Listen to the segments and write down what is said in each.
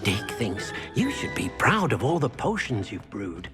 Dick thinks you should be proud of all the potions you've brewed.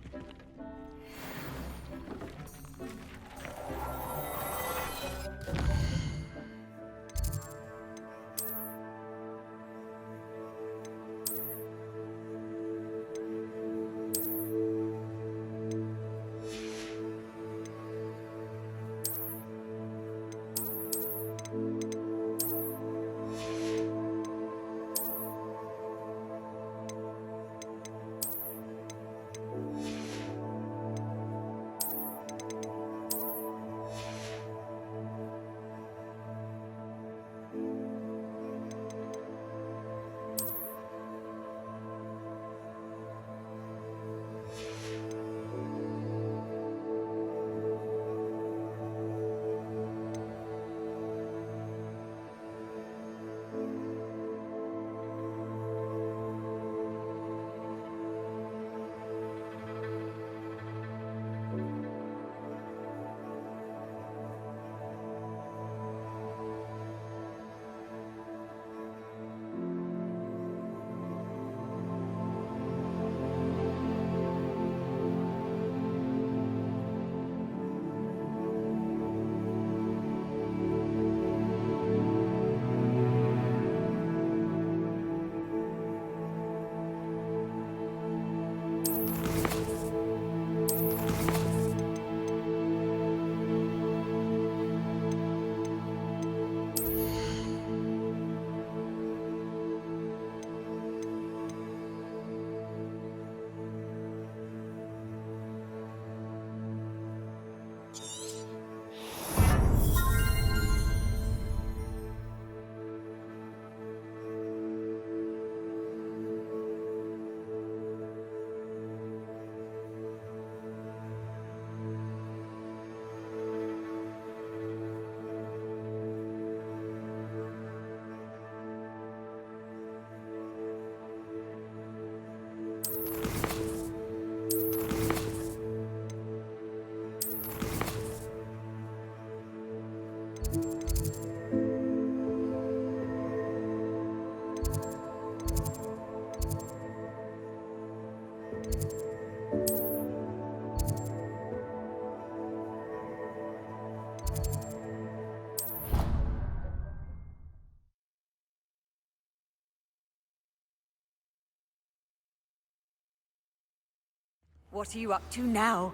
What are you up to now?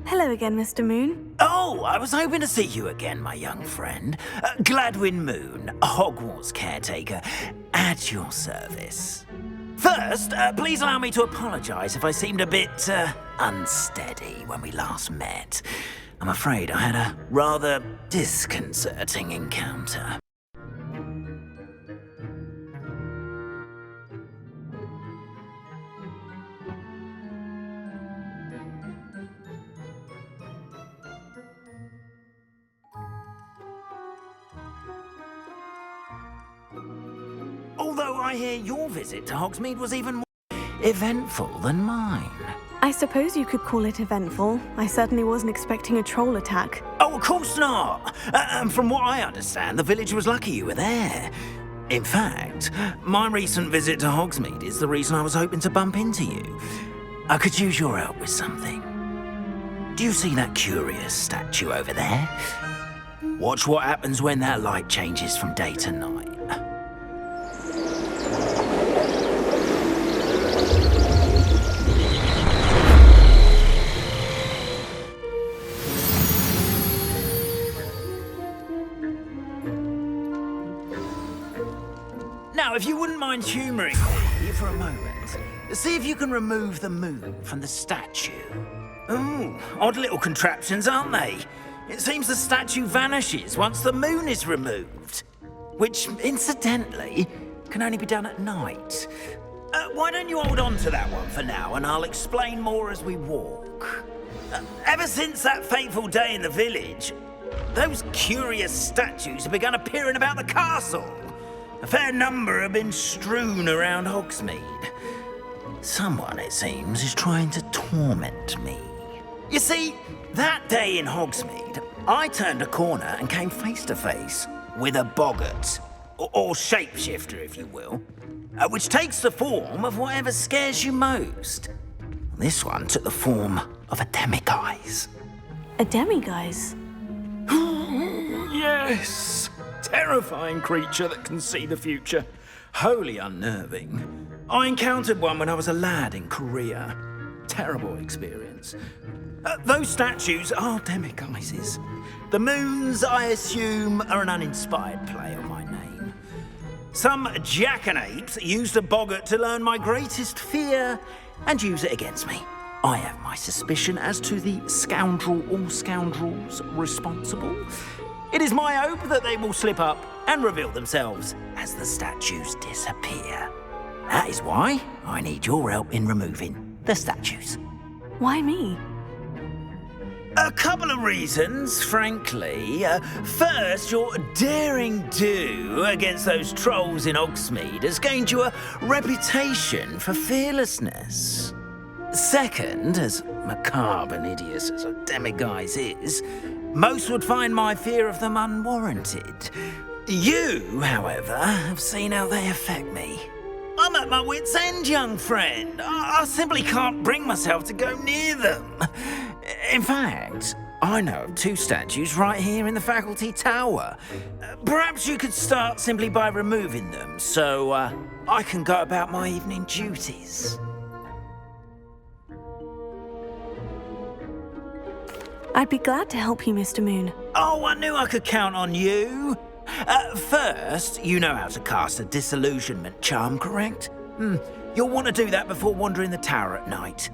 Hello again, Mr. Moon. Oh, I was hoping to see you again, my young friend. Gladwin Moon, Hogwarts caretaker, at your service. First, please allow me to apologise if I seemed a bit unsteady when we last met. I'm afraid I had a rather disconcerting encounter. Although I hear your visit to Hogsmeade was even more eventful than mine. I suppose you could call it eventful. I certainly wasn't expecting a troll attack. Oh, of course not! And from what I understand, the village was lucky you were there. In fact, my recent visit to Hogsmeade is the reason I was hoping to bump into you. I could use your help with something. Do you see that curious statue over there? Watch what happens when that light changes from day to night. Now, if you wouldn't mind humouring me for a moment, see if you can remove the moon from the statue. Ooh, odd little contraptions, aren't they? It seems the statue vanishes once the moon is removed. Which, incidentally, can only be done at night. Why don't you hold on to that one for now, and I'll explain more as we walk. Ever since that fateful day in the village, those curious statues have begun appearing about the castle. A fair number have been strewn around Hogsmeade. Someone, it seems, is trying to torment me. You see, that day in Hogsmeade, I turned a corner and came face to face with a boggart, or shapeshifter, if you will, which takes the form of whatever scares you most. This one took the form of a demiguise. A demiguise? Yes! Terrifying creature that can see the future. Wholly unnerving. I encountered one when I was a lad in Korea. Terrible experience. Those statues are demiguises. The moons, I assume, are an uninspired play on my name. Some jackanapes used a boggart to learn my greatest fear and use it against me. I have my suspicion as to the scoundrel or scoundrels responsible. It is my hope that they will slip up and reveal themselves as the statues disappear. That is why I need your help in removing the statues. Why me? A couple of reasons, frankly. First, your daring do against those trolls in Hogsmeade has gained you a reputation for fearlessness. Second, as macabre and hideous as a demiguise is, most would find my fear of them unwarranted. You, however, have seen how they affect me. I'm at my wit's end, young friend. I simply can't bring myself to go near them. In fact, I know of two statues right here in the faculty tower. Perhaps you could start simply by removing them so I can go about my evening duties. I'd be glad to help you, Mr. Moon. Oh, I knew I could count on you. First, you know how to cast a disillusionment charm, correct? You'll want to do that before wandering the tower at night.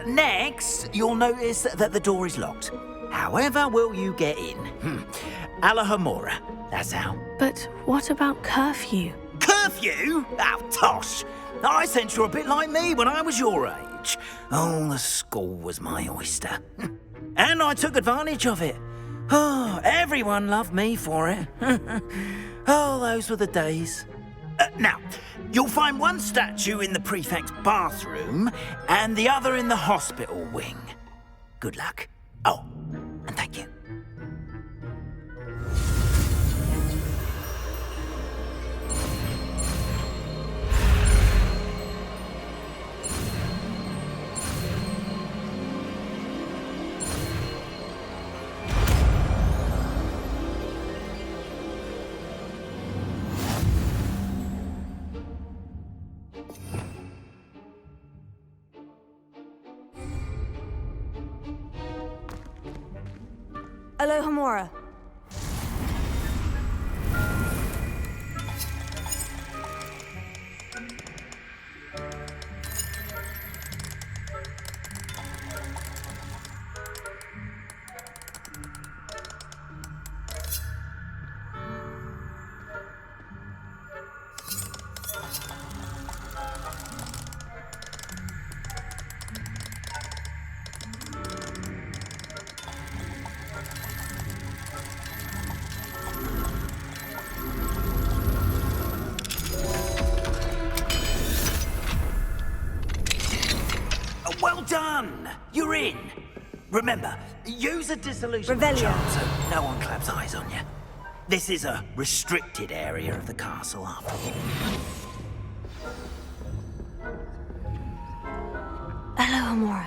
Next, you'll notice that the door is locked. However will you get in? Alahomora, that's how. But what about curfew? Curfew? Oh, tosh. I sense you're a bit like me when I was your age. Oh, the school was my oyster. And I took advantage of it. Oh, everyone loved me for it. Oh, those were the days. Now, you'll find one statue in the prefect's bathroom and the other in the hospital wing. Good luck. Oh, and thank you. Alohomora. Well done! You're in! Remember, use a dissolution Revelio. charm so no one claps eyes on you. This is a restricted area of the castle after all. Alohomora.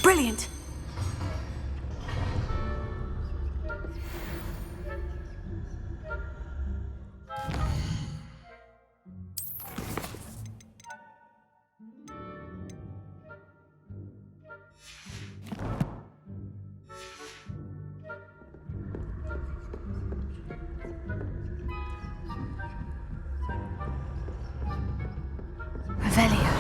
Brilliant! Revelio.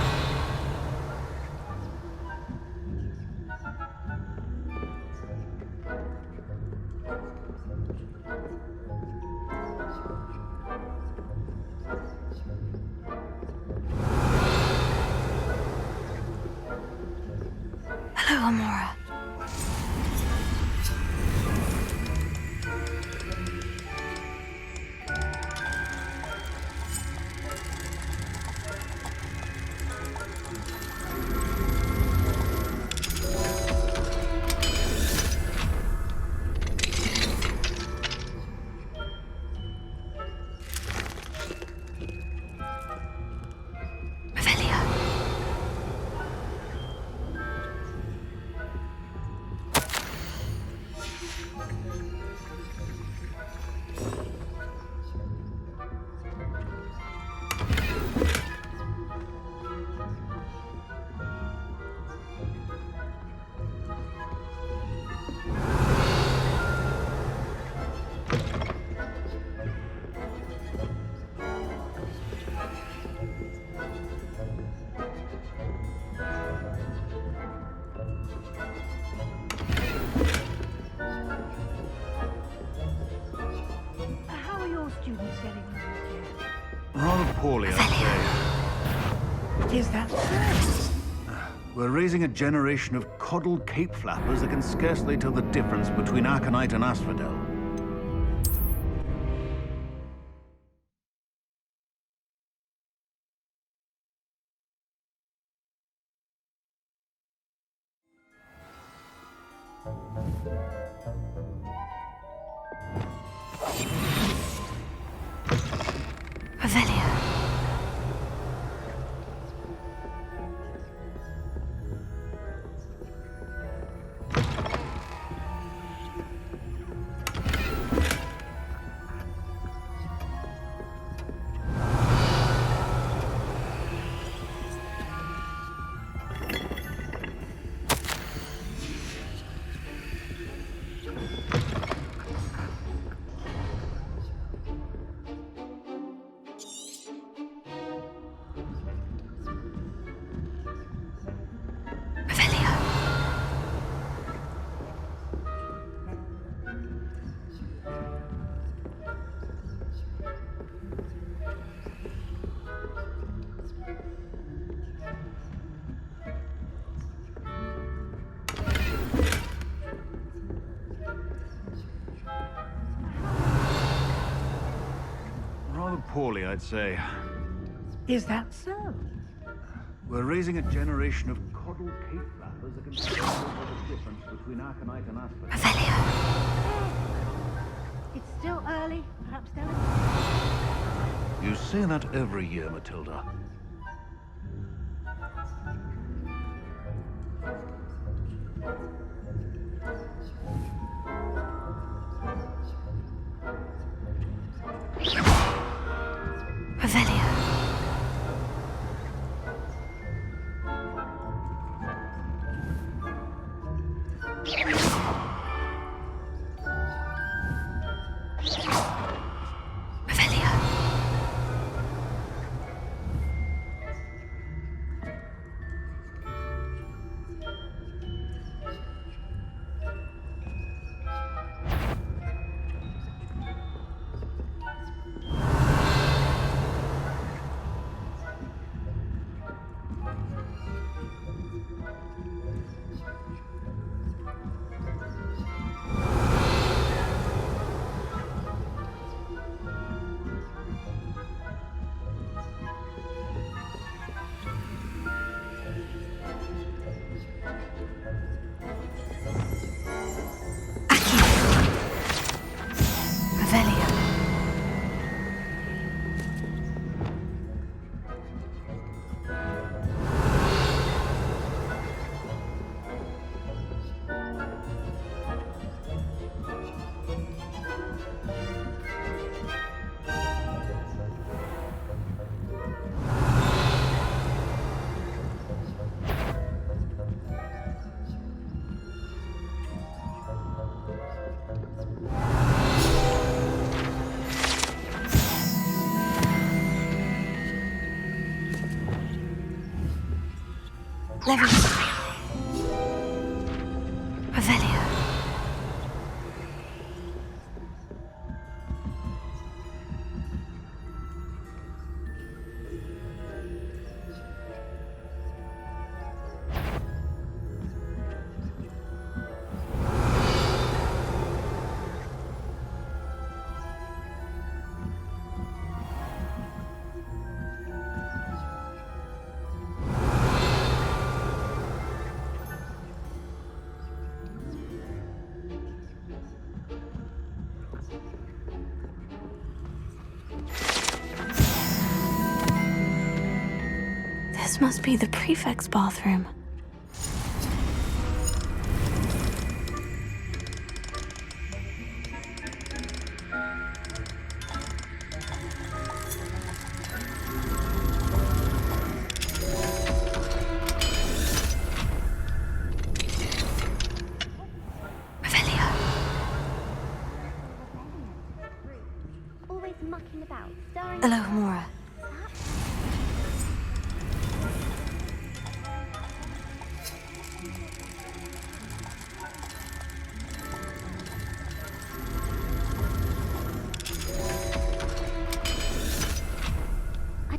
Hello, Amora. poorly, I'd say. Is that so? We're raising a generation of coddled cape flappers that can scarcely tell the difference between aconite and asphodel. Revelio. Rather poorly, I'd say. Is that so? We're raising a generation of coddled cape flappers that can scarcely tell the difference between aconite and asphodel. Revelio. It's still early. Perhaps delicate. You say that every year, Matilda. Revelio. Revelio. Revelio. Legecy. Revelio. This must be the prefect's bathroom. Revelio. Always mucking about, stirring. Hello, Mora. I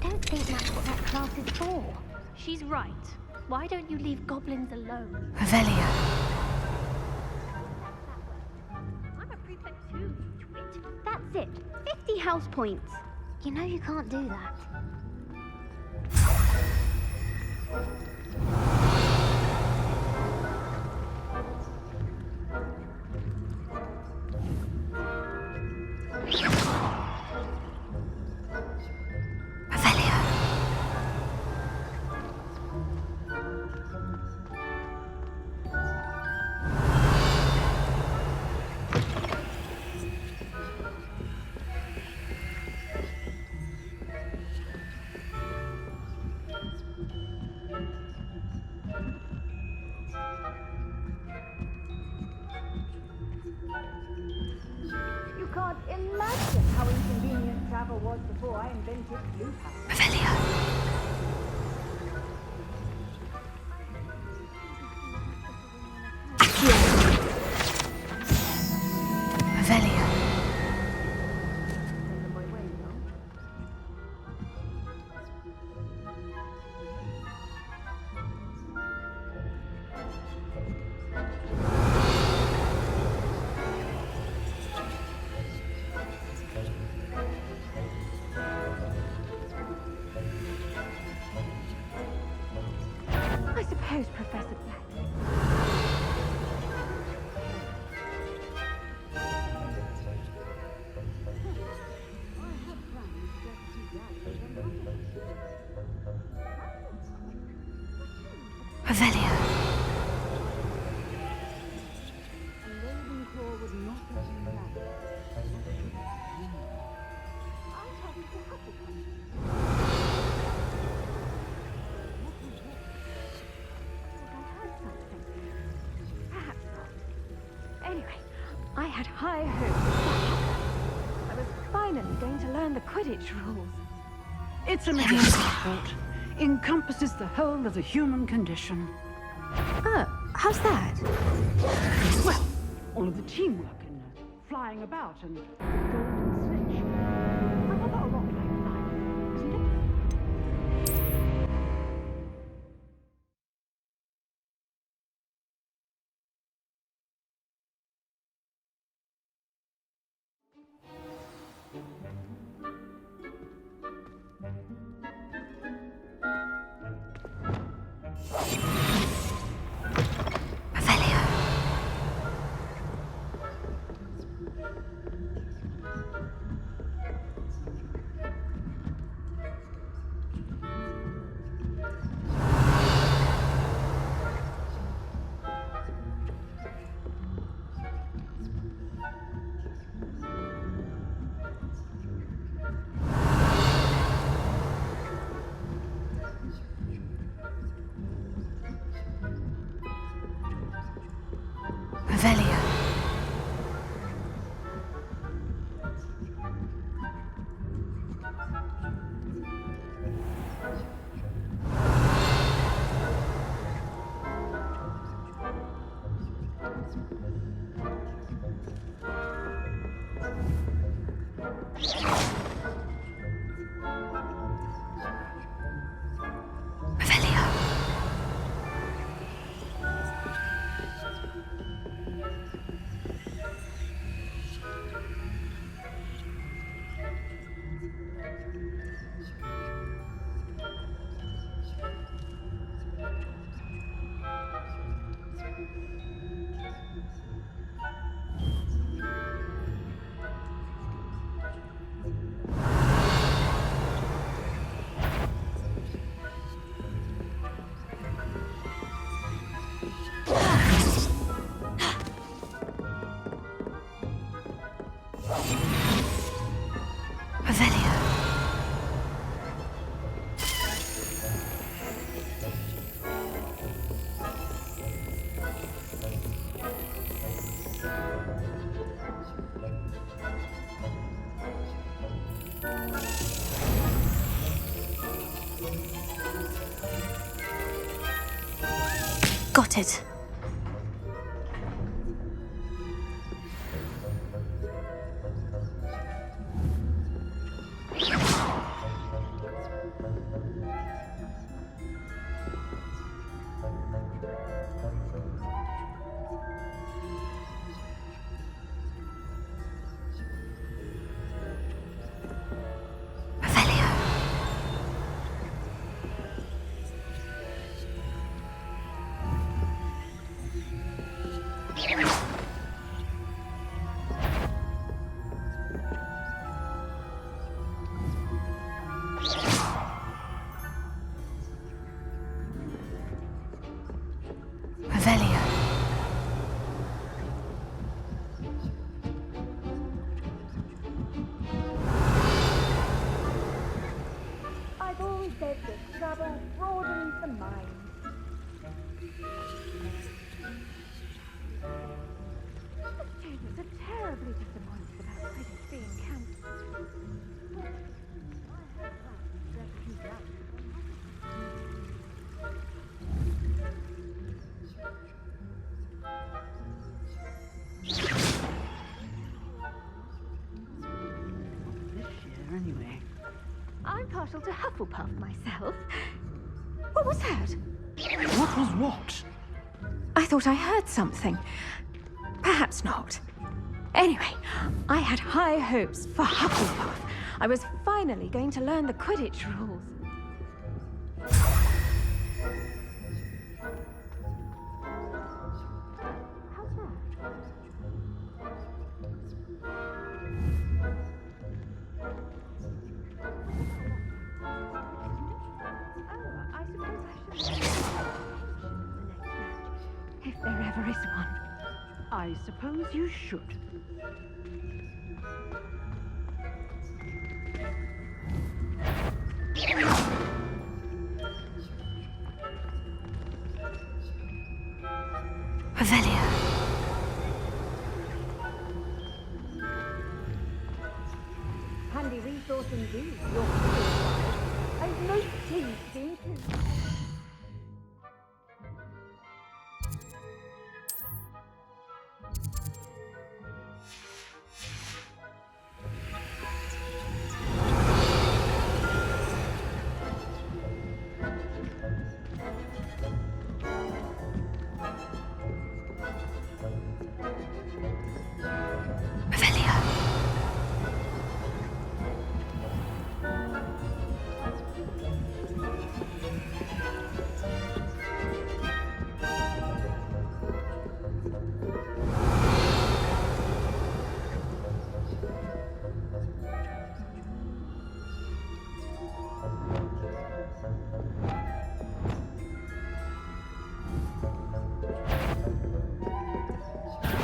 Why don't you leave goblins alone? Revelia. I'm a prefect too, you twit. That's it. 50 house points. You know you can't do that. You can't imagine how inconvenient travel was before I invented Blue House. Revelia. Revelia. I suppose Professor Black. Revelia. Ravenclaw would not have been that. I'll talk to Hufflepuff. I heard something. Perhaps not. Anyway, I had high hopes. I was finally going to learn the Quidditch rules. It's a medical sport. Encompasses the whole of the human condition. Oh, how's that? Well, all of the teamwork and flying about and golden switch. Another a lot like life, isn't it? Revelia. Revelia. Revelia. Revelia. Got it. partial to Hufflepuff myself. What was that? What was what? I thought I heard something. Perhaps not. Anyway, I had high hopes for Hufflepuff. I was finally going to learn the Quidditch rules. How's that? Oh, I suppose I should... if there ever is one. I suppose you should. Revelia. Handy resource indeed, your Quidditch. I've no teeth being too...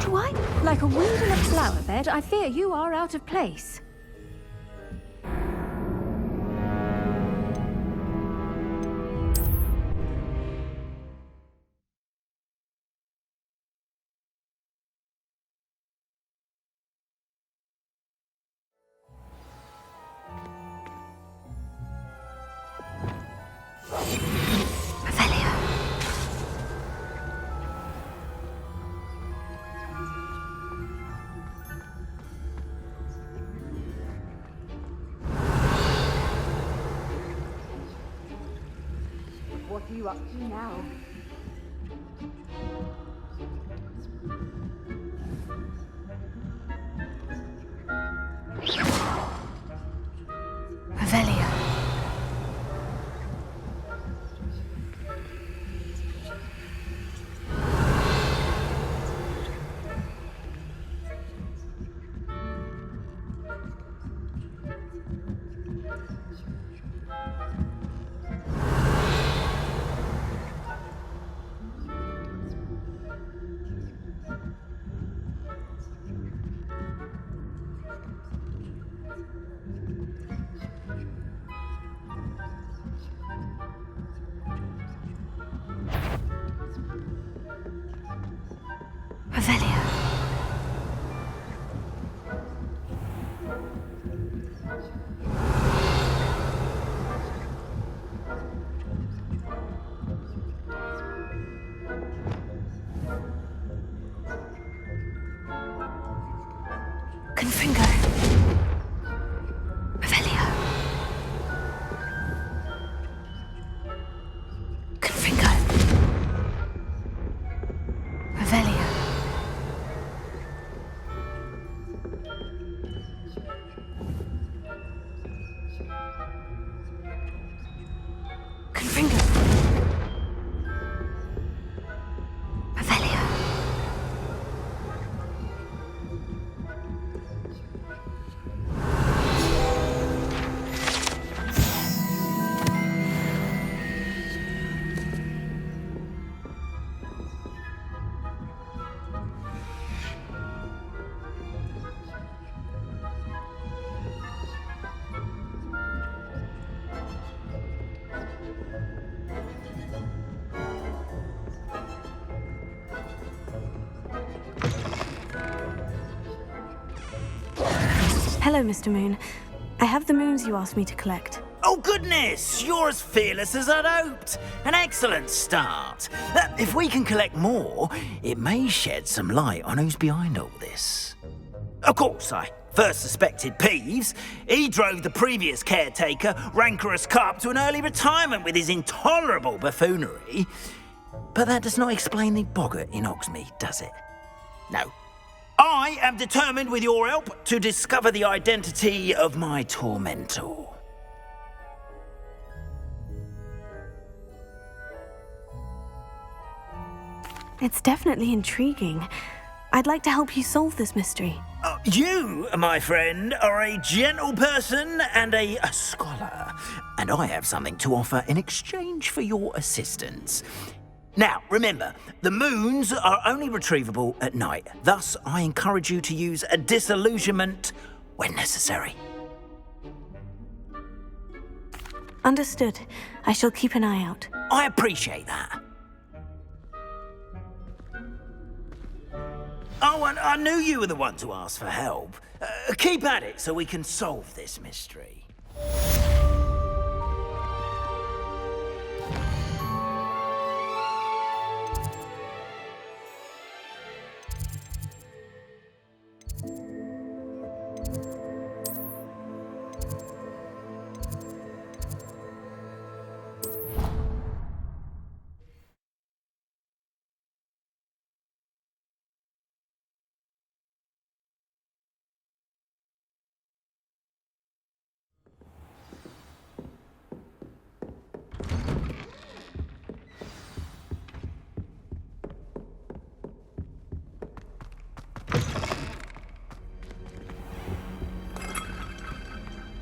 Do I? Like a weed in a flower bed, I fear you are out of place. What are you up to now? Revelia. Revelia. Confringo. Revelia. Confringo. Revelia. Confringo. Revelia. Hello, Mr. Moon. I have the moons you asked me to collect. Oh, goodness! You're as fearless as I'd hoped. An excellent start. If we can collect more, it may shed some light on who's behind all this. Of course, I First suspected Peeves, he drove the previous caretaker, rancorous Carp, to an early retirement with his intolerable buffoonery. But that does not explain the boggart in Hogsmeade, does it? No. I am determined, with your help, to discover the identity of my tormentor. It's definitely intriguing. I'd like to help you solve this mystery. You, my friend, are a gentle person and a scholar, and I have something to offer in exchange for your assistance. Now, remember, the moons are only retrievable at night. Thus, I encourage you to use a disillusionment when necessary. Understood. I shall keep an eye out. I appreciate that. Oh, and I knew you were the one to ask for help. Keep at it so we can solve this mystery.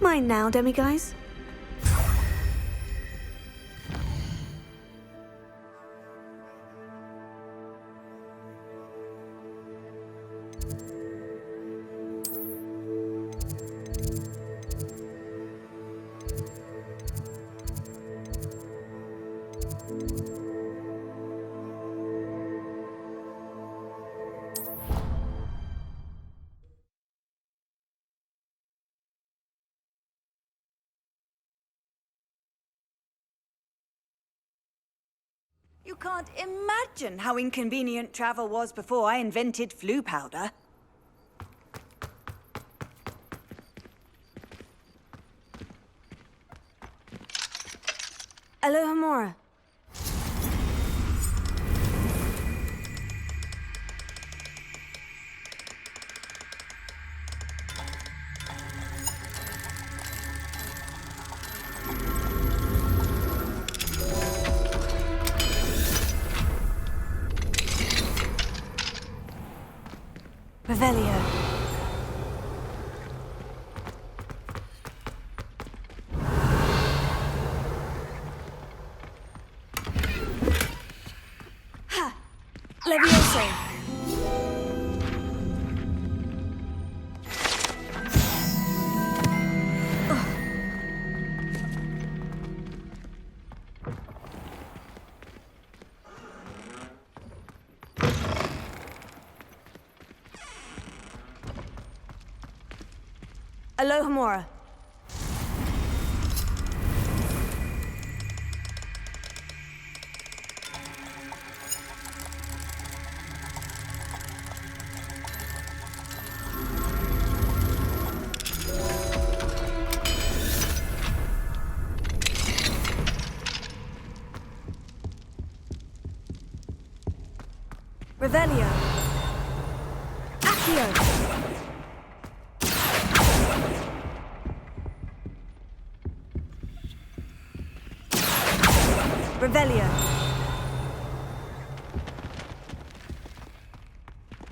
Mine now, demiguise. You can't imagine how inconvenient travel was before I invented flu powder. Alohomora. Revelio. Ha! Levioso. Alohomora. Revelio. Accio. Revelio.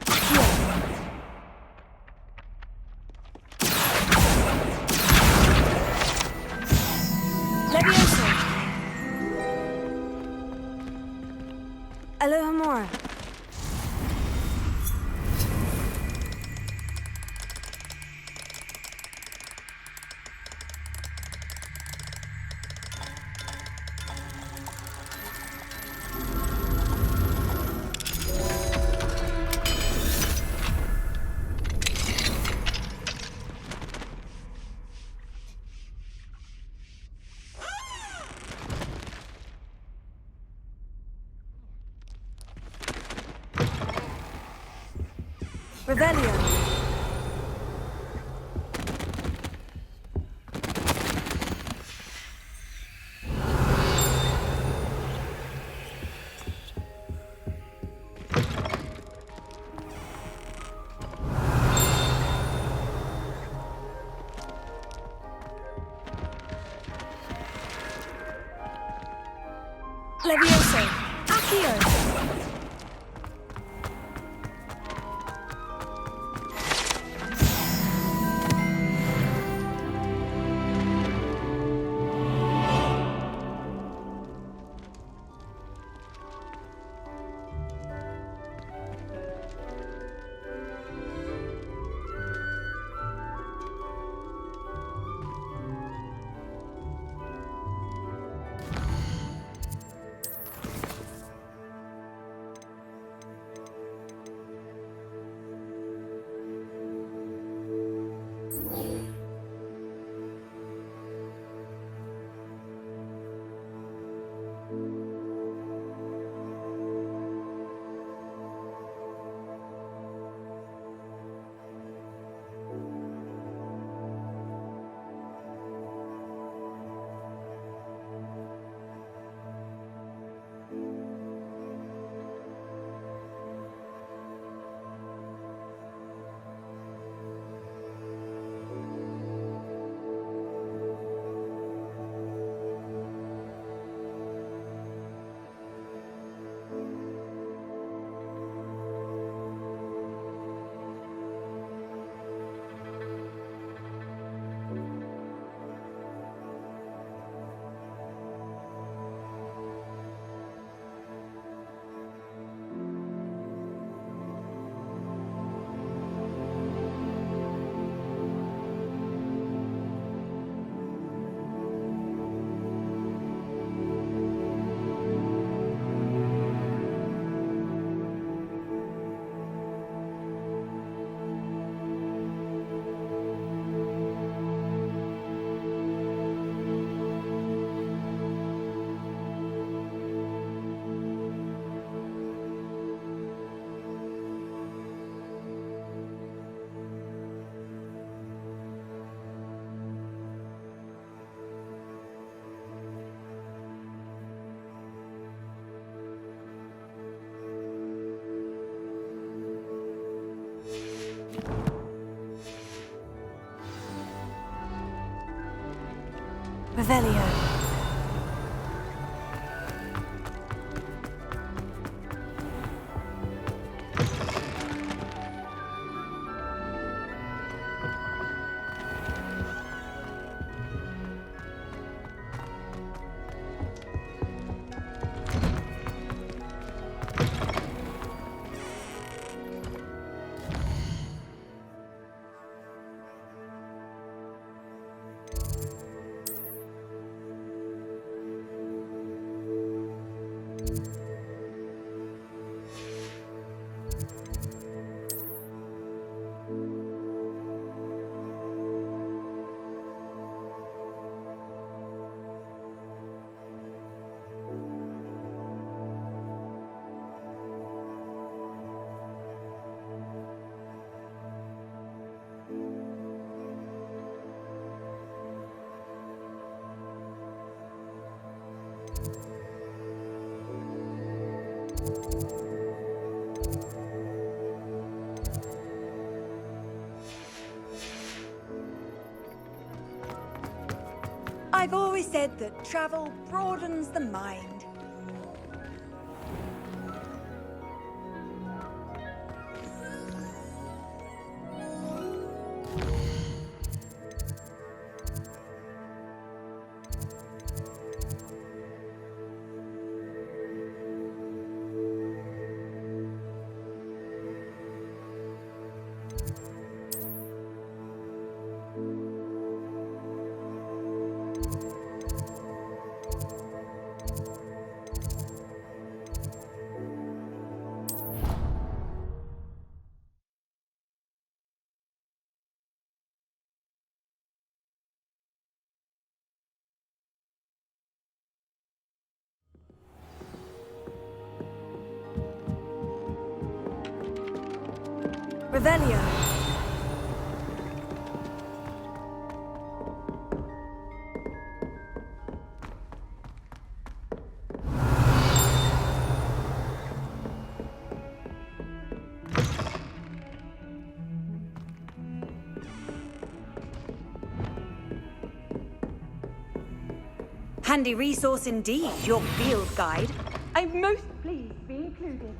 Accio. Levioso. Alohomora. Revelio. Levioso. Accio. Revelio. I've always said that travel broadens the mind. Revelio. Handy resource indeed, your field guide. I'm most pleased to be included.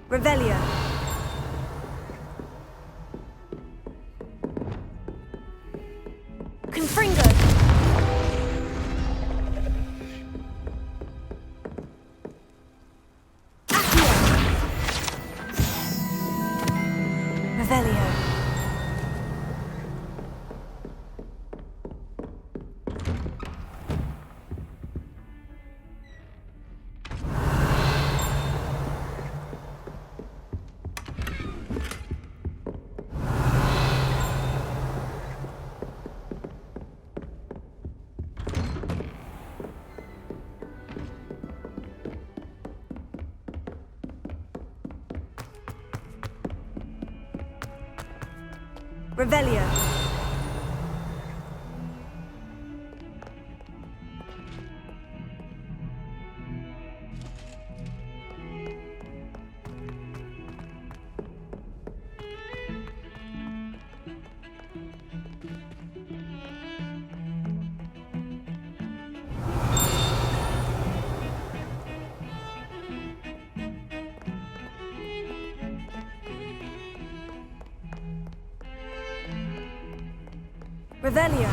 Revelio. Confringo. Revelio. Revelio. Revelio.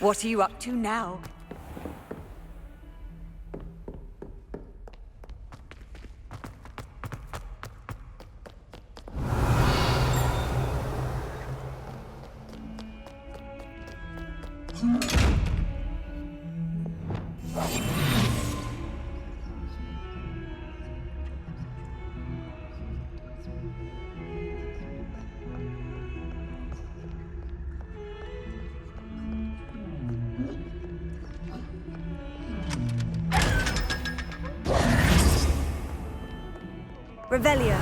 What are you up to now? Revelio.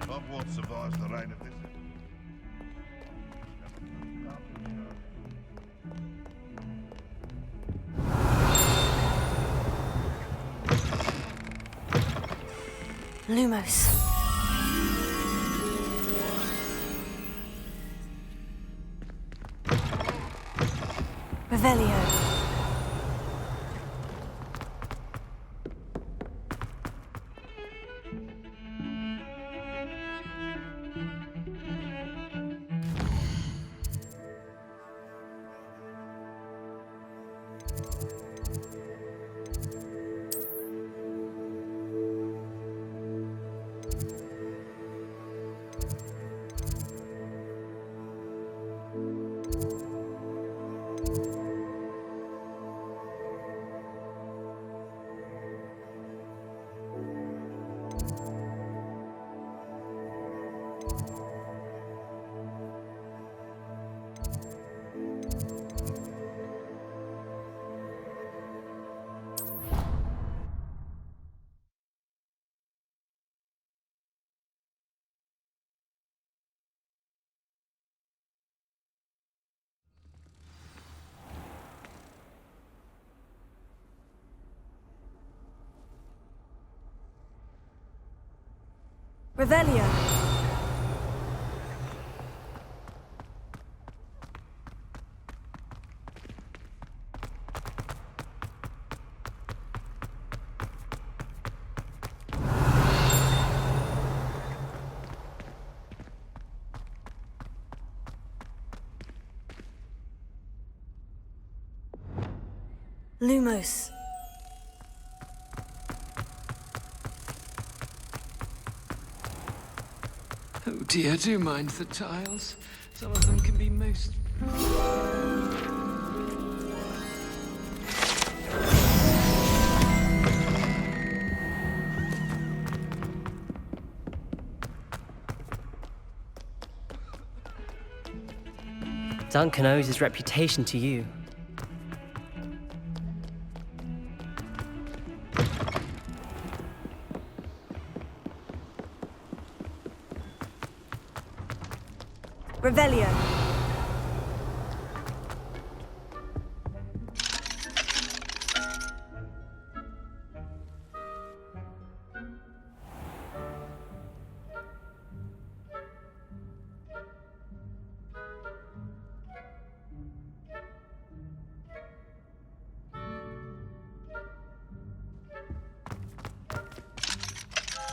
Hogwarts survives the reign of this. Lumos. Revelio. Revelio. Lumos. Oh dear, do mind the tiles. Some of them can be most... Duncan owes his reputation to you. Revelio.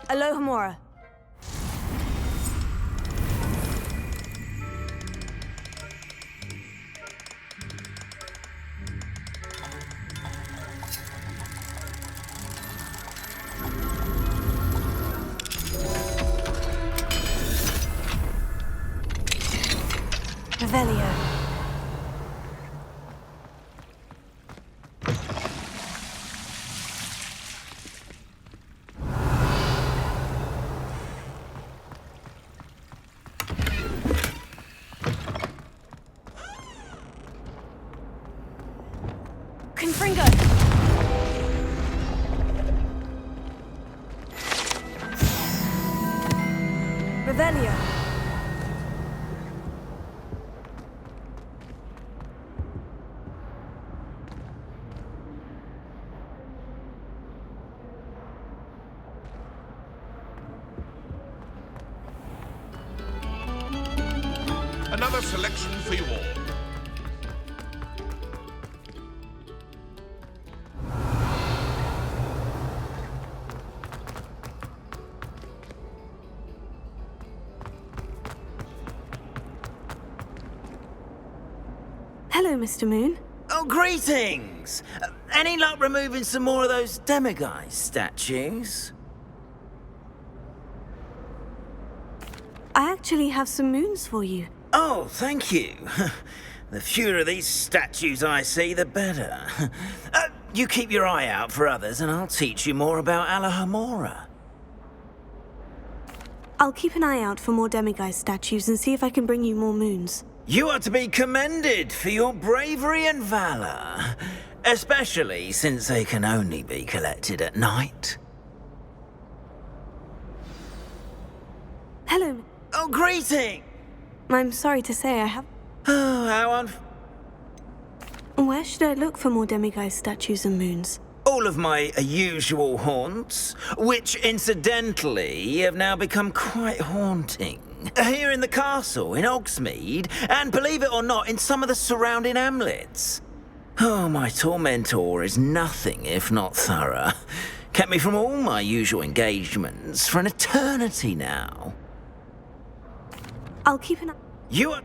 Alohomora. Revelio. Confringo. Revelio. Another selection for you all. Hello, Mr. Moon. Oh, greetings! Any luck removing some more of those demiguise statues? I actually have some moons for you. Oh, thank you. The fewer of these statues I see, the better. You keep your eye out for others, and I'll teach you more about Alohomora. I'll keep an eye out for more demiguise statues and see if I can bring you more moons. You are to be commended for your bravery and valor, especially since they can only be collected at night. Hello. Oh, greeting! I'm sorry to say I have... Oh, how Where should I look for more demiguise statues and moons? all of my usual haunts, which incidentally have now become quite haunting. Here in the castle, in Hogsmeade, and believe it or not, in some of the surrounding hamlets. Oh, my tormentor is nothing if not thorough. Kept me from all my usual engagements for an eternity now. I'll keep an eye... You are...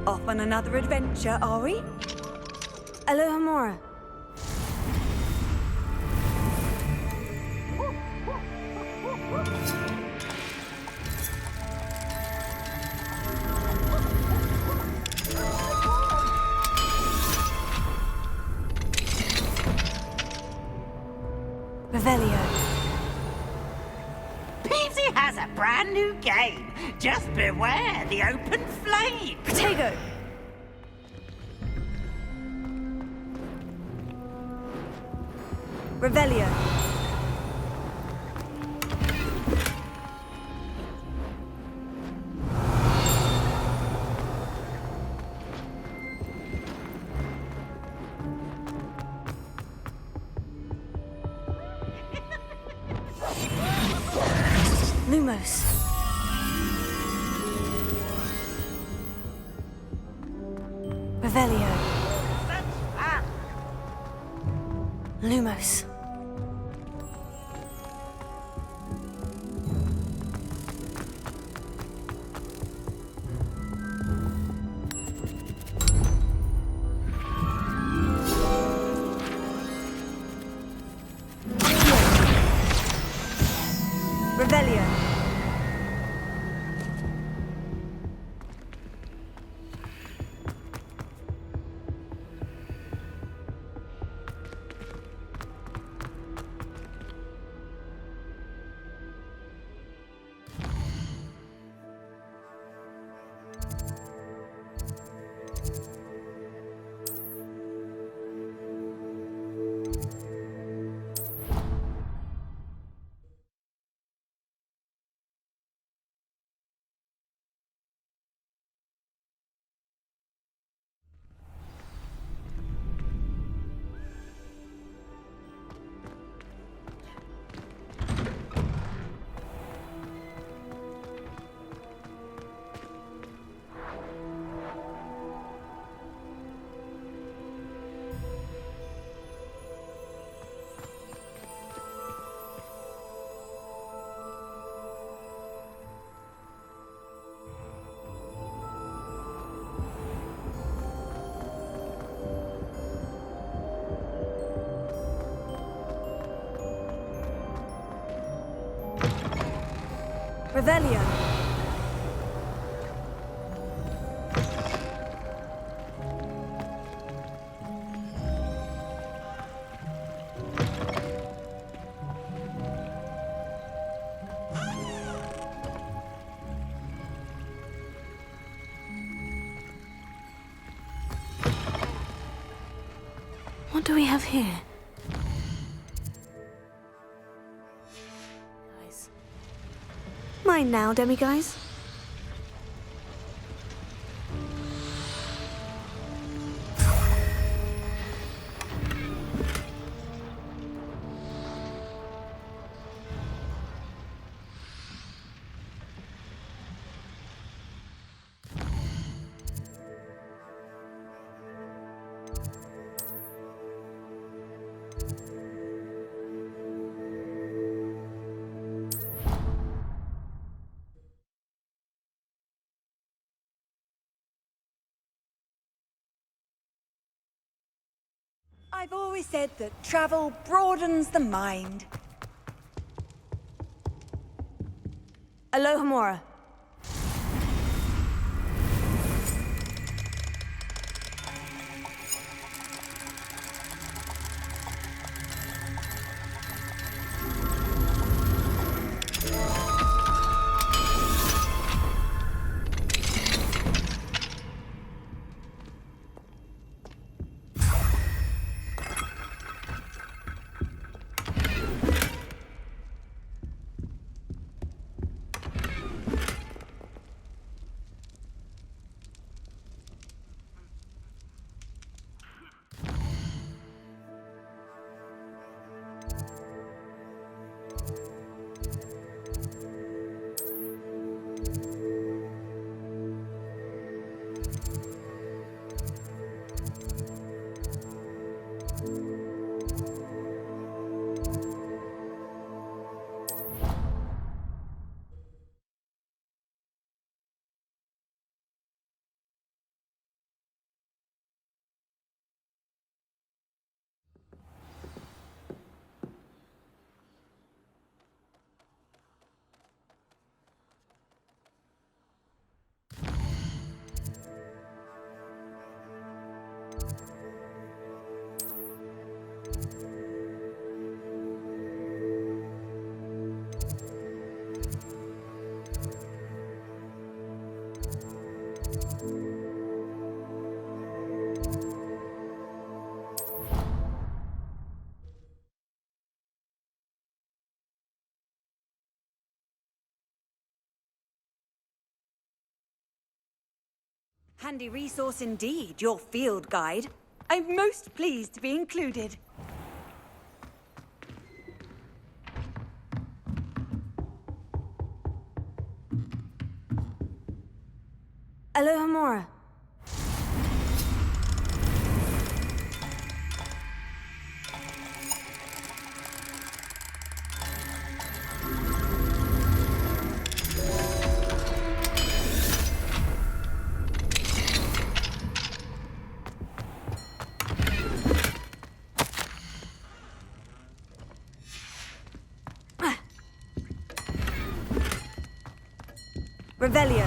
Off on another adventure, are we? Alohomora. Revelio. has a brand new game. Just beware the open flame. Protego! Revelio. Lumos. Revelio. Lumos. Revelio. Revelio. What do we have here? Mine now, demiguise. I've always said that travel broadens the mind. Alohomora. Handy resource indeed, your field guide. I'm most pleased to be included. Aloha Mora. Revelio.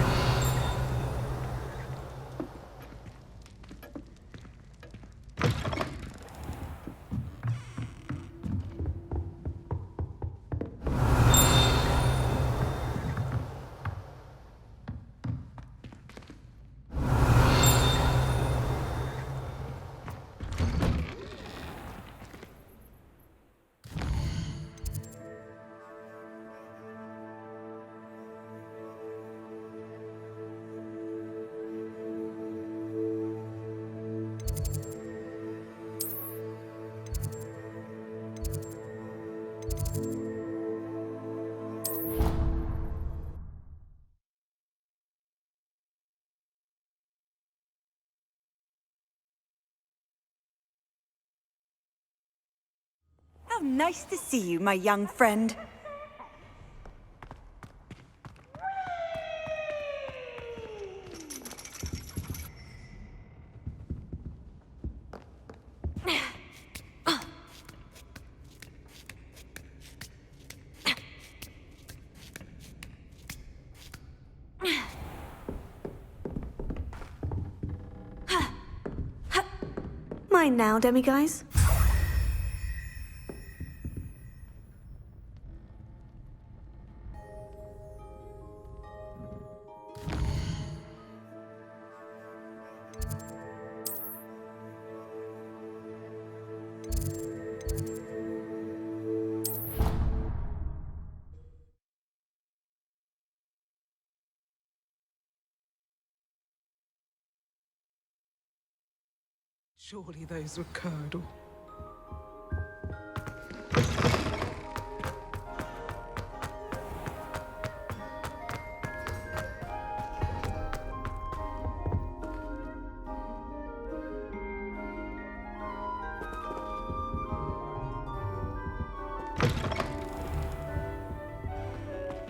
How nice to see you, my young friend. Mine now, demiguise. Surely those were curdle.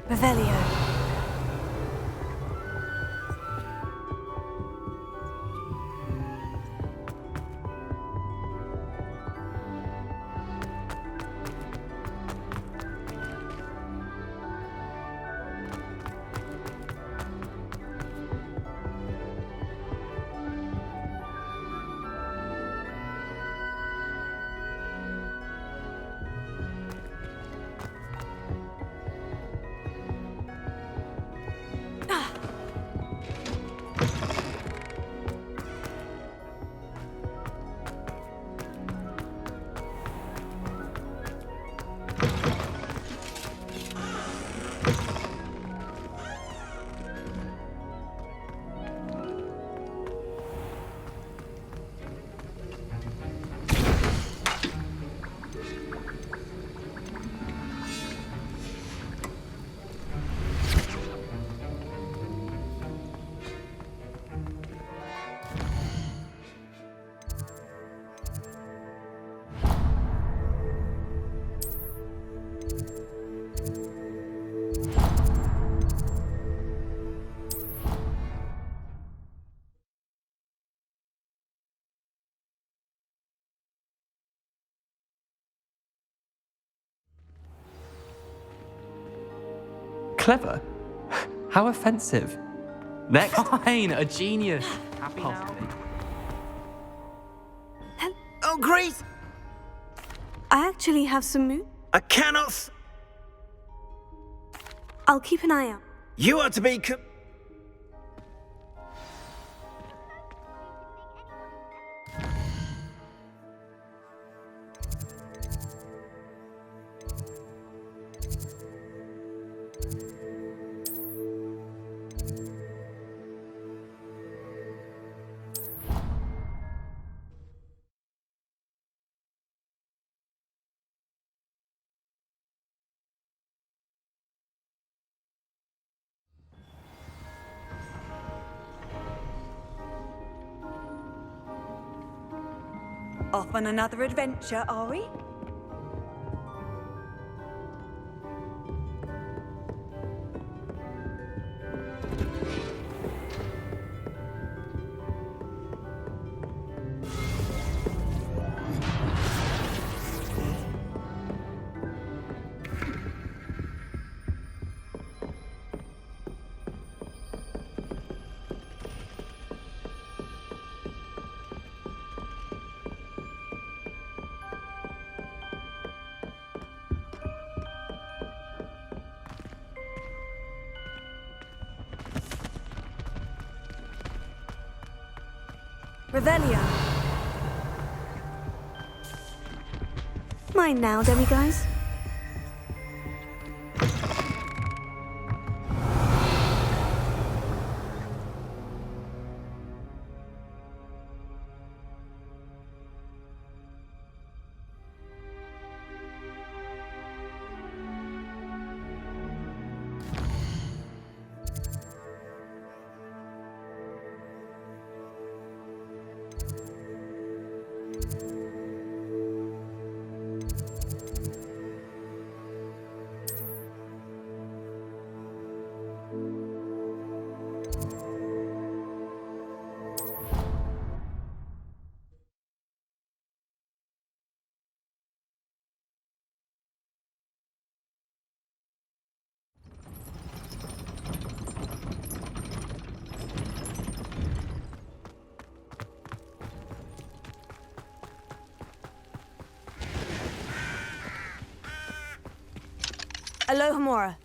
Revelio. Clever? How offensive. Next. Fine, a genius. Happy now? Oh, great! I actually have some mood. I cannot. I'll keep an eye out. You are to be. Off on another adventure, are we? Revelio. Mine now, demiguise. Alohomora.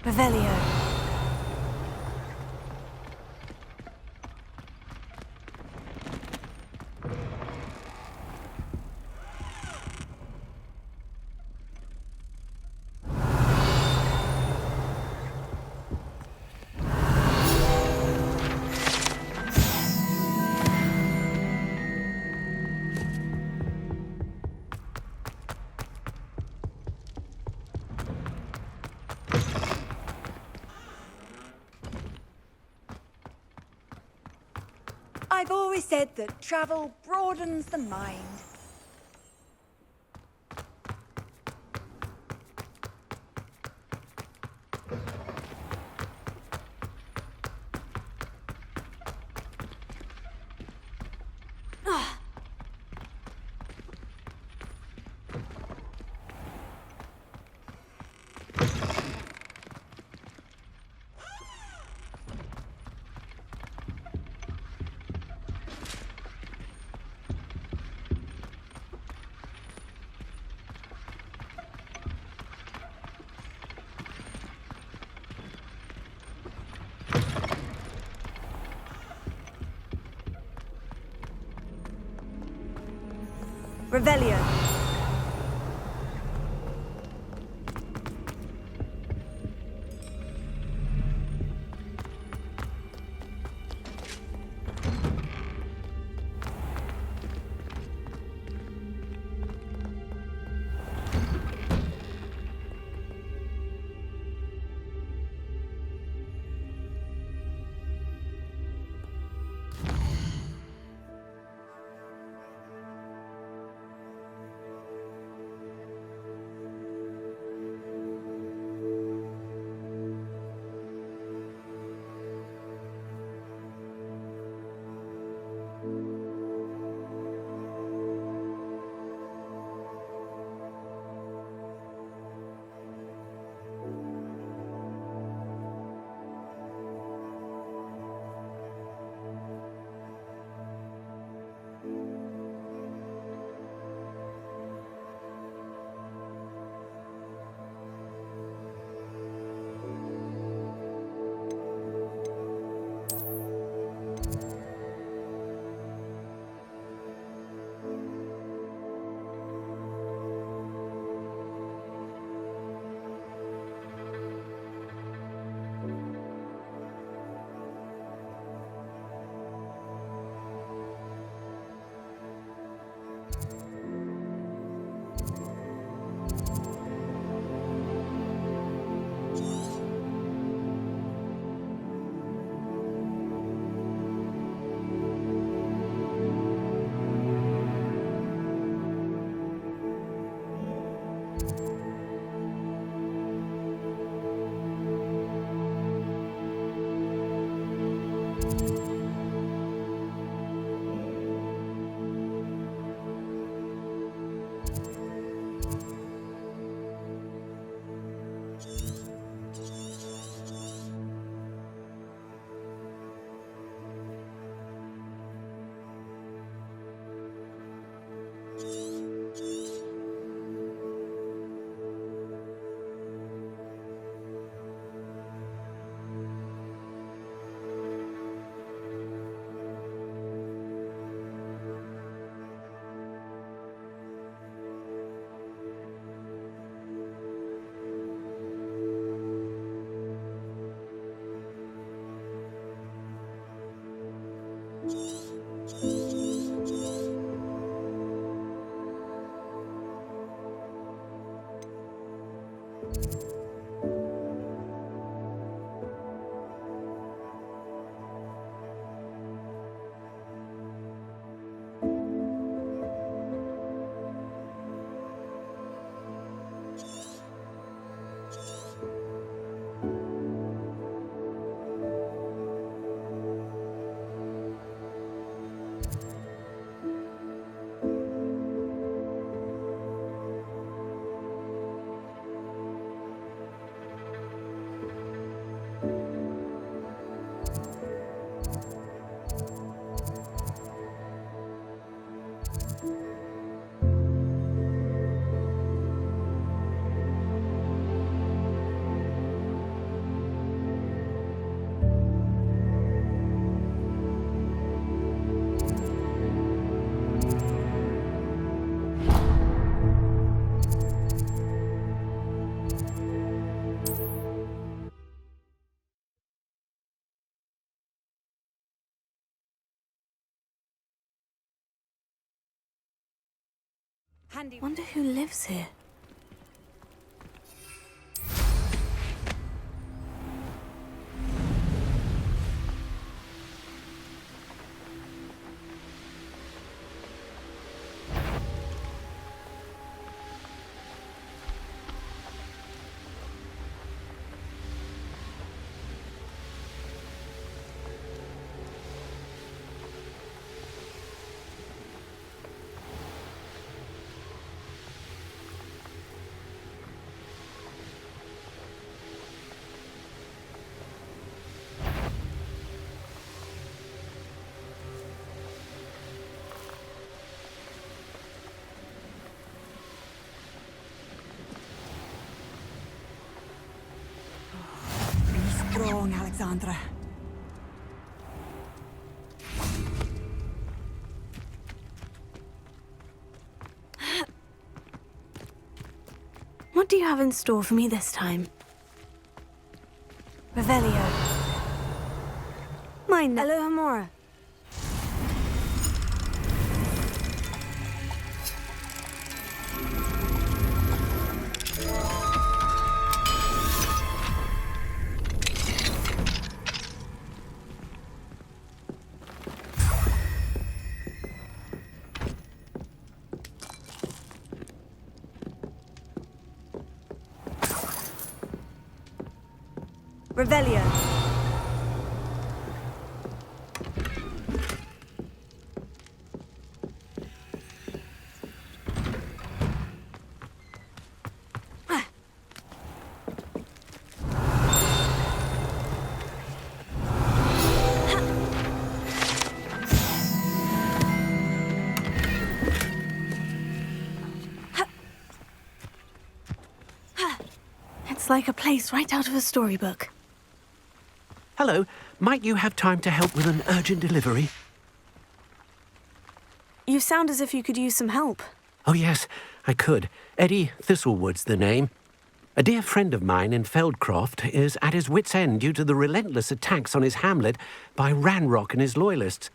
Revelio. I've always said that travel broadens the mind. Revelio. Wonder who lives here. Andre. What do you have in store for me this time? Revelio. Mine. Alohomora. Revelio. It's like a place right out of a storybook. Hello, might you have time to help with an urgent delivery? You sound as if you could use some help. Oh yes, I could. Eddie Thistlewood's the name. A dear friend of mine in Feldcroft is at his wit's end due to the relentless attacks on his hamlet by Ranrock and his loyalists.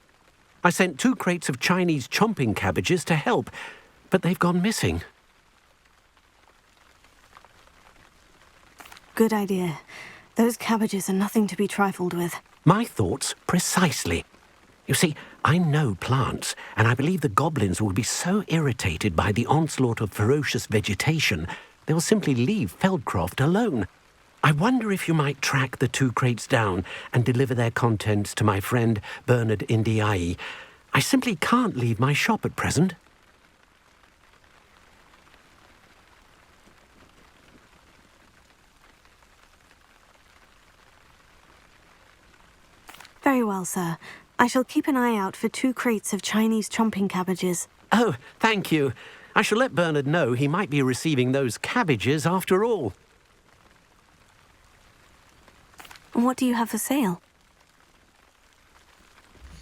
I sent 2 crates of Chinese chomping cabbages to help, but they've gone missing. Good idea. Those cabbages are nothing to be trifled with. My thoughts precisely. You see, I know plants, and I believe the goblins will be so irritated by the onslaught of ferocious vegetation, they'll simply leave Feldcroft alone. I wonder if you might track the 2 crates down and deliver their contents to my friend Bernard Indiai. I simply can't leave my shop at present. Very well, sir. I shall keep an eye out for 2 crates of Chinese chomping cabbages. Oh, thank you. I shall let Bernard know he might be receiving those cabbages after all. And what do you have for sale?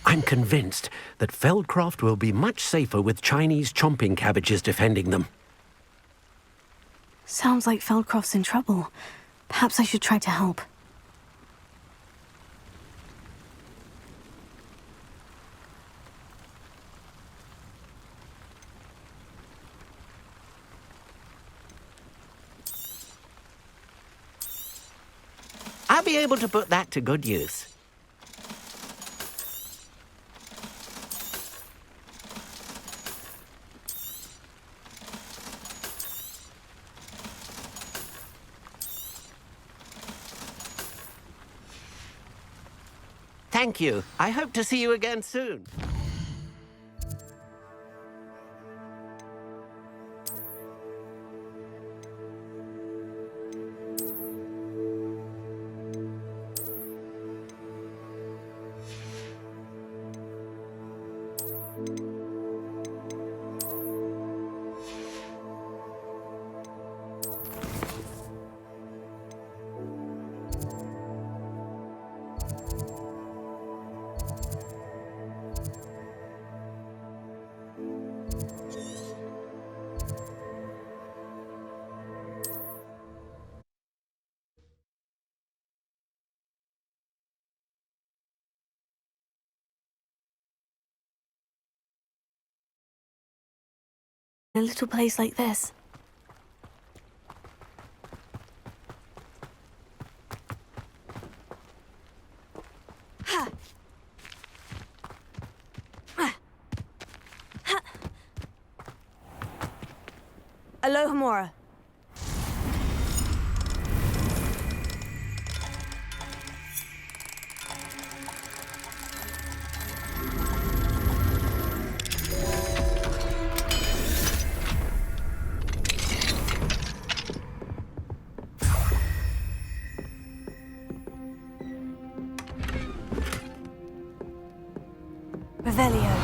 I'm convinced that Feldcroft will be much safer with Chinese chomping cabbages defending them. Sounds like Feldcroft's in trouble. Perhaps I should try to help. I'll be able to put that to good use. Thank you. I hope to see you again soon. In a little place like this. Alohomora. Revelio.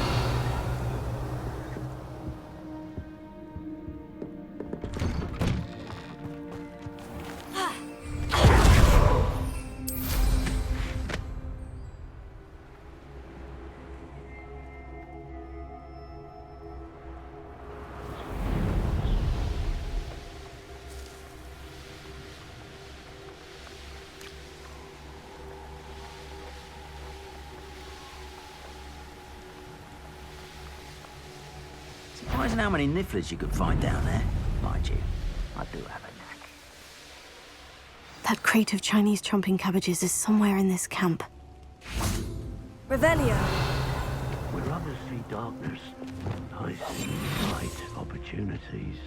Surprising how many nifflers you could find down there. Mind you, I do have a knack. That crate of Chinese chomping cabbages is somewhere in this camp. Revelio. Where others see darkness, I see light opportunities.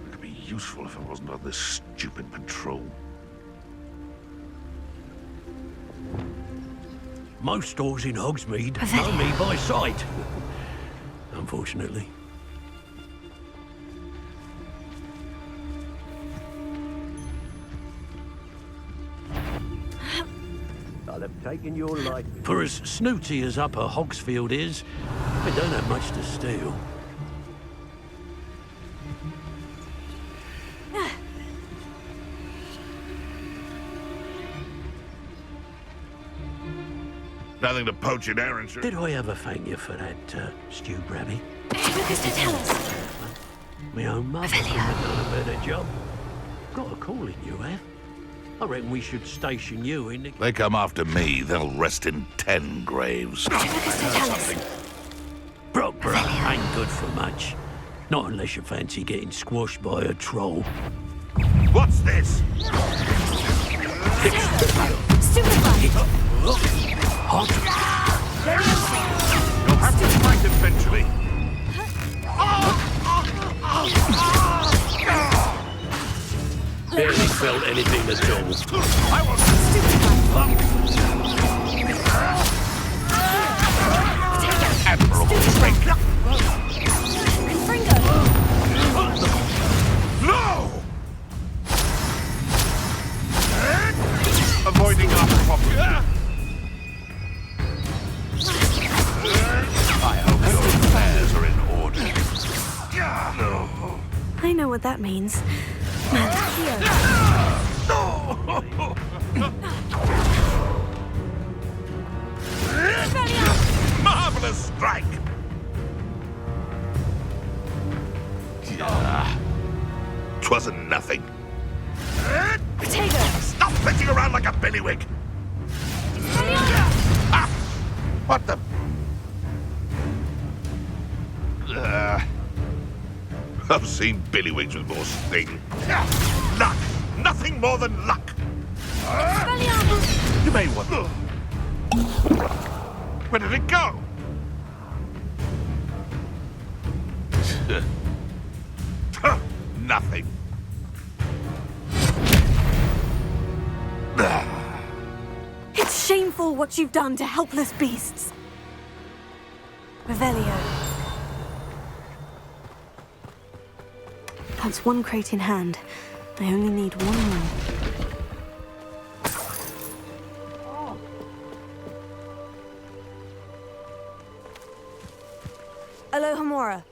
It'd be useful if I wasn't on this stupid patrol. Most stores in Hogsmeade know me by sight. Unfortunately. I'll have taken your life. For as snooty as Upper Hogsfield is, I don't have much to steal. Nothing to poach in Aaronshire. Did I ever thank you for that stew, Brabby? Lucas, to tell us. My own mother couldn't have done a better job. Got a calling, you have. I reckon we should station you in the... They come after me, they'll rest in 10 graves. Brockborough ain't good for much. Not unless you fancy getting squashed by a troll. What's this? Hot. You'll have to fight eventually. Barely felt anything at all. I was admirable strength. No! Avoiding our problem. I hope your affairs are in order. I know what that means. Marvelous strike! Twasn't nothing. Stop flitting around like a billywig! Ah! What the... I've seen billywings with more sting. Luck! Nothing more than luck! You may want... Where did it go? Nothing. It's shameful what you've done to helpless beasts. Revelio. That's one crate in hand. I only need one more. Alohomora.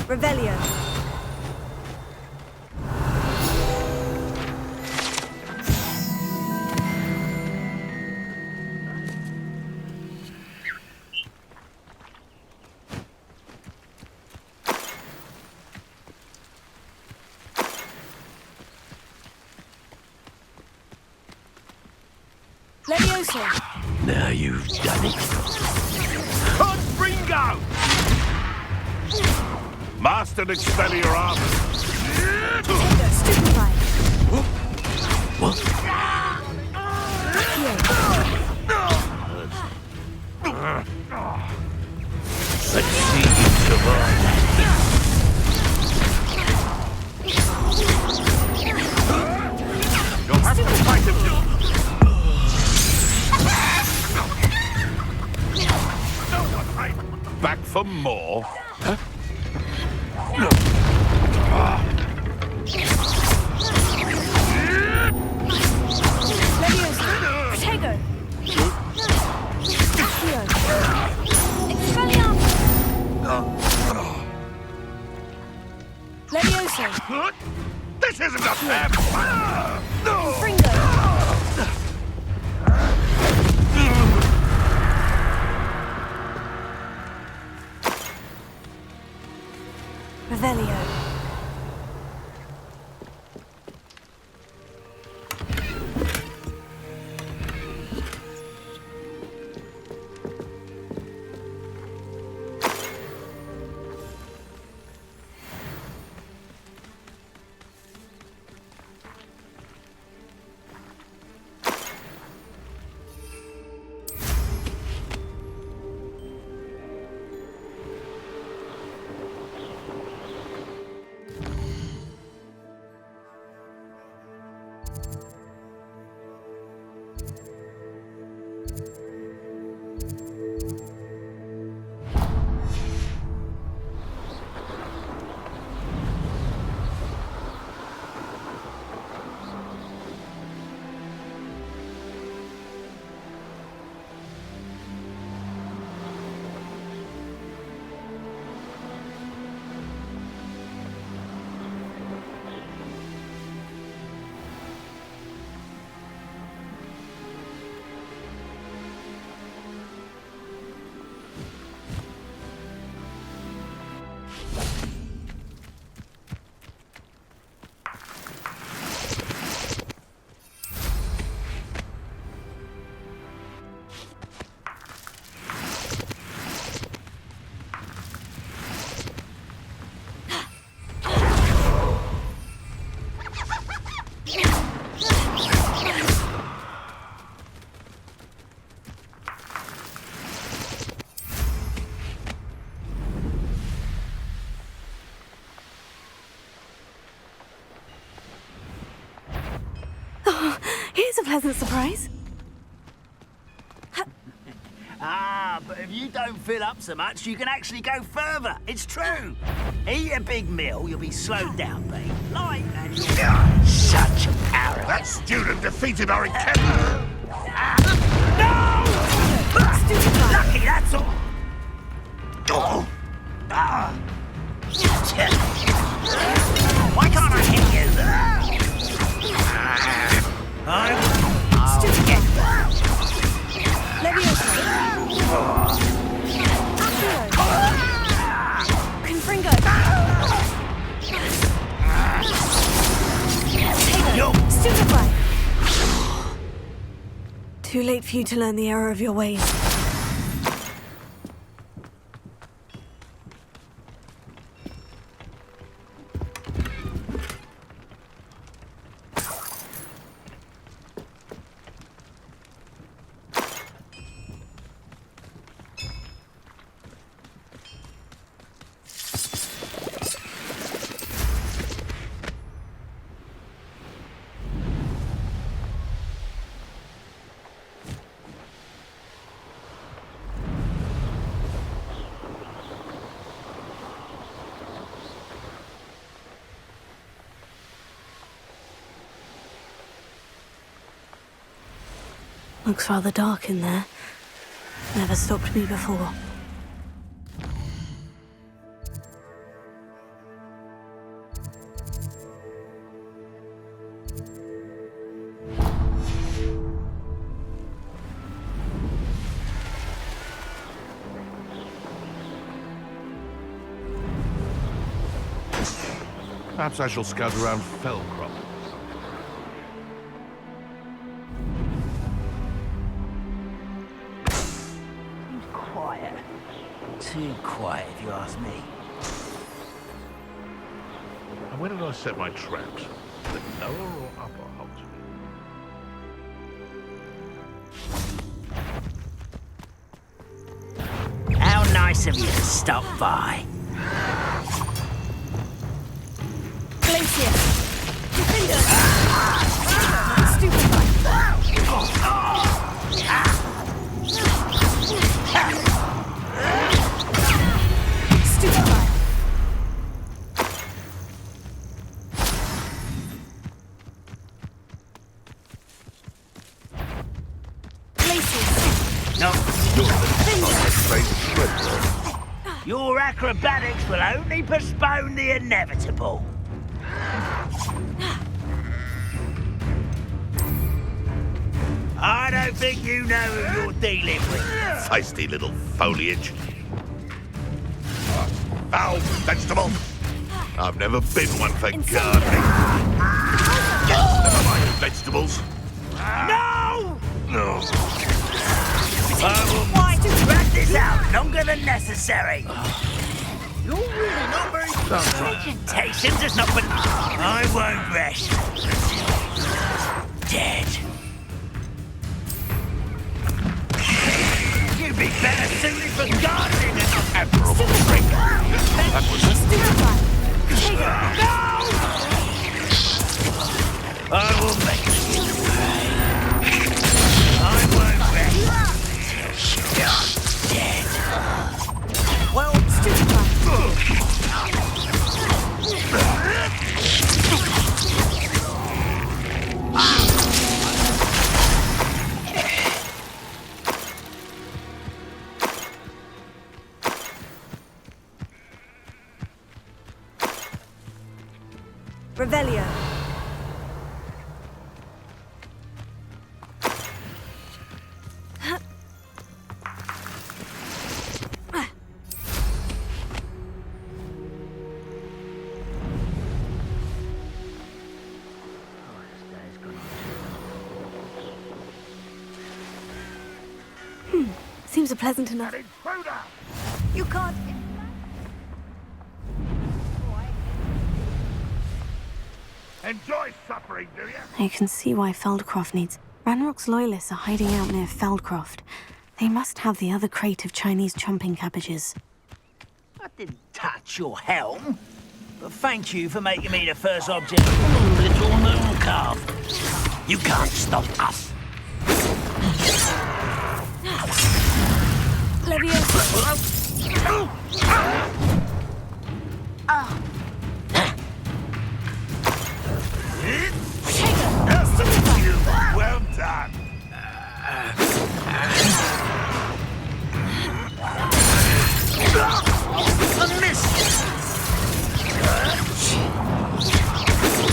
Revelio. Levioso. Now you've done it. Ringo! Mastered Expeller armor. Stupefy. What? Let's see you survive that. You'll have to fight him. Back for more? Huh? Levioso. This isn't a fair... Fringo. pleasant surprise. Ah, but if you don't fill up so much, you can actually go further. It's true. Eat a big meal, you'll be slowed down, babe. Light, and you'll... Such arrogance. That student defeated our encampment. No! Lucky, that's all. Oh. Ah. Why can't I hit you? I'm... Stupid. Legecy. Confringo. Stupefy. Too late for you to learn the error of your ways. Looks rather dark in there. Never stopped me before. Perhaps I shall scout around Feldcroft. Quiet. Too quiet, if you ask me. And where did I set my traps? The lower or upper Hogsmeade? How nice of you to stop by. Glacier. Defender. Stupefy. Stupefy. No. Your acrobatics will only postpone the inevitable. I don't think you know who you're dealing with. Feisty little foliage. Foul vegetable. I've never been one for gardening. Never mind vegetables. No! No. I will drag this out longer than necessary. You're really not very... Vegetation does not... But I won't rest. Dead. You'd be better suited for gardening than an admirable trick. That was it. No! I will make you pay. I won't rest. Dead. Well, Revelio. Seems a pleasant enough. You can't... Enjoy suffering, do you? You can see why Feldcroft needs... Ranrock's loyalists are hiding out near Feldcroft. They must have the other crate of Chinese chomping cabbages. I didn't touch your helm, but thank you for making me the first object of little noodle calf. You can't stop us. Well done. A miss.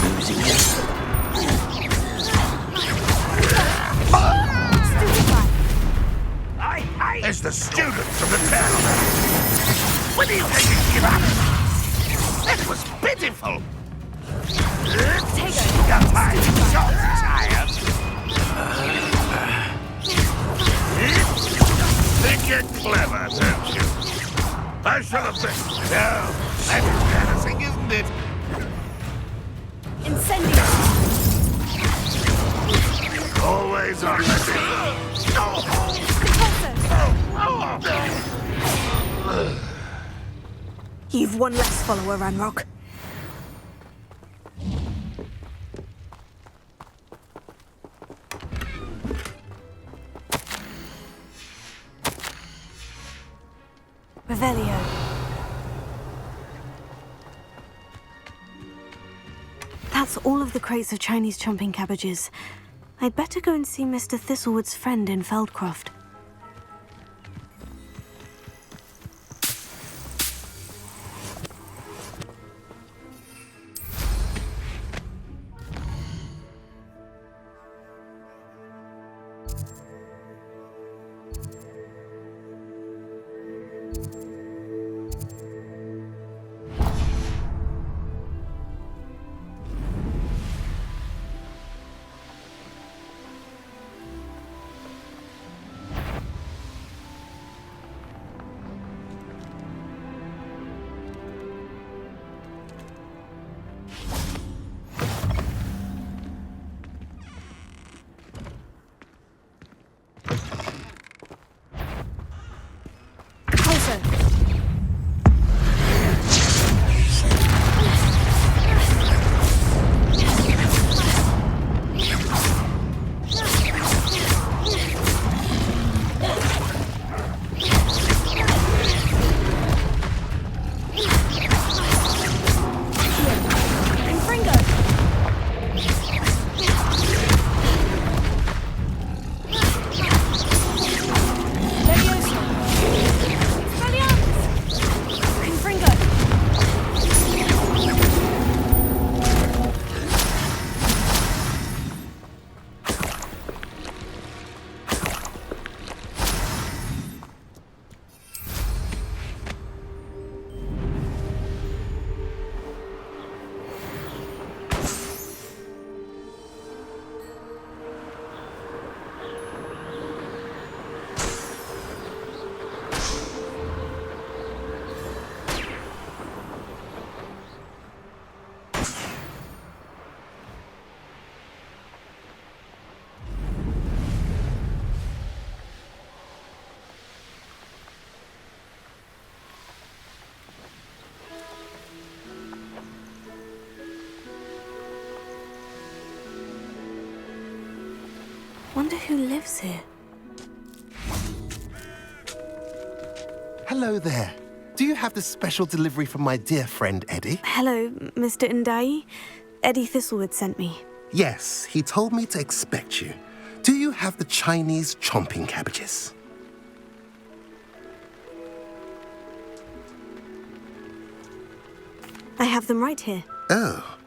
Losing you. It's the students of the town. When do you think you give up? That was pitiful. Got tired. So tired. Think you're clever, don't you? I should have been. No, that's embarrassing, isn't it? Incendio! Always on the You've one less follower, Ranrock. Revelio. That's all of the crates of Chinese chomping cabbages. I'd better go and see Mr. Thistlewood's friend in Feldcroft. Wonder who lives here. Hello there. Do you have the special delivery from my dear friend Eddie? Hello, Mr. Ndai. Eddie Thistlewood sent me. Yes, he told me to expect you. Do you have the Chinese chomping cabbages? I have them right here. Oh,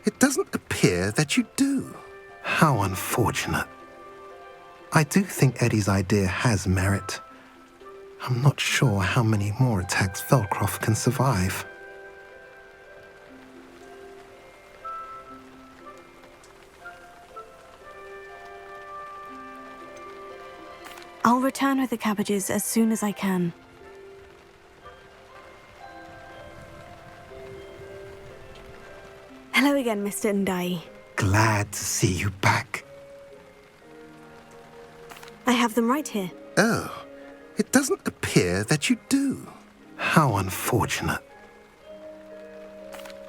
it doesn't appear that you do. How unfortunate. I do think Eddie's idea has merit. I'm not sure how many more attacks Feldcroft can survive. I'll return with the cabbages as soon as I can. Hello again, Mr. Ndai. Glad to see you back. I have them right here. Oh, it doesn't appear that you do. How unfortunate.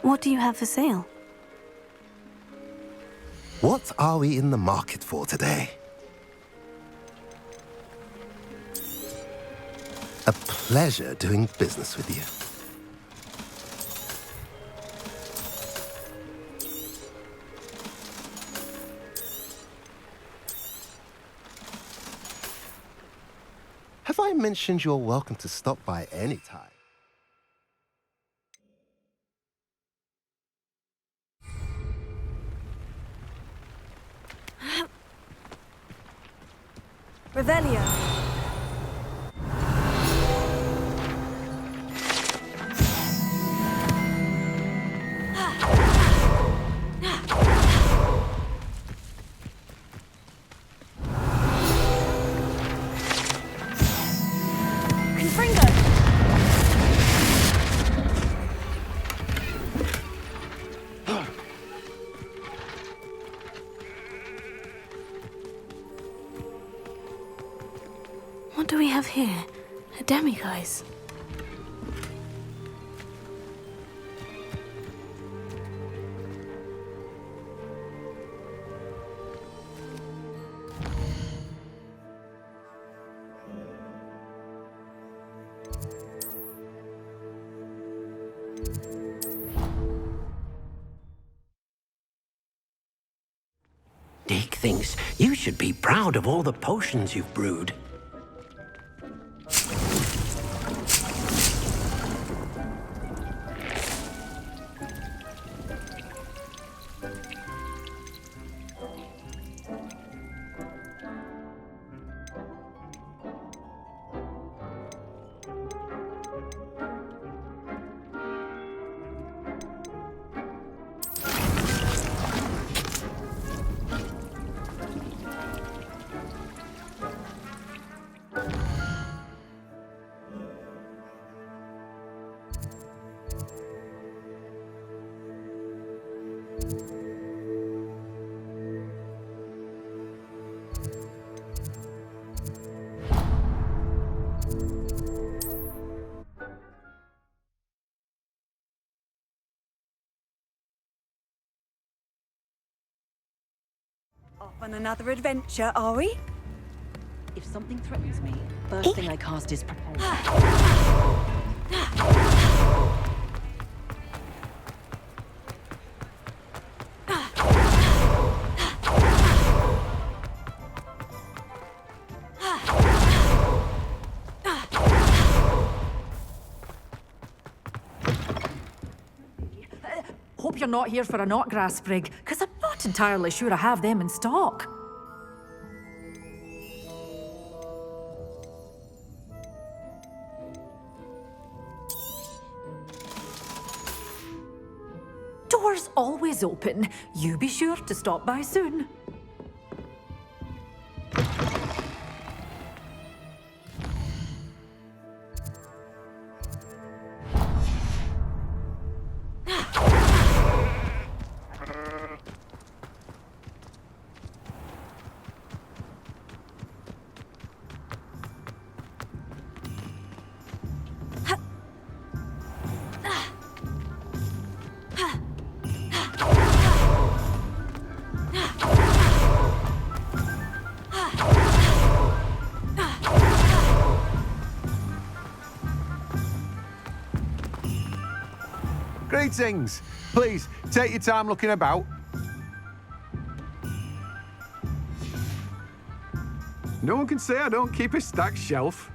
What do you have for sale? What are we in the market for today? A pleasure doing business with you. Have I mentioned you're welcome to stop by any time? Revelio. What do we have here? A demiguise. Dick thinks you should be proud of all the potions you've brewed. Off on another adventure, are we? If something threatens me, first thing I cast is propulsion. Hope you're not here for a knotgrass sprig, because I'm not entirely sure I have them in stock. Doors always open. You be sure to stop by soon. Greetings. Please, take your time looking about. No one can say I don't keep a stacked shelf.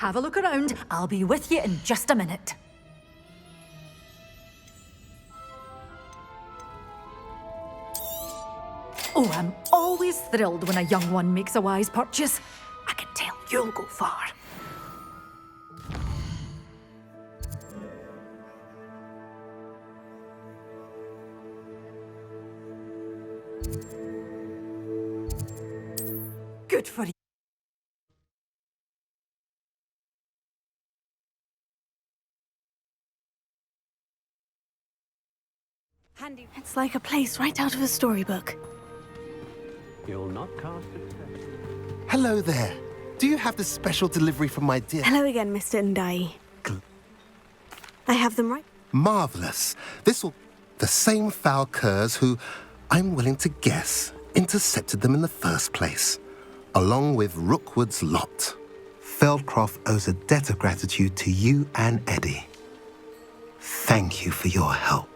Have a look around. I'll be with you in just a minute. Oh, I'm always thrilled when a young one makes a wise purchase. I can tell you'll go far. Good for you. Handy. It's like a place right out of a storybook. You'll not cast it. Hello there. Do you have the special delivery from my dear... Hello again, Mr. Ndai. I have them right. Marvellous. This'll... The same foul curs who, I'm willing to guess, intercepted them in the first place, along with Rookwood's lot. Feldcroft owes a debt of gratitude to you and Eddie. Thank you for your help.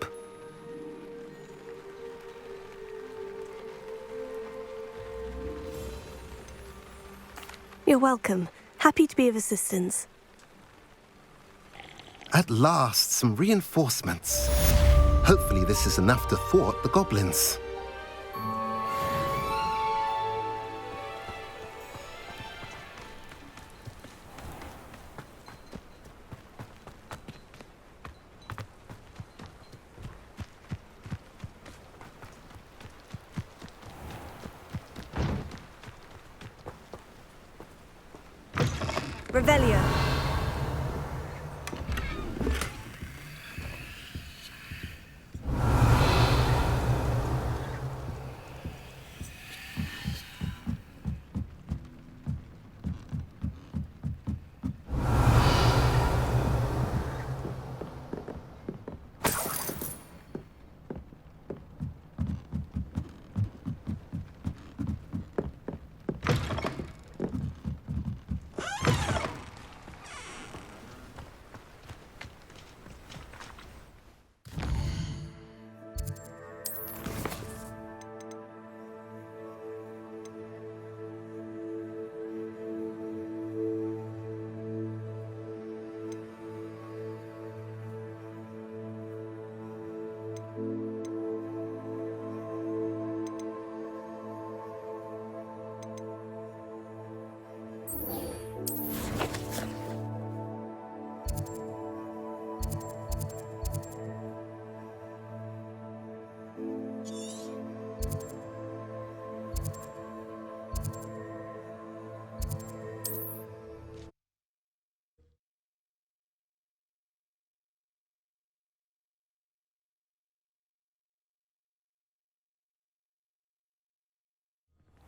You're welcome. Happy to be of assistance. At last, some reinforcements. Hopefully this is enough to thwart the goblins. Revelio.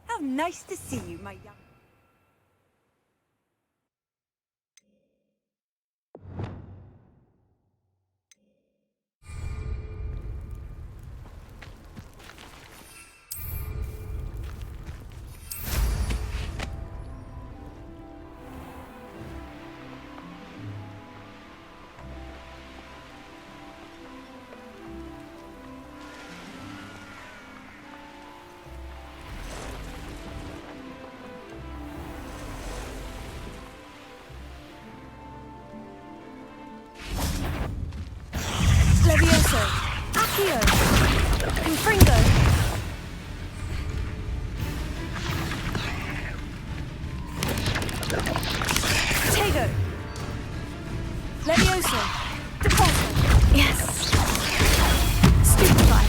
How nice to see you, my young... Levioso. Accio. Confringo. Tego. Levioso. Deposit. Yes. Stupefy.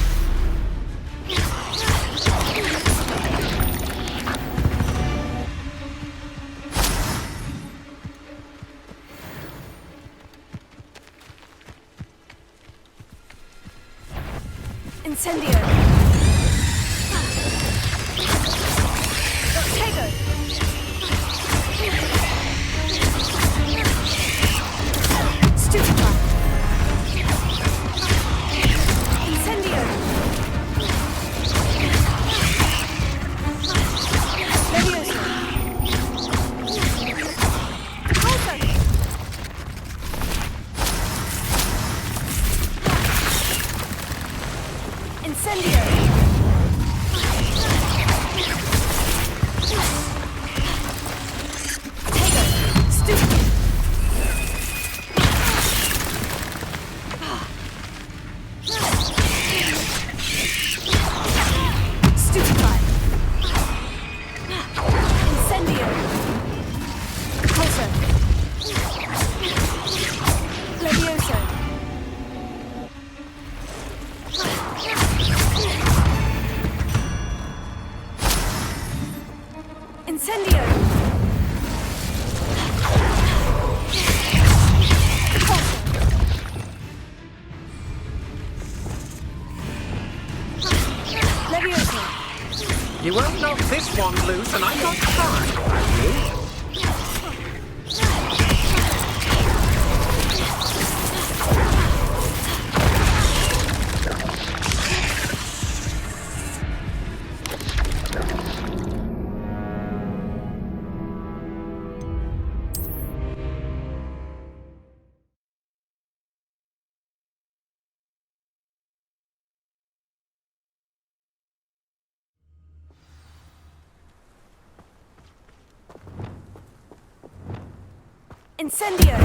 Incendio. Tego. Stupefy. Incendio. Levioso. Deposit. Incendio! Tego! Stupid! You won't knock this one loose, and I'm not trying, are you? Incendio!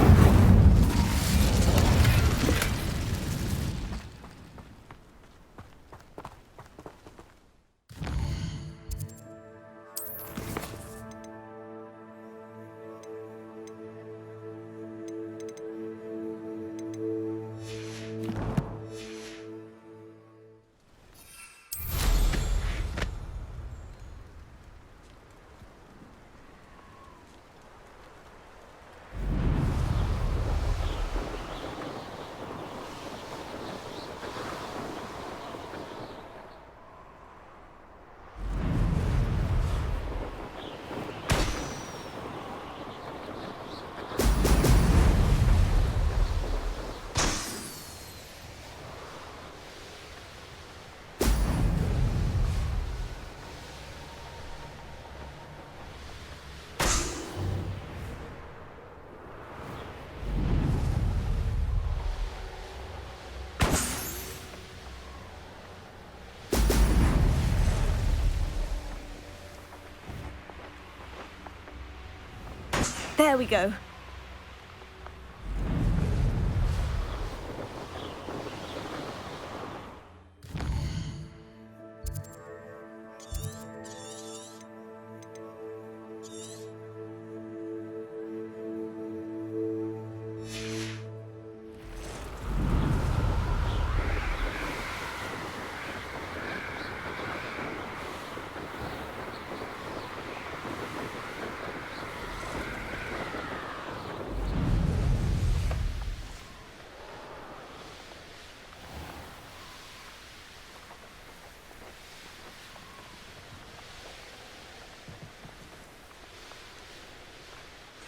There we go.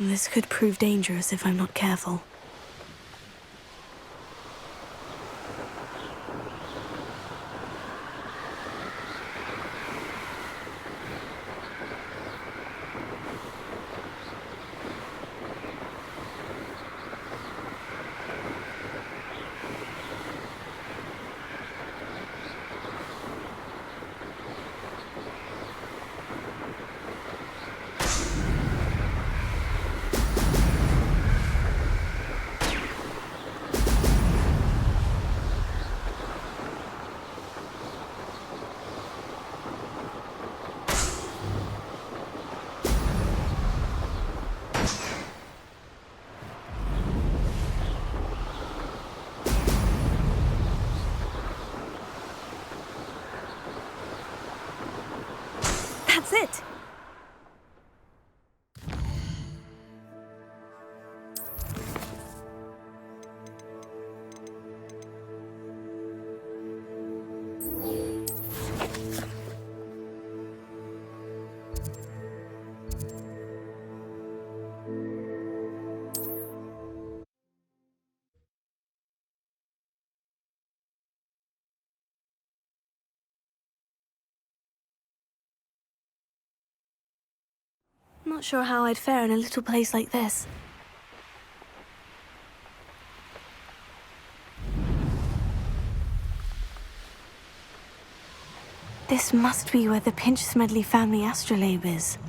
This could prove dangerous if I'm not careful. That's it! Not sure how I'd fare in a little place like this. This must be where the Pinch-Smedley family astrolabe is.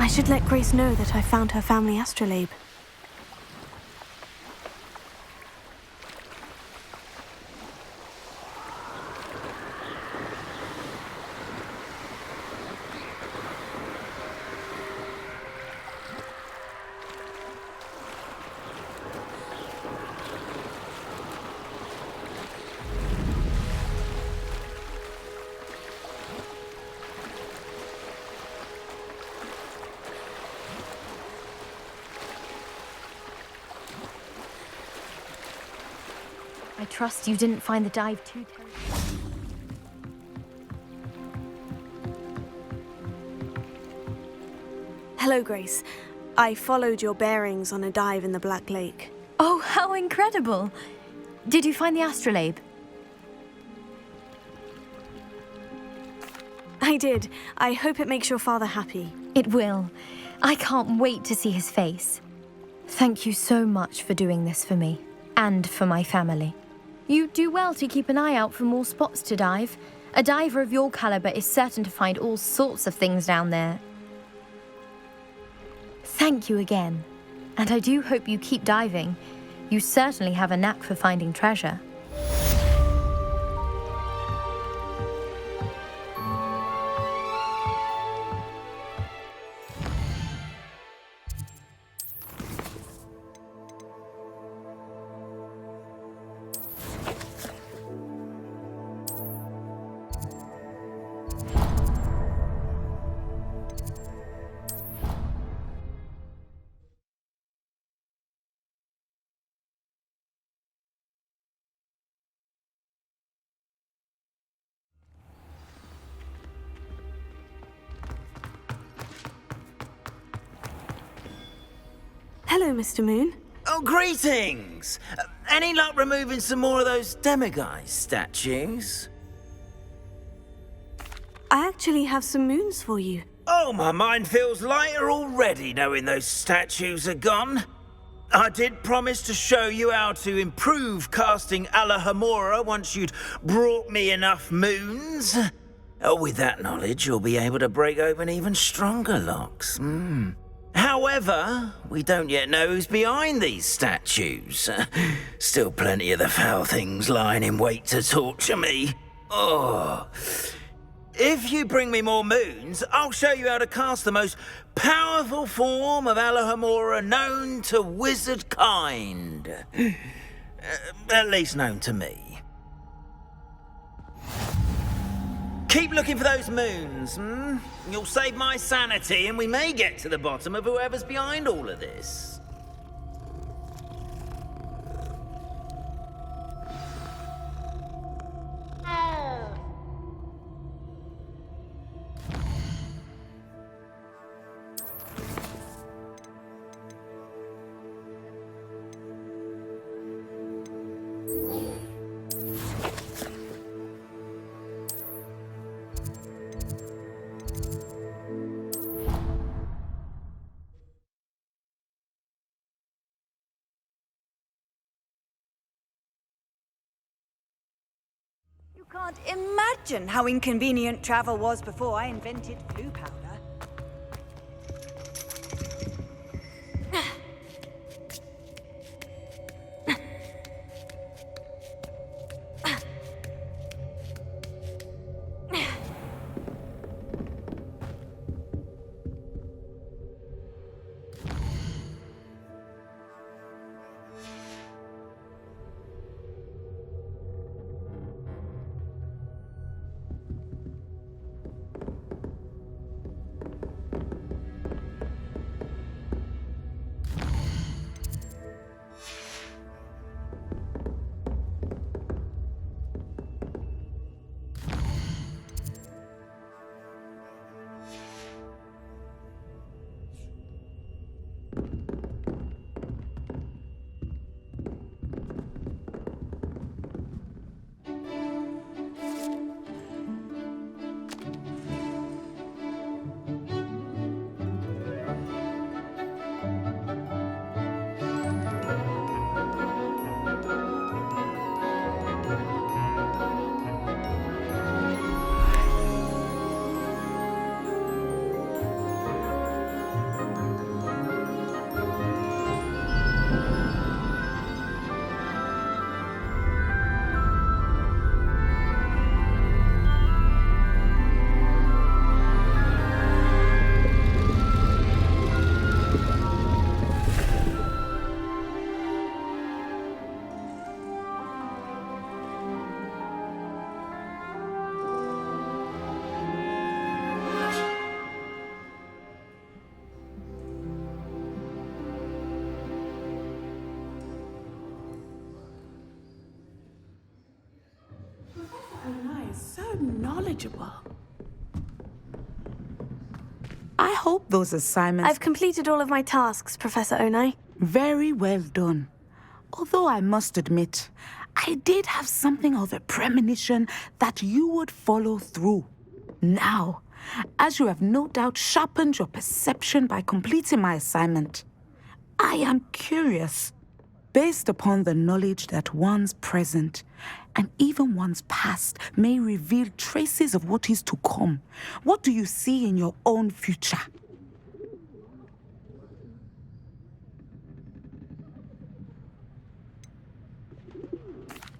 should let Grace know that I found her family astrolabe. I trust you didn't find the dive too terrible. Hello, Grace. I followed your bearings on a dive in the Black Lake. Oh, how incredible! Did you find the astrolabe? I did. I hope it makes your father happy. It will. I can't wait to see his face. Thank you so much for doing this for me, and for my family. You do well to keep an eye out for more spots to dive. A diver of your caliber is certain to find all sorts of things down there. Thank you again. And I do hope you keep diving. You certainly have a knack for finding treasure. Hello, Mr. Moon. Oh, greetings! Any luck removing some more of those demiguise statues? I actually have some moons for you. Oh, my mind feels lighter already knowing those statues are gone. I did promise to show you how to improve casting Alahamora once you'd brought me enough moons. With that knowledge, you'll be able to break open even stronger locks. However, we don't yet know who's behind these statues. Still plenty of the foul things lying in wait to torture me. Oh. If you bring me more moons, I'll show you how to cast the most powerful form of Alahamora known to wizard kind. At least known to me. Keep looking for those moons, You'll save my sanity and we may get to the bottom of whoever's behind all of this. You can't imagine how inconvenient travel was before I invented flu powder. So knowledgeable. I hope those assignments... I've completed all of my tasks, Professor Onai. Very well done. Although I must admit, I did have something of a premonition that you would follow through. Now, as you have no doubt sharpened your perception by completing my assignment, I am curious, based upon the knowledge that one's present and even one's past may reveal traces of what is to come. What do you see in your own future?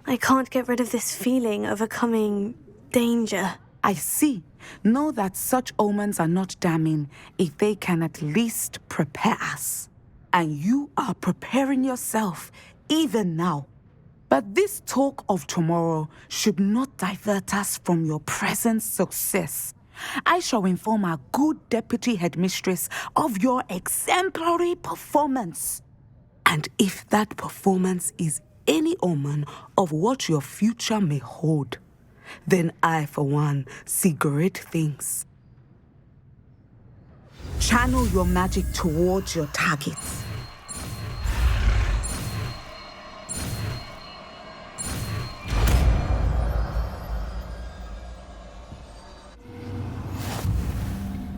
I can't get rid of this feeling of a coming danger. I see. Know that such omens are not damning if they can at least prepare us. And you are preparing yourself, even now. But this talk of tomorrow should not divert us from your present success. I shall inform our good deputy headmistress of your exemplary performance. And if that performance is any omen of what your future may hold, then I, for one, see great things. Channel your magic towards your targets.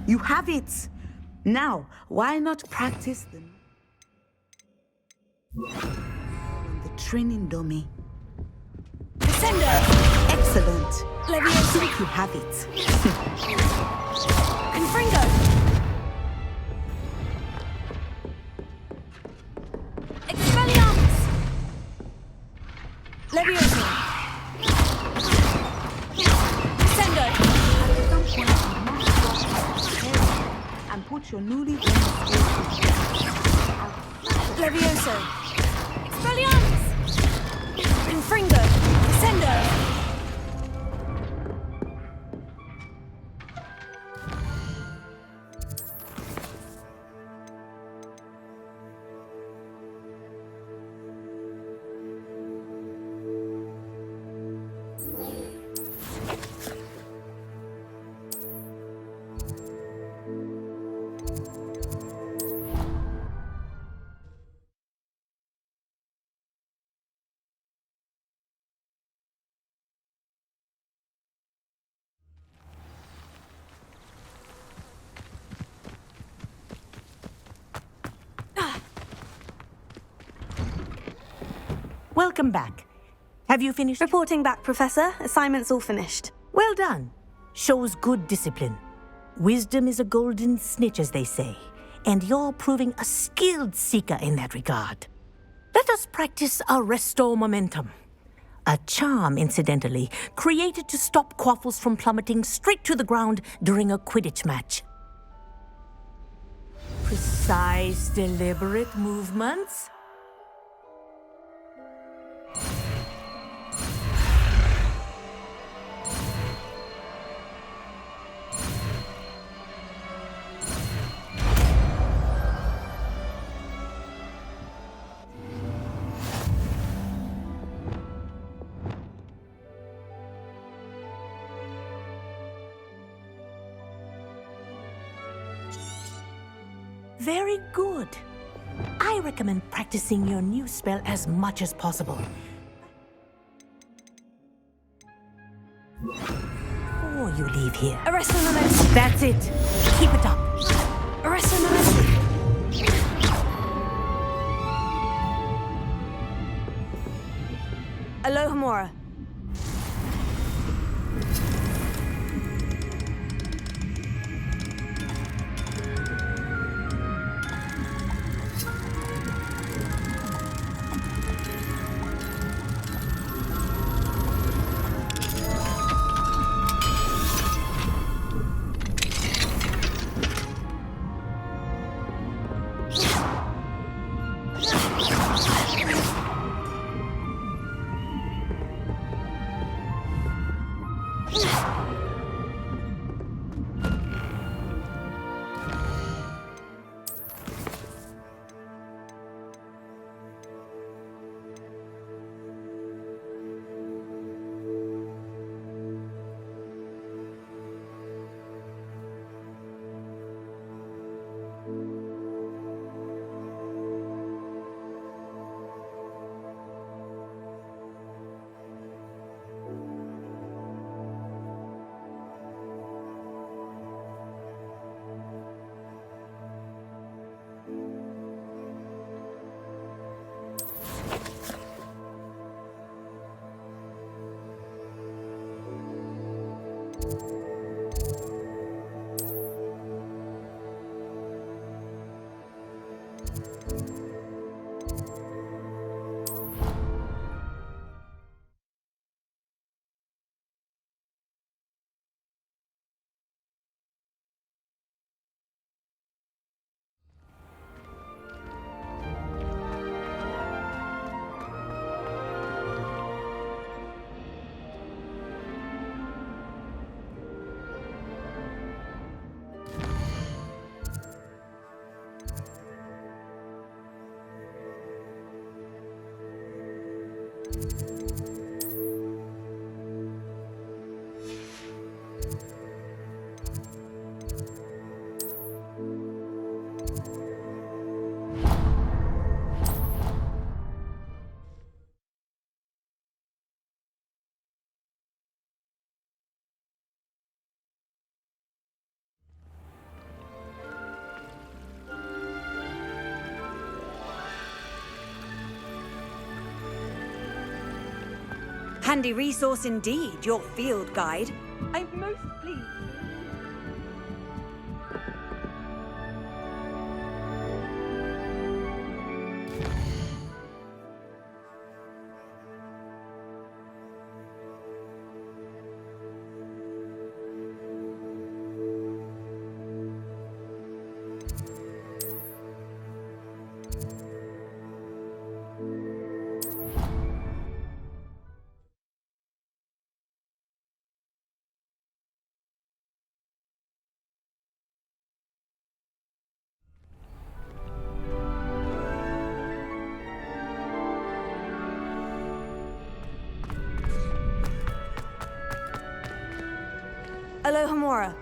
You have it. Now, why not practice them in the training dummy? Descender! Excellent. Leviosa. I think you have it. Confringo! Expelliarmus! Leviosa! Descendo! At some point, you must drop and put your newly won skills. Leviosa! Expelliarmus! Confringo! Descendo! Welcome back. Have you finished? Reporting back, Professor. Assignment's all finished. Well done. Shows good discipline. Wisdom is a golden snitch, as they say, and you're proving a skilled seeker in that regard. Let us practice our restore momentum. A charm, incidentally, created to stop quaffles from plummeting straight to the ground during a Quidditch match. Precise, deliberate movements. Very good. I recommend practicing your new spell as much as possible. Before you leave here. Arrest the momentum. That's it. Keep it up. Arrest the momentum. Alohomora. Handy resource indeed, your field guide. I'm most pleased. Alohomora.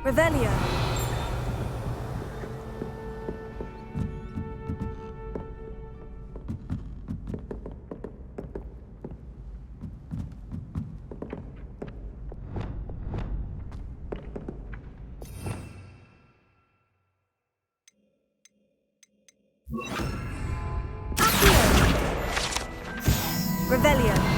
Revelio. Revelio.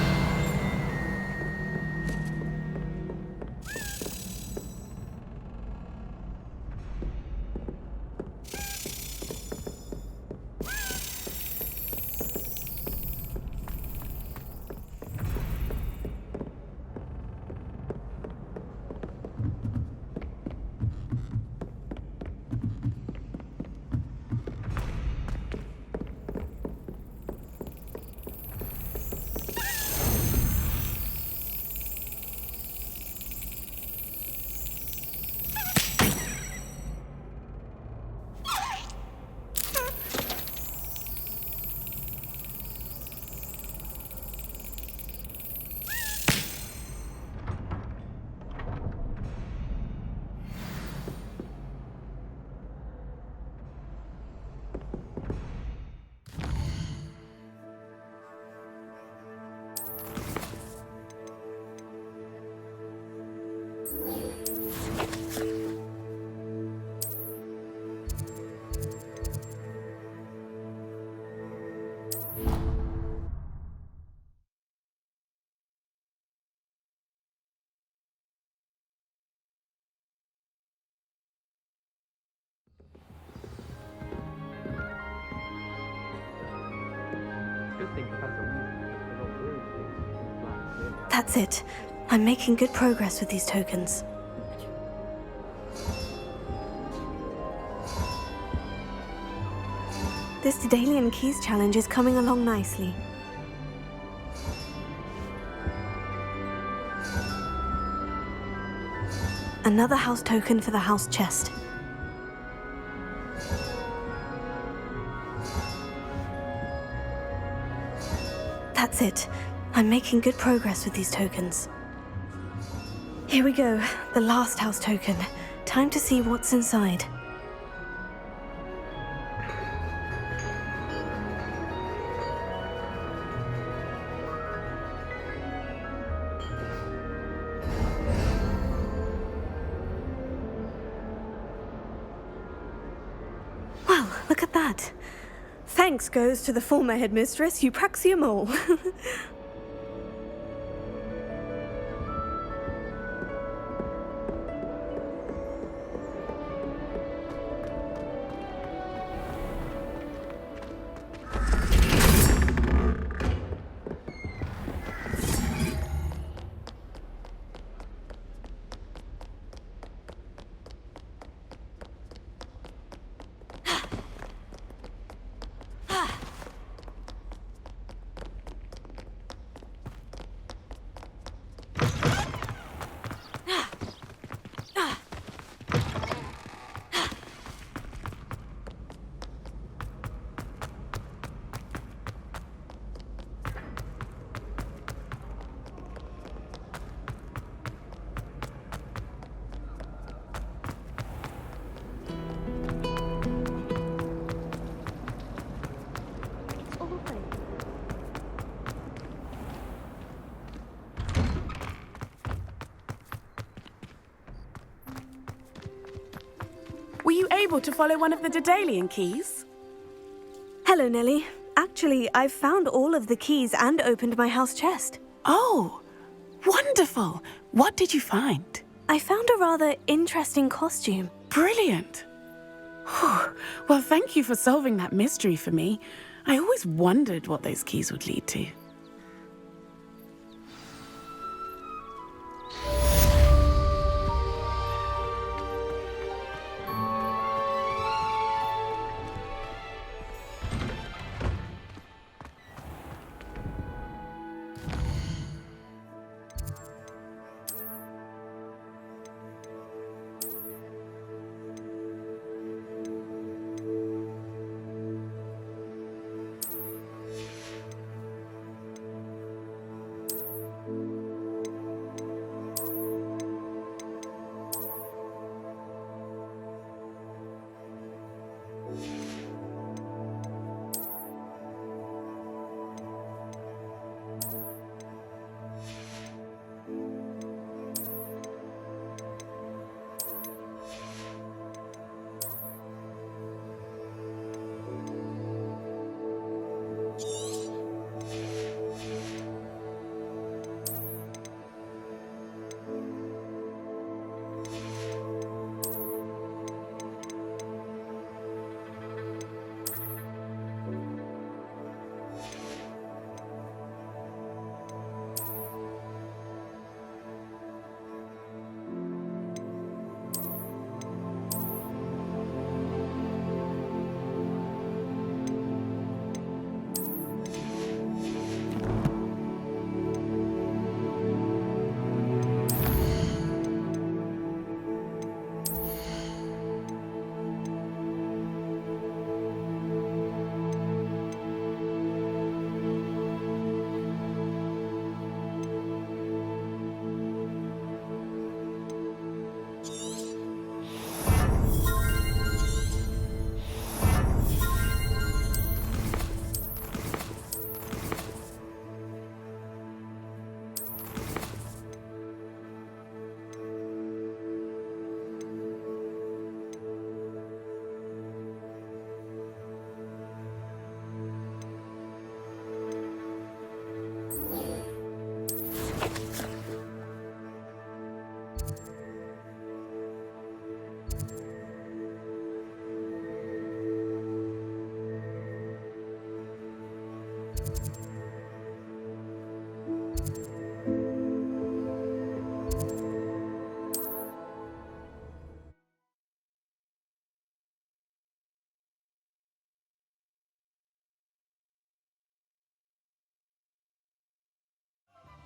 That's it. I'm making good progress with these tokens. This Daedalian Keys challenge is coming along nicely. Another house token for the house chest. That's it. I'm making good progress with these tokens. Here we go, the last house token. Time to see what's inside. Look at that. Thanks goes to the former headmistress, Eupraxia Mole. Were you able to follow one of the Daedalian keys? Hello, Nellie. Actually, I've found all of the keys and opened my house chest. Oh, wonderful. What did you find? I found a rather interesting costume. Brilliant. Whew. Well, thank you for solving that mystery for me. I always wondered what those keys would lead to.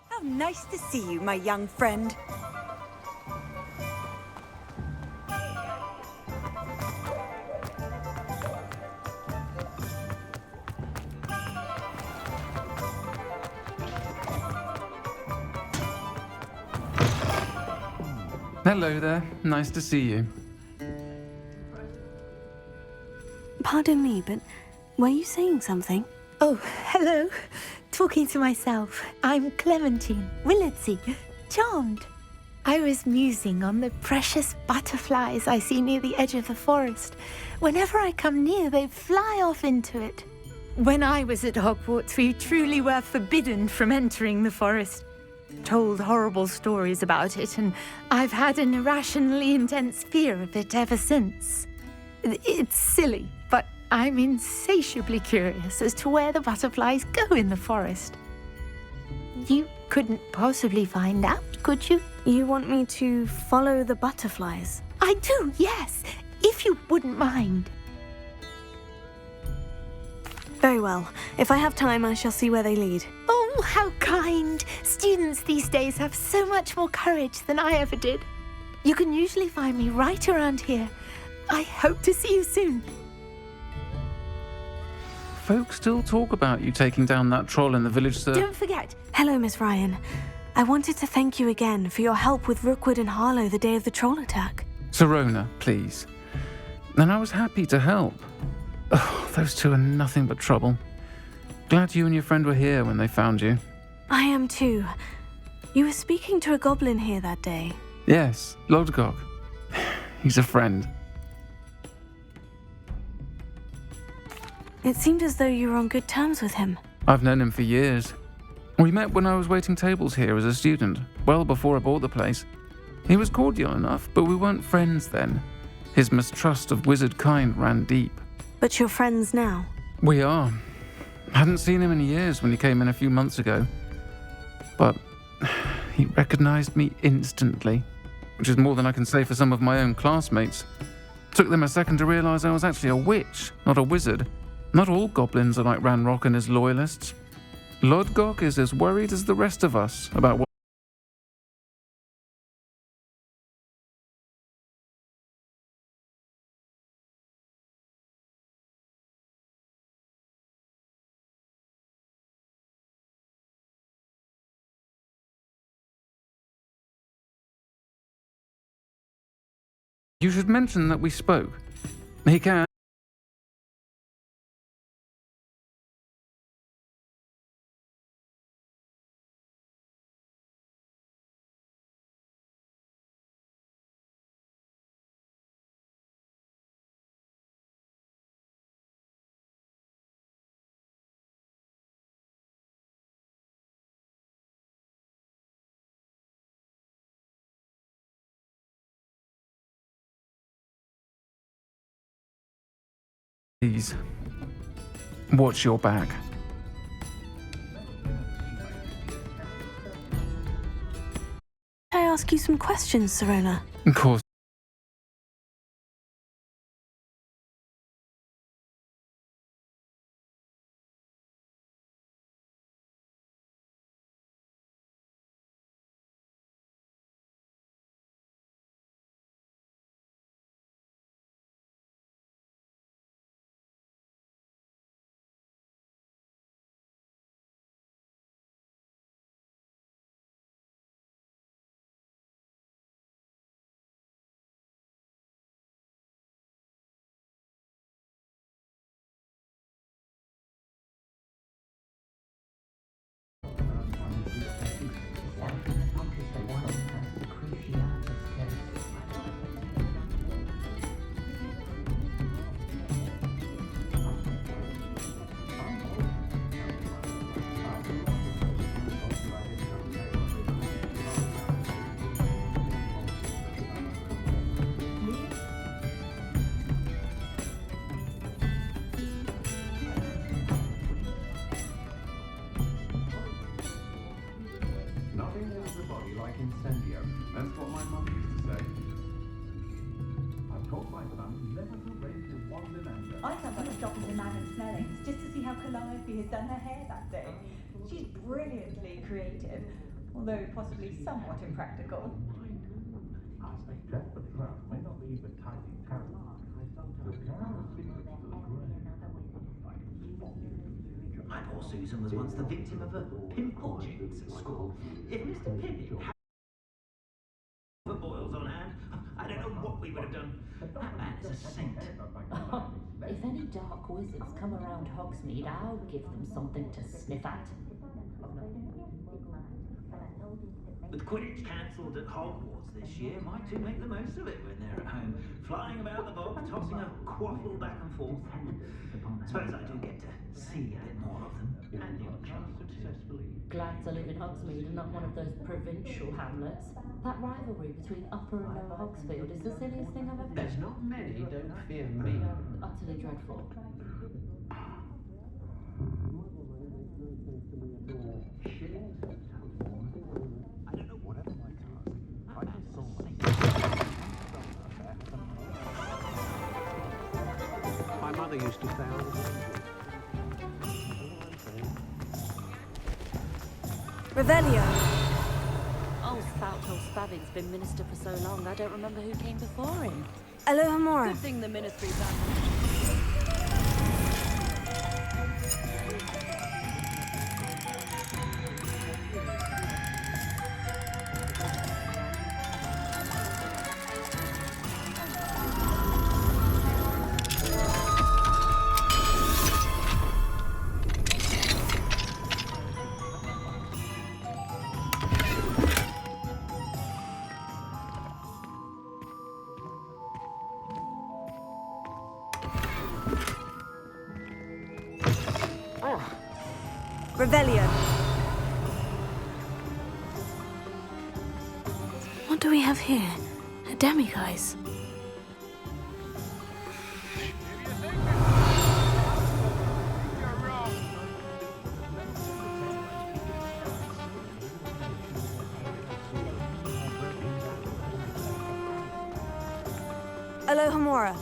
How nice to see you, my young friend. Hello there. Nice to see you. Pardon me, but were you saying something? Oh, hello. Talking to myself. I'm Clementine, Legecy, charmed. I was musing on the precious butterflies I see near the edge of the forest. Whenever I come near, they fly off into it. When I was at Hogwarts, we truly were forbidden from entering the forest. Told horrible stories about it, and I've had an irrationally intense fear of it ever since. It's silly, but I'm insatiably curious as to where the butterflies go in the forest. You couldn't possibly find out, could you? You want me to follow the butterflies? I do, yes, if you wouldn't mind. Very well. If I have time, I shall see where they lead. Oh, how kind! Students these days have so much more courage than I ever did. You can usually find me right around here. I hope to see you soon. Folks still talk about you taking down that troll in the village, sir. Don't forget. Hello, Miss Ryan. I wanted to thank you again for your help with Rookwood and Harlow the day of the troll attack. Serona, please. And I was happy to help. Oh, those two are nothing but trouble. Glad you and your friend were here when they found you. I am too. You were speaking to a goblin here that day. Yes, Lodgok. He's a friend. It seemed as though you were on good terms with him. I've known him for years. We met when I was waiting tables here as a student, well before I bought the place. He was cordial enough, but we weren't friends then. His mistrust of wizard kind ran deep. But you're friends now? We are. Hadn't seen him in years when he came in a few months ago. But he recognized me instantly, which is more than I can say for some of my own classmates. Took them a second to realize I was actually a witch, not a wizard. Not all goblins are like Ranrock and his loyalists. Lodgok is as worried as the rest of us about what you should mention that we spoke. He can. Please, watch your back. Can I ask you some questions, Serona? Of course. Nothing moves the body like incendio. That's what my mum used to say. I've told my son never to raise his wand in anger. I thought I was dropping to Madame Snelling's just to see how Calliope has done her hair that day. She's brilliantly creative, although possibly somewhat impractical. Death of Crown may not be the tiny terrible. The terrible secrets to the grave. My poor Susan was once the victim of a pimple jinx at school. If Mr. Pibbit had the boils on hand, I don't know what we would have done. That man is a saint. If any dark wizards come around Hogsmeade, I'll give them something to sniff at. With Quidditch cancelled at Hogwarts this year, my two make the most of it when they're at home, flying about the bog, tossing a quaffle back and forth. Suppose I do get to see a bit more of them, and the odd child too. Glad to live in Hogsmeade and not one of those provincial hamlets. That rivalry between Upper and Lower Hogsfield is the silliest thing I've ever. There's not many, don't fear me. Utterly dreadful. My mother used to say all the time. Revelio. Old Foul Spavin's been minister for so long, I don't remember who came before him. Alohomora. Good thing the ministry's done. Revelio. What do we have here? A demiguise. Alohomora.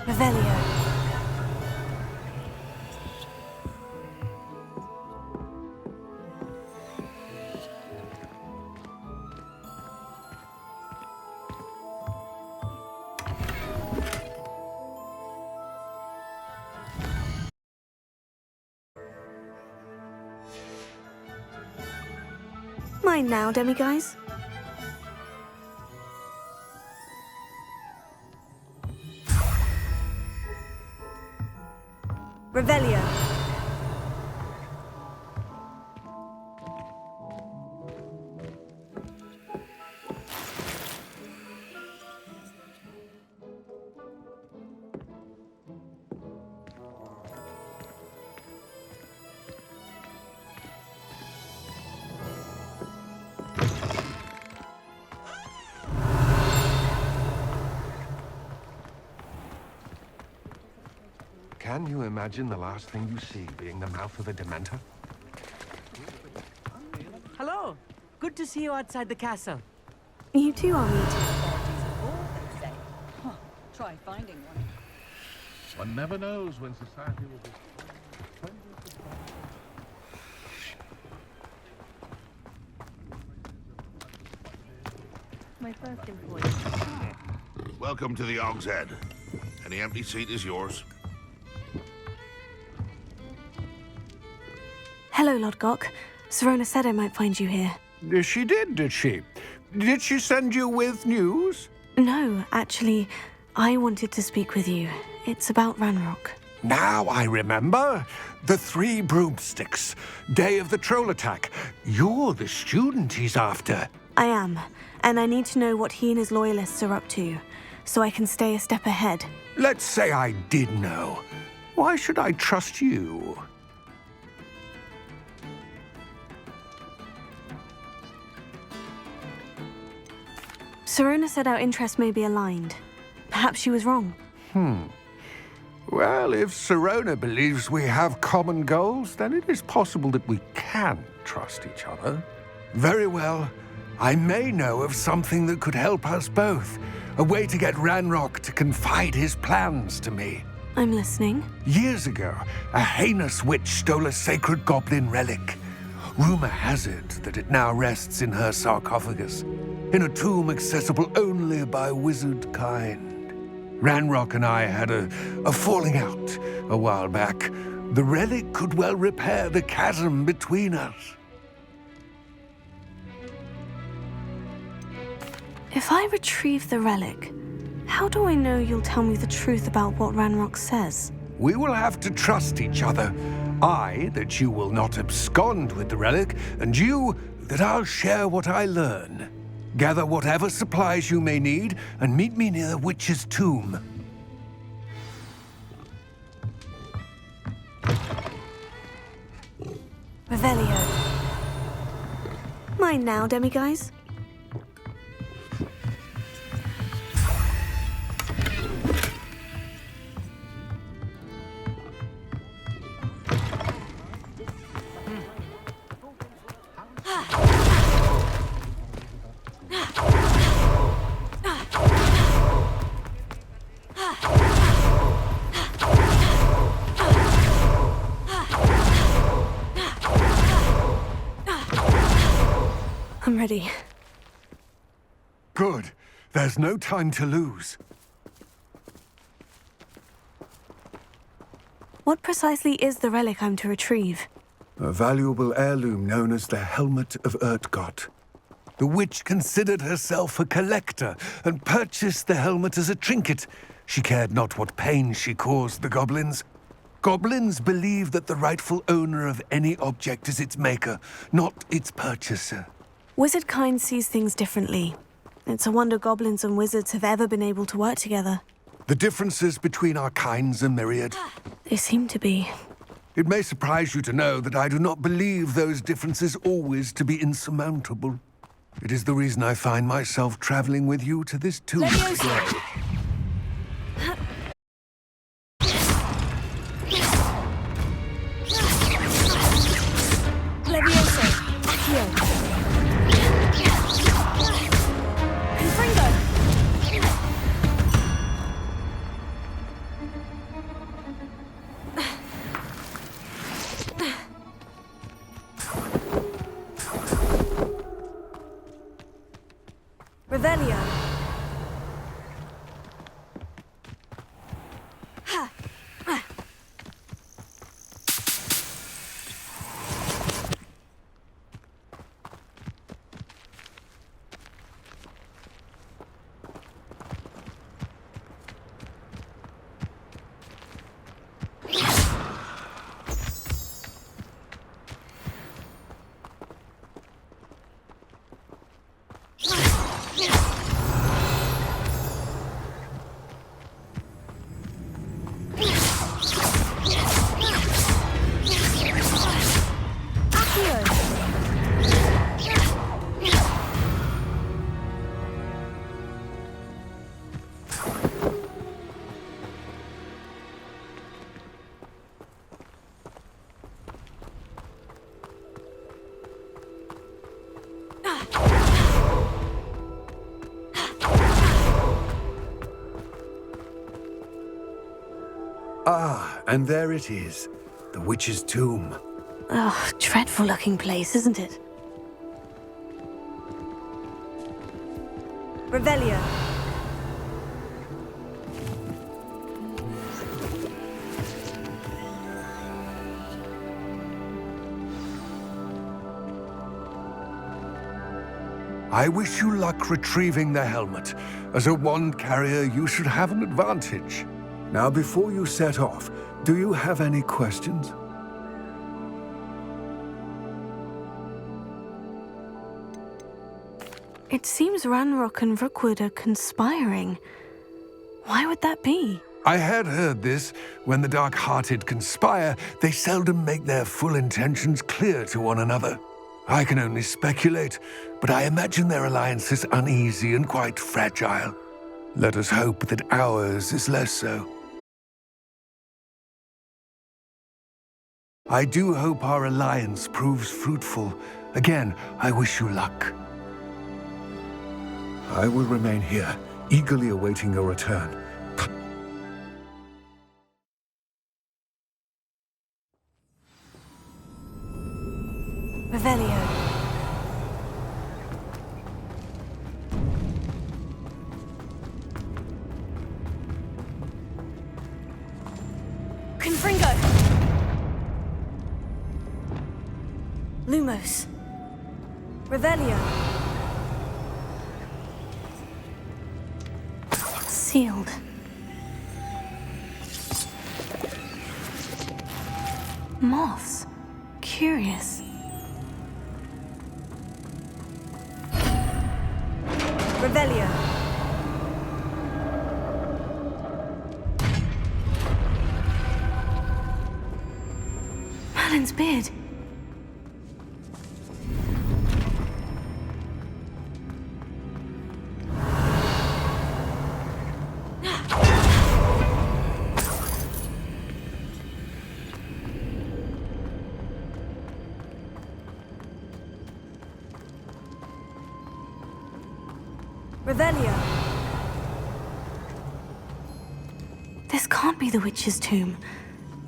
Revelio. Mine now, demiguise. Revelio. Can you imagine the last thing you see being the mouth of a Dementor? Hello. Good to see you outside the castle. You too, Armid. Try finding one. One never knows when society will be... My first employee. Welcome to the Og's Head. Any empty seat is yours. Hello, Lodgok. Serona said I might find you here. She did she? Did she send you with news? No, actually, I wanted to speak with you. It's about Ranrock. Now I remember. The 3 broomsticks. Day of the troll attack. You're the student he's after. I am, and I need to know what he and his loyalists are up to, so I can stay a step ahead. Let's say I did know. Why should I trust you? Serona said our interests may be aligned. Perhaps she was wrong. Well, if Serona believes we have common goals, then it is possible that we can trust each other. Very well. I may know of something that could help us both. A way to get Ranrock to confide his plans to me. I'm listening. Years ago, a heinous witch stole a sacred goblin relic. Rumor has it that it now rests in her sarcophagus, in a tomb accessible only by wizard kind. Ranrock and I had a falling out a while back. The relic could well repair the chasm between us. If I retrieve the relic, how do I know you'll tell me the truth about what Ranrock says? We will have to trust each other. I, that you will not abscond with the relic, and you, that I'll share what I learn. Gather whatever supplies you may need, and meet me near the witch's tomb. Revelio. Mine now, demiguise. I'm ready. Good. There's no time to lose. What precisely is the relic I'm to retrieve? A valuable heirloom known as the Helmet of Urtgott. The witch considered herself a collector and purchased the helmet as a trinket. She cared not what pain she caused the goblins. Goblins believe that the rightful owner of any object is its maker, not its purchaser. Wizard kind sees things differently. It's a wonder goblins and wizards have ever been able to work together. The differences between our kinds are myriad. They seem to be. It may surprise you to know that I do not believe those differences always to be insurmountable. It is the reason I find myself traveling with you to this tomb today. Revelio. Ah, and there it is, the witch's tomb. Oh, dreadful looking place, isn't it? Revelio. I wish you luck retrieving the helmet. As a wand carrier, you should have an advantage. Now, before you set off, do you have any questions? It seems Ranrock and Rookwood are conspiring. Why would that be? I had heard this. When the dark-hearted conspire, they seldom make their full intentions clear to one another. I can only speculate, but I imagine their alliance is uneasy and quite fragile. Let us hope that ours is less so. I do hope our alliance proves fruitful. Again, I wish you luck. I will remain here, eagerly awaiting your return. Revelio. Confringo! Lumos. Revelio. It's sealed. Moths. Curious. Revelio. Merlin's beard. Revelio. This can't be the witch's tomb.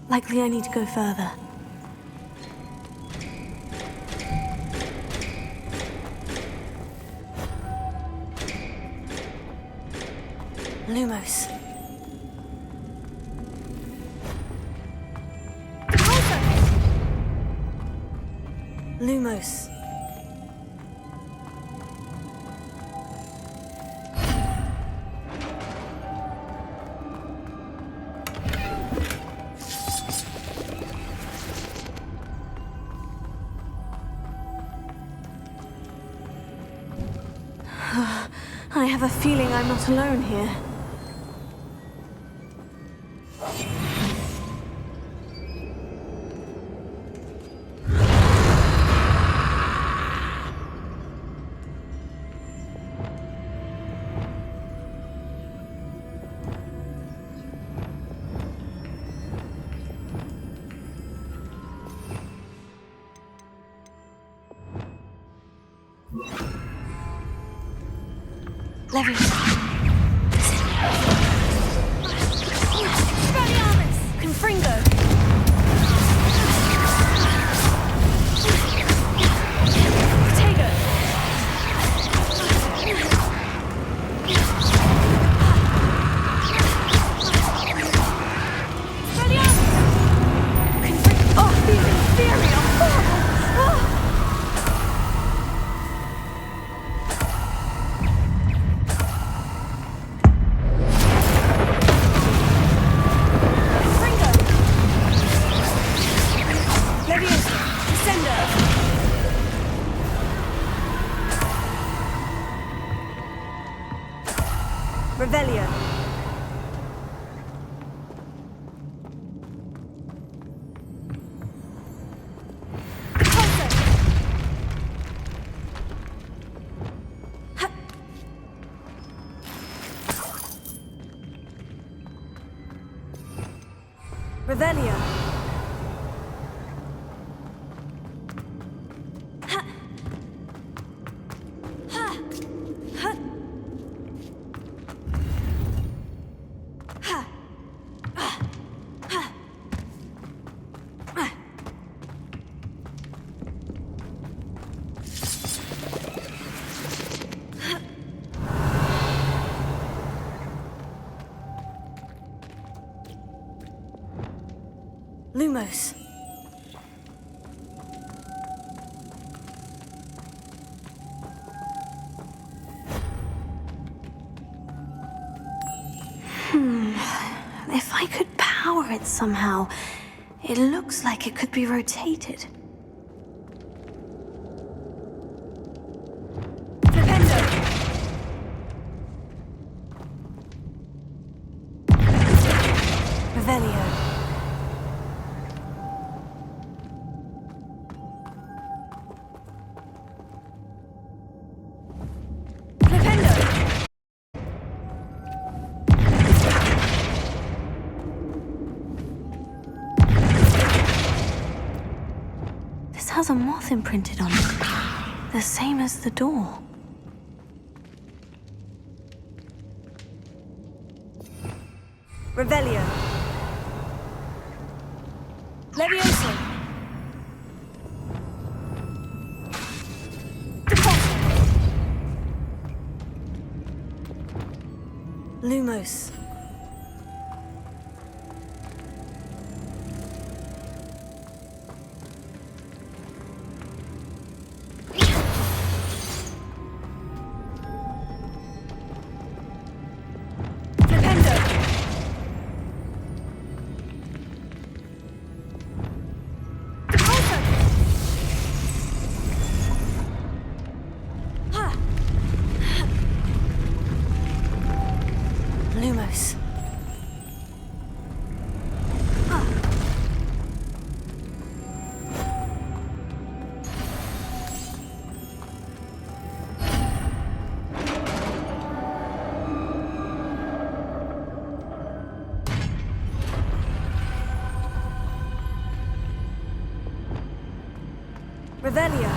Likely I need to go further. Lumos. Lumos. I have a feeling I'm not alone here. Legecy. Confringo. Potato. Oh, these inferior, horrible. Revelio. Revelio. Lumos. If I could power it somehow, it looks like it could be rotated. Revelio. This has a moth imprinted on it, the same as the door. Revelio. Levioso. Lumos. Revelio.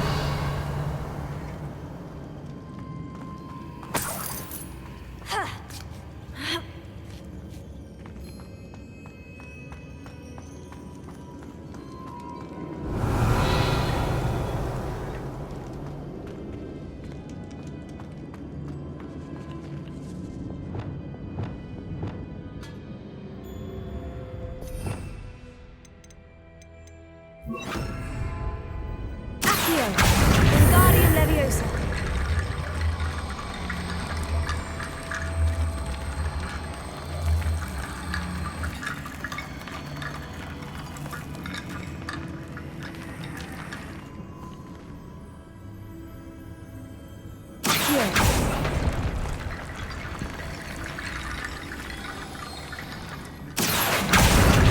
Wingardium Leviosa.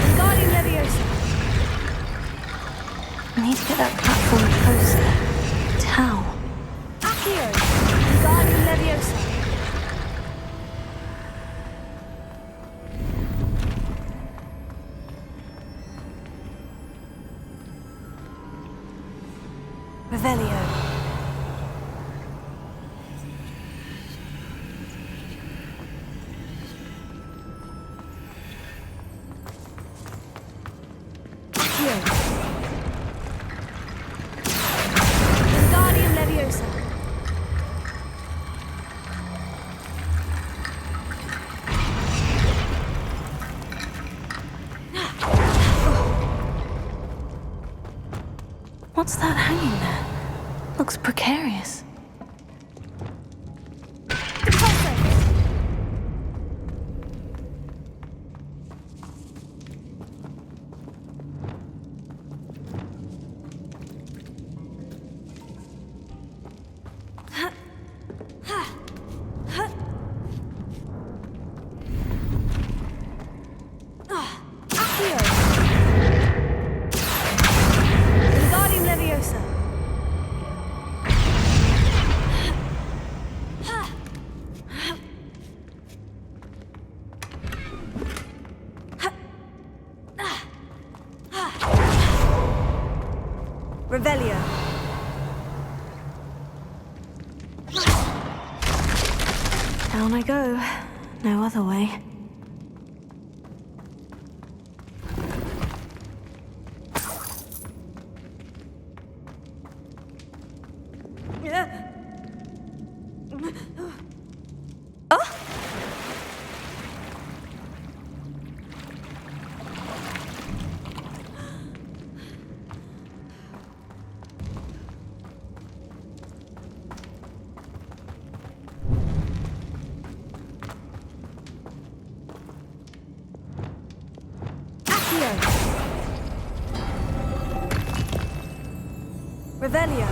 Wingardium Leviosa. I need to get that platform closer. But how? Accio! Wingardium Leviosa. Revelio. Wingardium Leviosa. What's that hanging there? Looks precarious. Accio! Wingardium Leviosa. Revelio. Down I go. No other way. Revelio.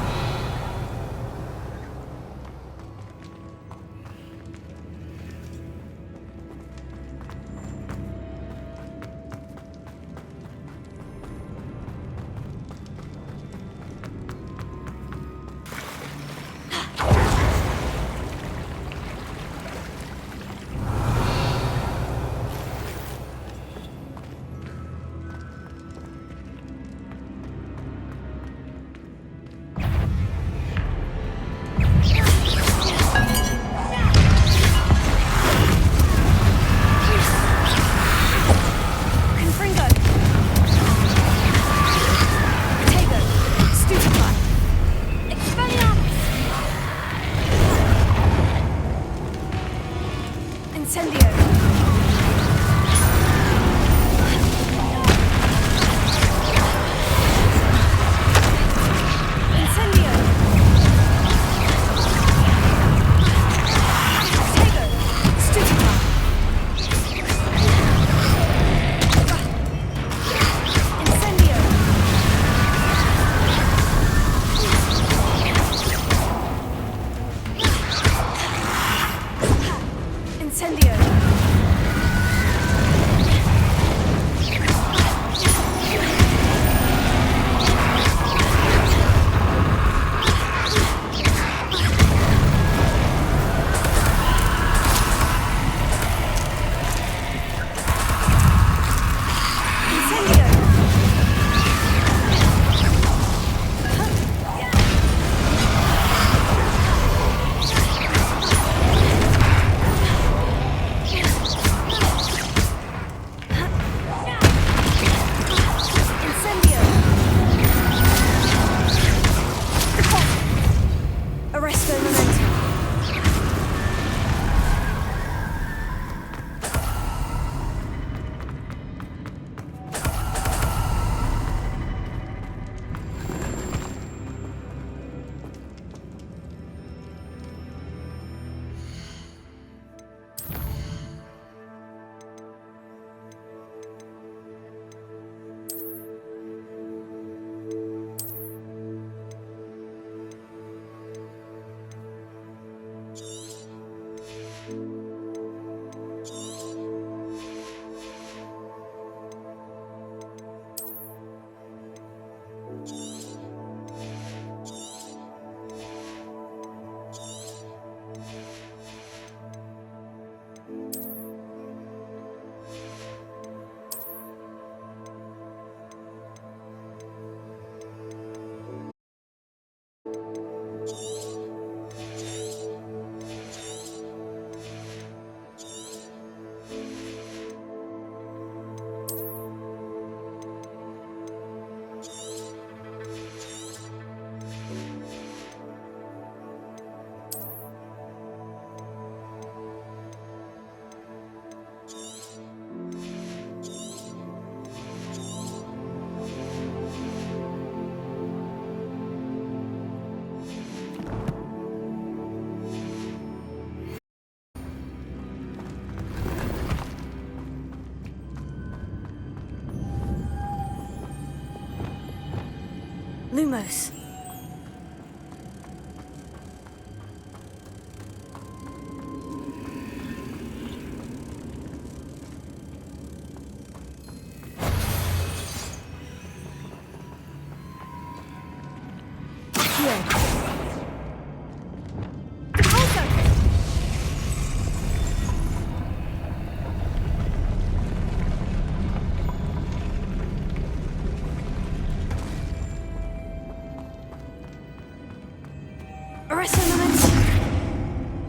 Lumos.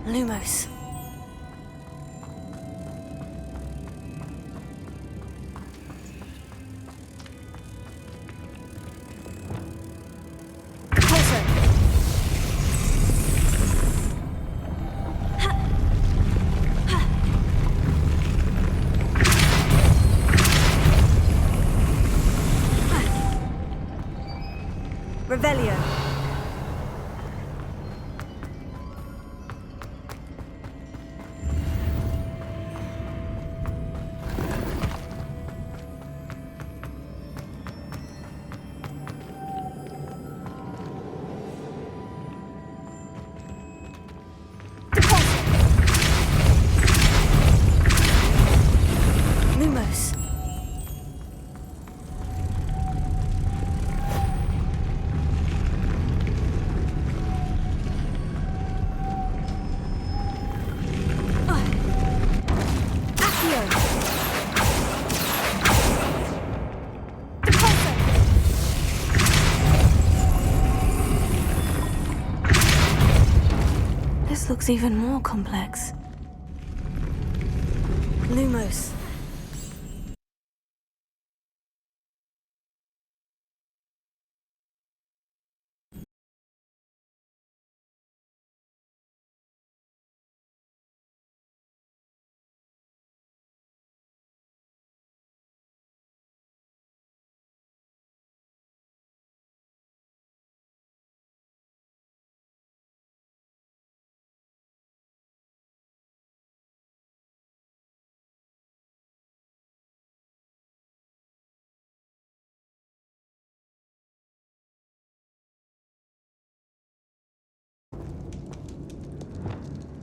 Lumos. Revelio. Lumos. This looks even more complex. Lumos.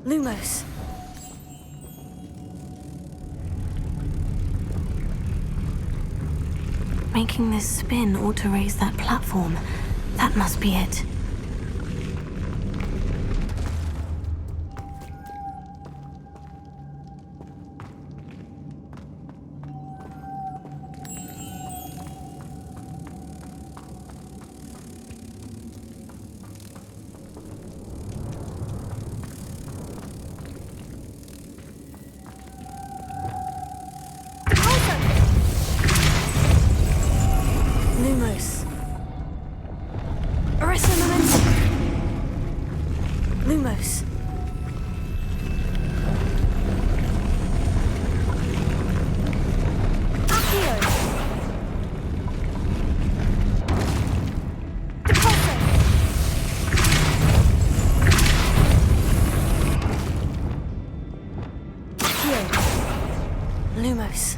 Lumos. Making this spin ought to raise that platform. That must be it. Lumos. Arrest momentum. Lumos. Accio. Depulso. Accio. Lumos.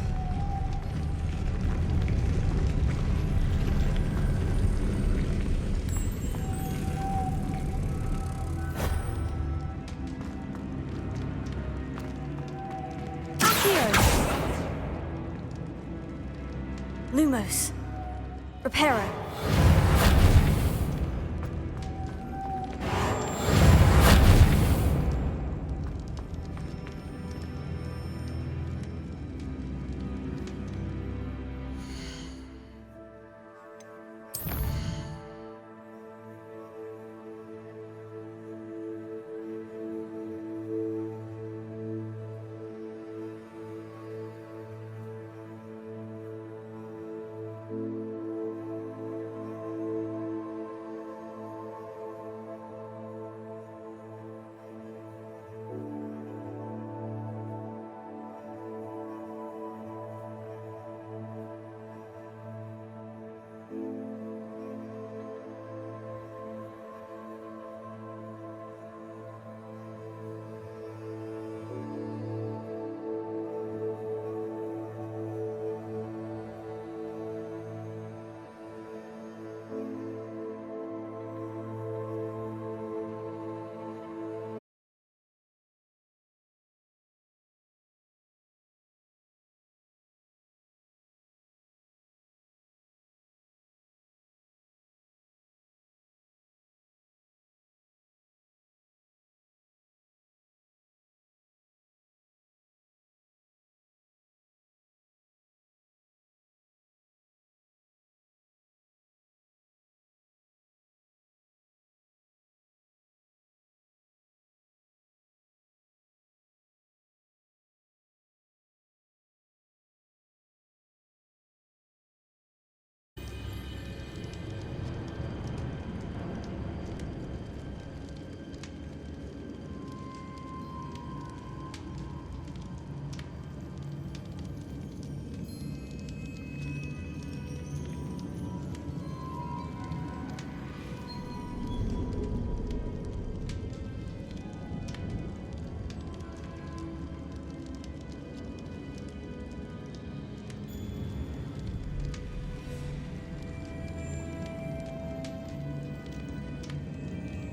Lumos. Reparo.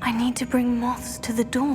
I need to bring moths to the dawn.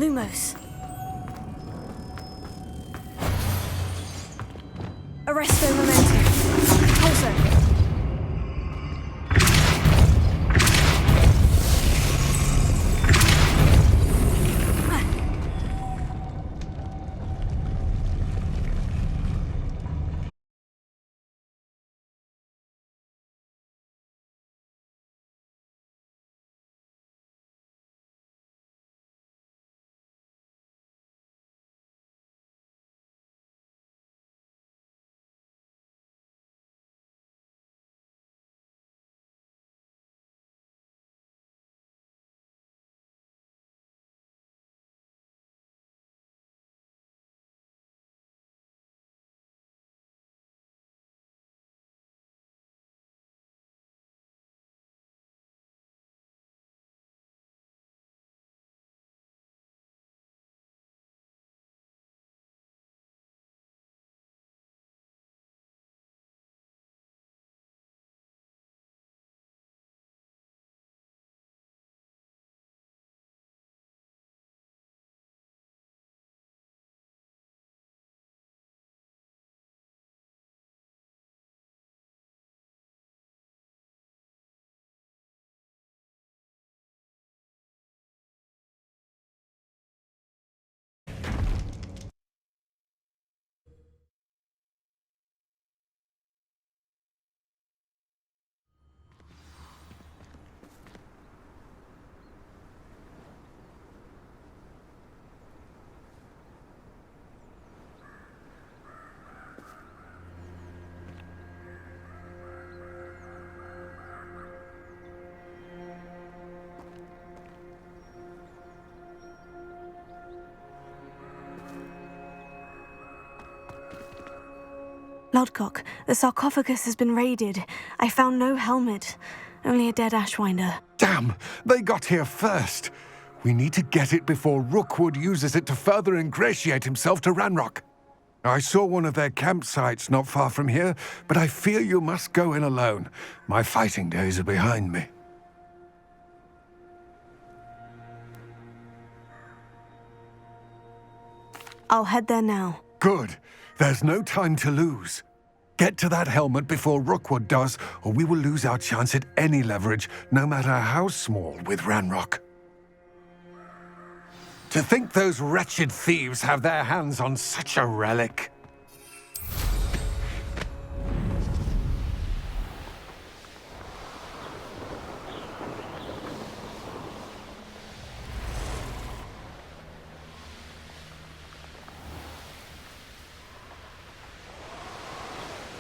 Lumos. Arresto momentum. Pulso. Lodcock, the sarcophagus has been raided. I found no helmet, only a dead Ashwinder. Damn! They got here first. We need to get it before Rookwood uses it to further ingratiate himself to Ranrock. I saw one of their campsites not far from here, but I fear you must go in alone. My fighting days are behind me. I'll head there now. Good. There's no time to lose. Get to that helmet before Rookwood does, or we will lose our chance at any leverage, no matter how small, with Ranrock. To think those wretched thieves have their hands on such a relic.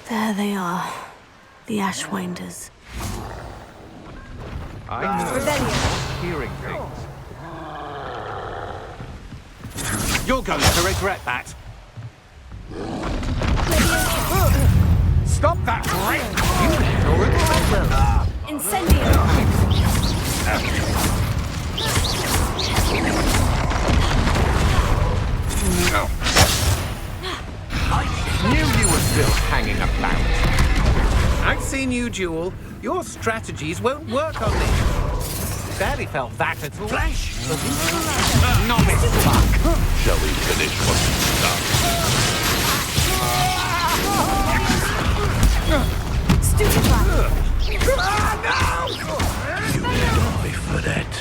There they are, the Ashwinders. I know. Rebellion. Hearing things. You're going to regret that. Stop that rape! Incendio! Knew you were still hanging about. I've seen you duel. Your strategies won't work on me. Barely felt that at all. Flash! Novice fuck! Shall we finish what's done? Stupefy! You die for that.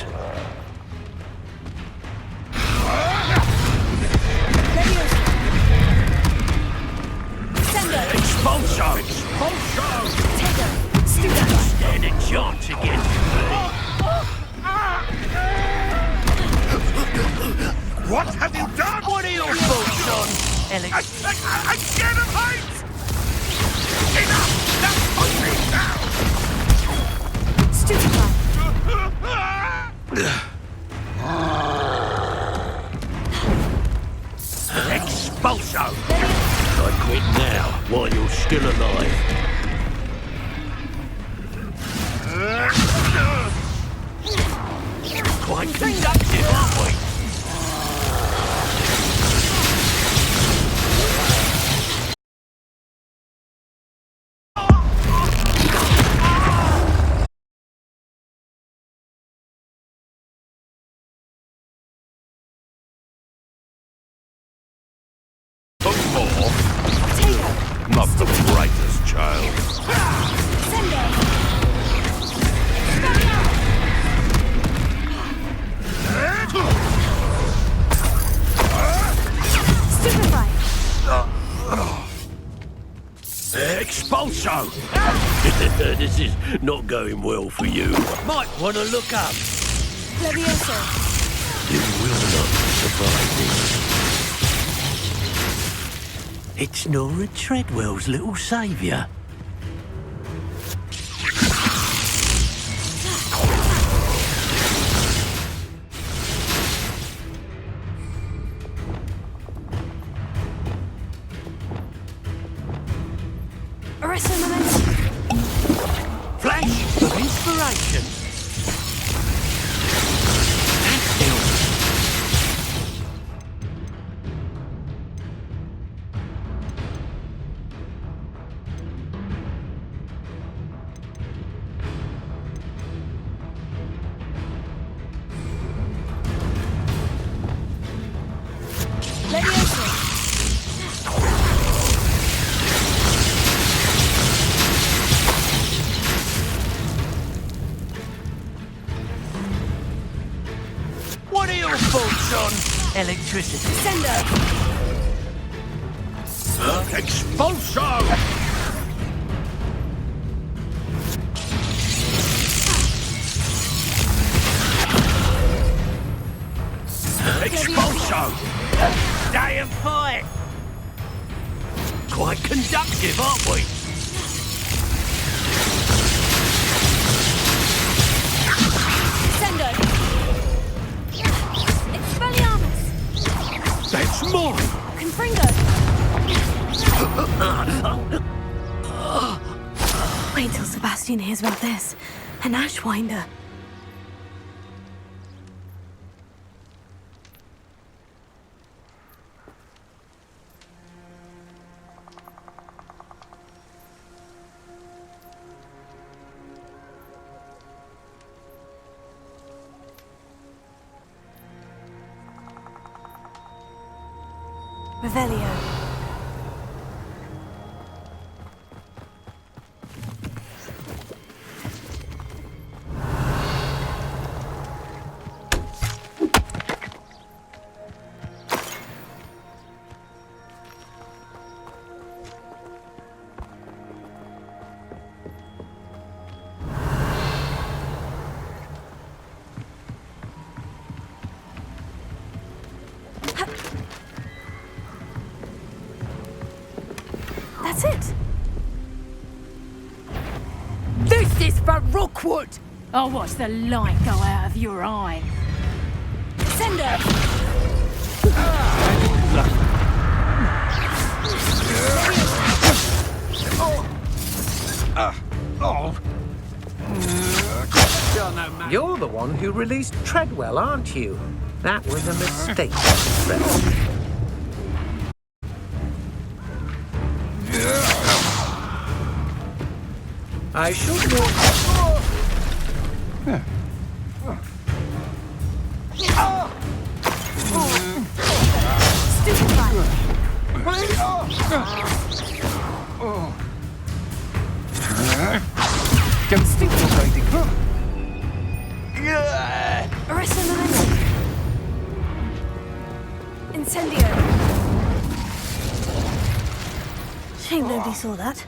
Expulso! Expulso! Stand a chance against me. What have you done? What are your thoughts on Alex? I scared of heights! Enough! That's pushing down! Expulso! I quit now, while you're still alive. Quite conductive, aren't we? This is not going well for you. Might want to look up. Levioso. You will not survive this. It's Nora Treadwell's little saviour. Arresto momentum. Flash of inspiration. Stand still. Levioso. What are your thoughts on electricity? Sender. Expulso! Expulso! Stay and fight! Quite conductive, aren't we? Sender. Expelliarmus. That's mine! Confringo. Wait till Sebastian hears about this. An Ashwinder. Revelio. That's it. This is for Rookwood! I'll watch the light go out of your eye. Sender. You're the one who released Treadwell, aren't you? That was a mistake, friend. I should warn Get stupid, lady. Arresto momentum. Incendio. Shame nobody saw that.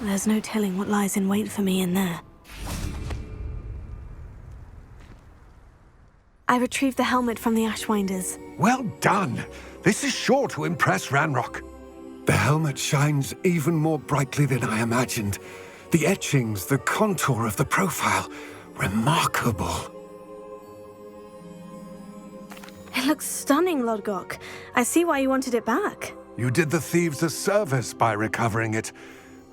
There's no telling what lies in wait for me in there. I retrieved the helmet from the Ashwinders. Well done. This is sure to impress Ranrock. The helmet shines even more brightly than I imagined. The etchings, the contour of the profile, remarkable. It looks stunning, Lodgok. I see why you wanted it back. You did the thieves a service by recovering it.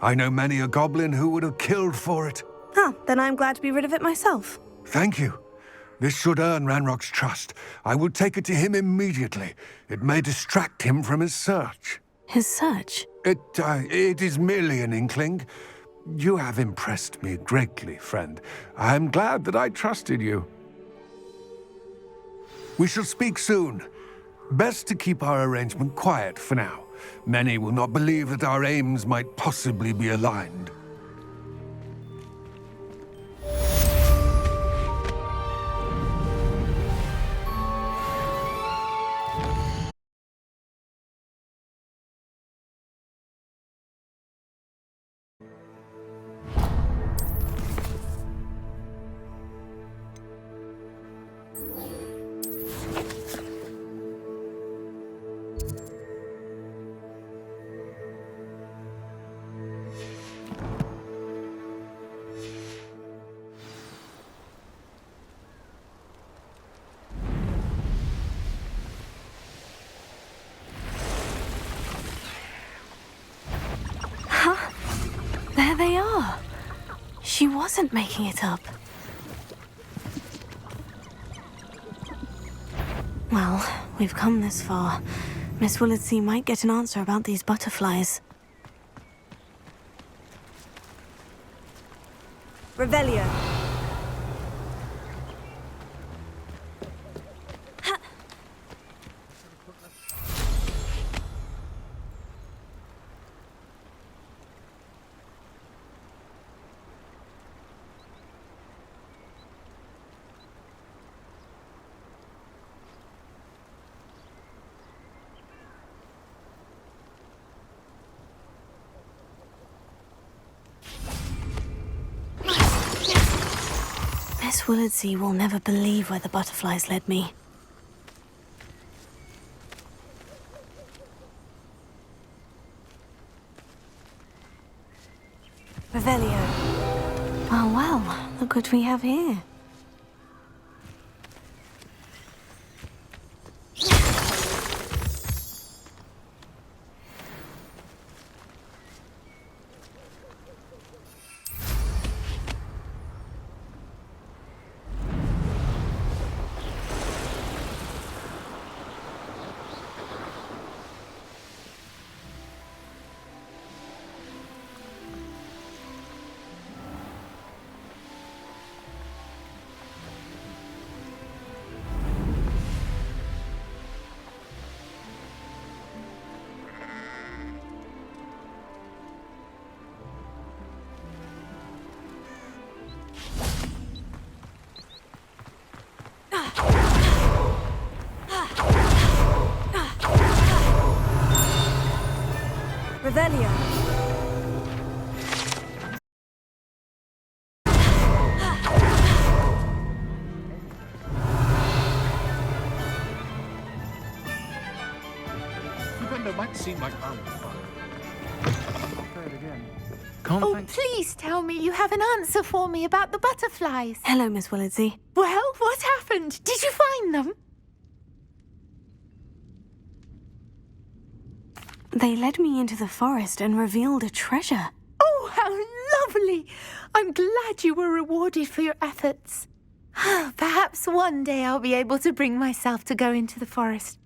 I know many a goblin who would have killed for it. Ah, then I'm glad to be rid of it myself. Thank you. This should earn Ranrock's trust. I will take it to him immediately. It may distract him from his search. His search? It is merely an inkling. You have impressed me greatly, friend. I am glad that I trusted you. We shall speak soon. Best to keep our arrangement quiet for now. Many will not believe that our aims might possibly be aligned. There they are. She wasn't making it up. Well, we've come this far. Miss Willardsey might get an answer about these butterflies. Revelio. Miss Willardsey will never believe where the butterflies led me. Revelio. Oh well, look what we have here. Revelio. Brenda might seem like I'm fine. Oh, please tell me you have an answer for me about the butterflies. Hello, Miss Willardsey. Well, what happened? Did you find them? They led me into the forest and revealed a treasure. Oh, how lovely! I'm glad you were rewarded for your efforts. Perhaps one day I'll be able to bring myself to go into the forest.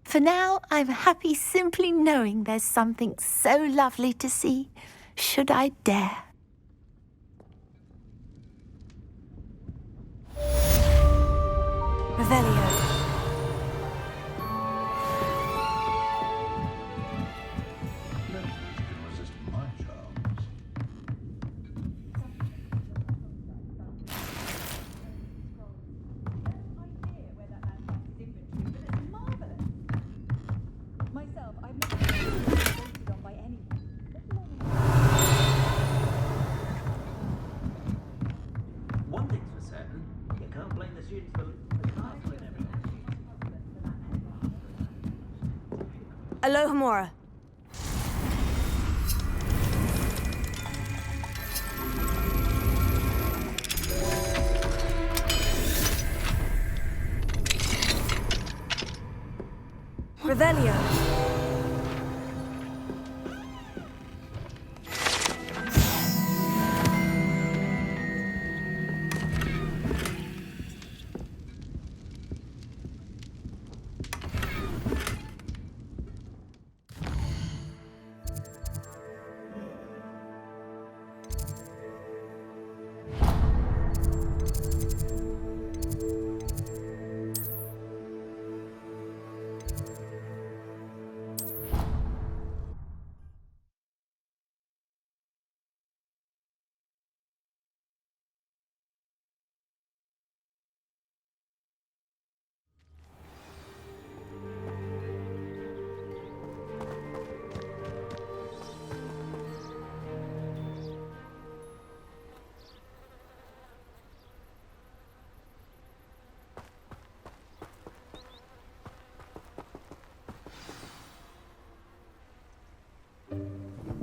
For now, I'm happy simply knowing there's something so lovely to see, should I dare. Revelio. One thing's for certain, you can't blame the students for cancelling everything. Alohomora. Revelio.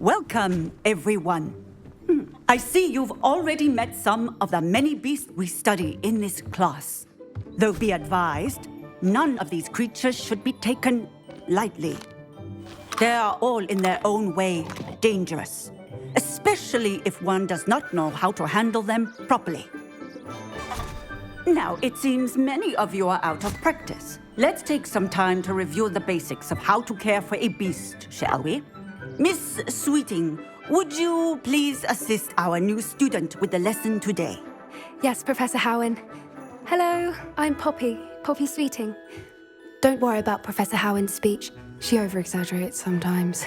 Welcome, everyone. I see you've already met some of the many beasts we study in this class. Though be advised, none of these creatures should be taken lightly. They are all in their own way dangerous, especially if one does not know how to handle them properly. Now, it seems many of you are out of practice. Let's take some time to review the basics of how to care for a beast, shall we? Miss Sweeting, would you please assist our new student with the lesson today? Yes, Professor Howen. Hello, I'm Poppy Sweeting. Don't worry about Professor Howen's speech. She over-exaggerates sometimes.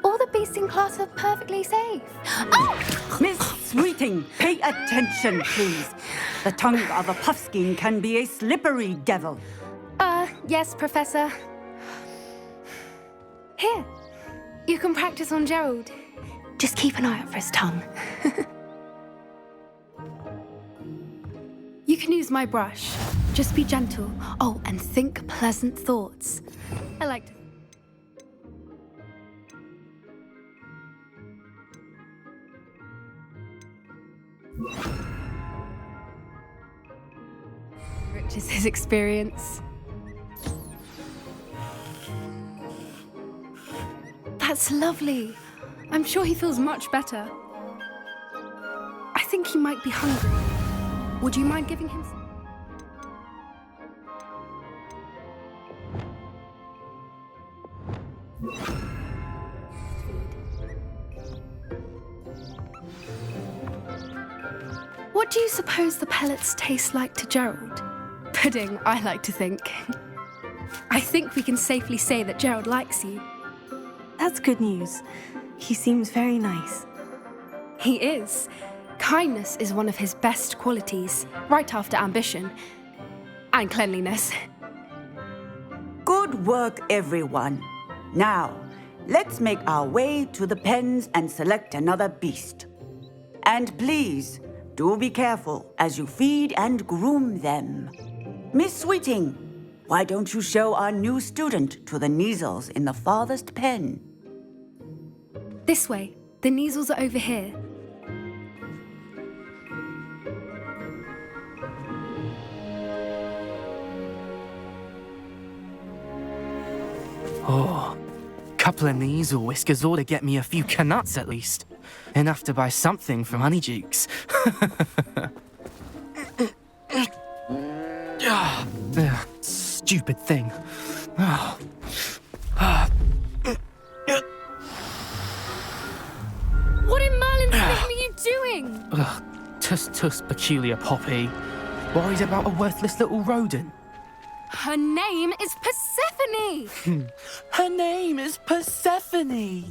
All the beasts in class are perfectly safe. Oh! Miss Sweeting, pay attention, please. The tongue of a puffskein can be a slippery devil. Yes, Professor. Here, you can practice on Gerald. Just keep an eye out for his tongue. You can use my brush. Just be gentle. Oh, and think pleasant thoughts. I like to... Enriches his experience. That's lovely. I'm sure he feels much better. I think he might be hungry. Would you mind giving him some? What do you suppose the pellets taste like to Gerald? Pudding, I like to think. I think we can safely say that Gerald likes you. That's good news. He seems very nice. He is. Kindness is one of his best qualities, right after ambition. And cleanliness. Good work, everyone. Now, let's make our way to the pens and select another beast. And please, do be careful as you feed and groom them. Miss Sweeting, why don't you show our new student to the Neasels in the farthest pen? This way. The Neasels are over here. Oh, couple of Neasel whiskers ought to get me a few canuts at least. Enough to buy something from Honeydukes. Stupid thing. What in Merlin's name are you doing? Tuss, peculiar Poppy. Worried about a worthless little rodent. Her name is Persephone! Her name is Persephone!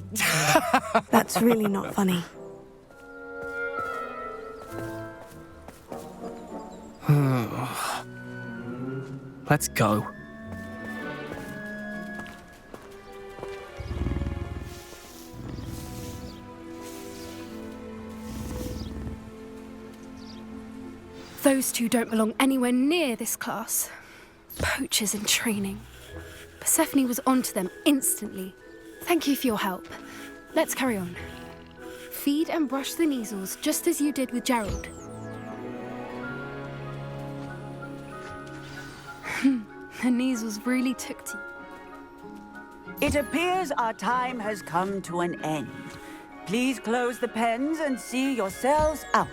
That's really not funny. Let's go. Those two don't belong anywhere near this class. Poachers in training. Persephone was onto them instantly. Thank you for your help. Let's carry on. Feed and brush the Neasels just as you did with Gerald. The Neasels really took to you. It appears our time has come to an end. Please close the pens and see yourselves out.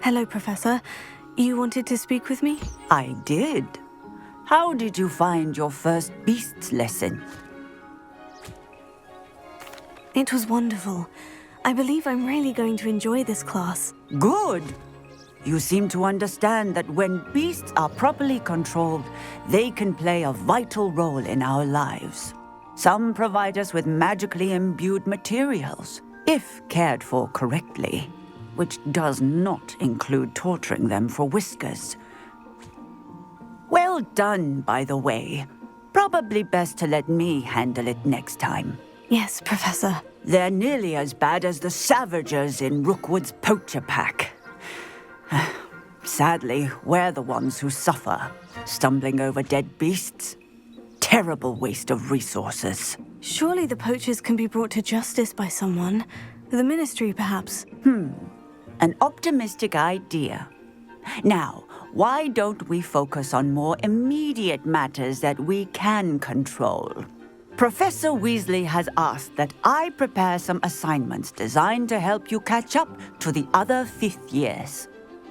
Hello, Professor. You wanted to speak with me? I did. How did you find your first beasts lesson? It was wonderful. I believe I'm really going to enjoy this class. Good. You seem to understand that when beasts are properly controlled, they can play a vital role in our lives. Some provide us with magically imbued materials, if cared for correctly, which does not include torturing them for whiskers. Well done, by the way. Probably best to let me handle it next time. Yes, Professor. They're nearly as bad as the Savagers in Rookwood's poacher pack. Sadly, we're the ones who suffer, stumbling over dead beasts. Terrible waste of resources. Surely the poachers can be brought to justice by someone. The Ministry, perhaps. An optimistic idea. Now, why don't we focus on more immediate matters that we can control? Professor Weasley has asked that I prepare some assignments designed to help you catch up to the other 5th years.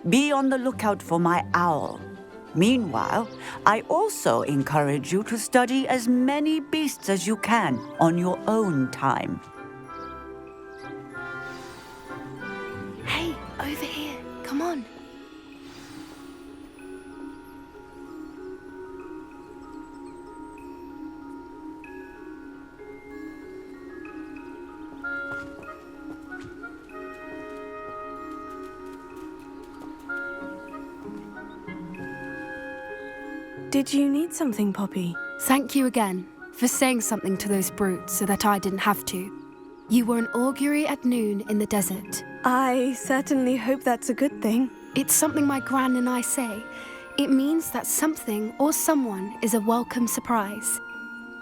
Be on the lookout for my owl. Meanwhile, I also encourage you to study as many beasts as you can on your own time. Hey, over here. Come on. Did you need something, Poppy? Thank you again for saying something to those brutes so that I didn't have to. You were an augury at noon in the desert. I certainly hope that's a good thing. It's something my gran and I say. It means that something or someone is a welcome surprise.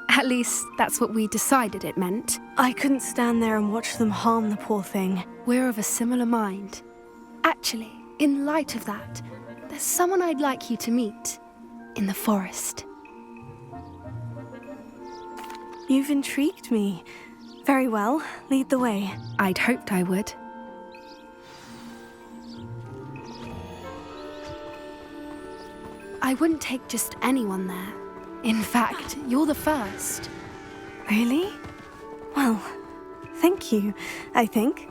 At least, that's what we decided it meant. I couldn't stand there and watch them harm the poor thing. We're of a similar mind. Actually, in light of that, there's someone I'd like you to meet. In the forest. You've intrigued me. Very well, lead the way. I'd hoped I would. I wouldn't take just anyone there. In fact, you're the first. Really? Well, thank you, I think.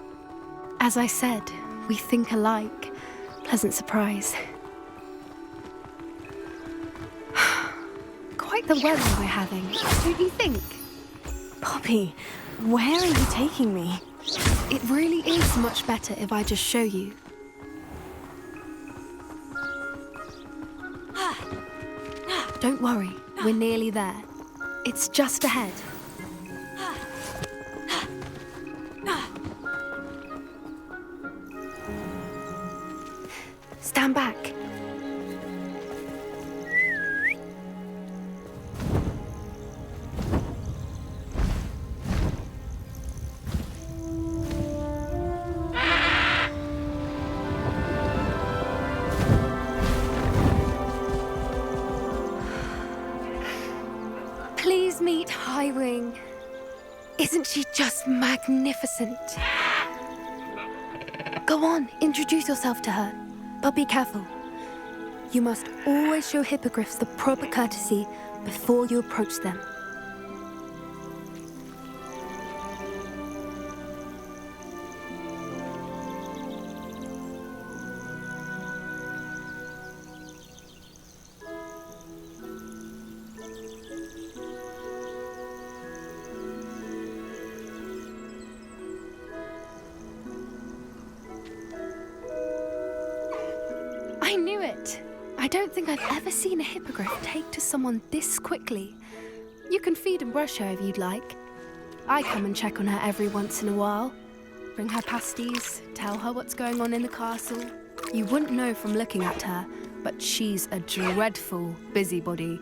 As I said, we think alike. Pleasant surprise. Quite the weather we're having, don't you think? Poppy, where are you taking me? It really is much better if I just show you. Don't worry, we're nearly there. It's just ahead. Stand back. Please meet Highwing. Isn't she just magnificent? Go on, introduce yourself to her. But be careful. You must always show hippogriffs the proper courtesy before you approach them. I knew it! I don't think I've ever seen a hippogriff take to someone this quickly. You can feed and brush her if you'd like. I come and check on her every once in a while. Bring her pasties, tell her what's going on in the castle. You wouldn't know from looking at her, but she's a dreadful busybody.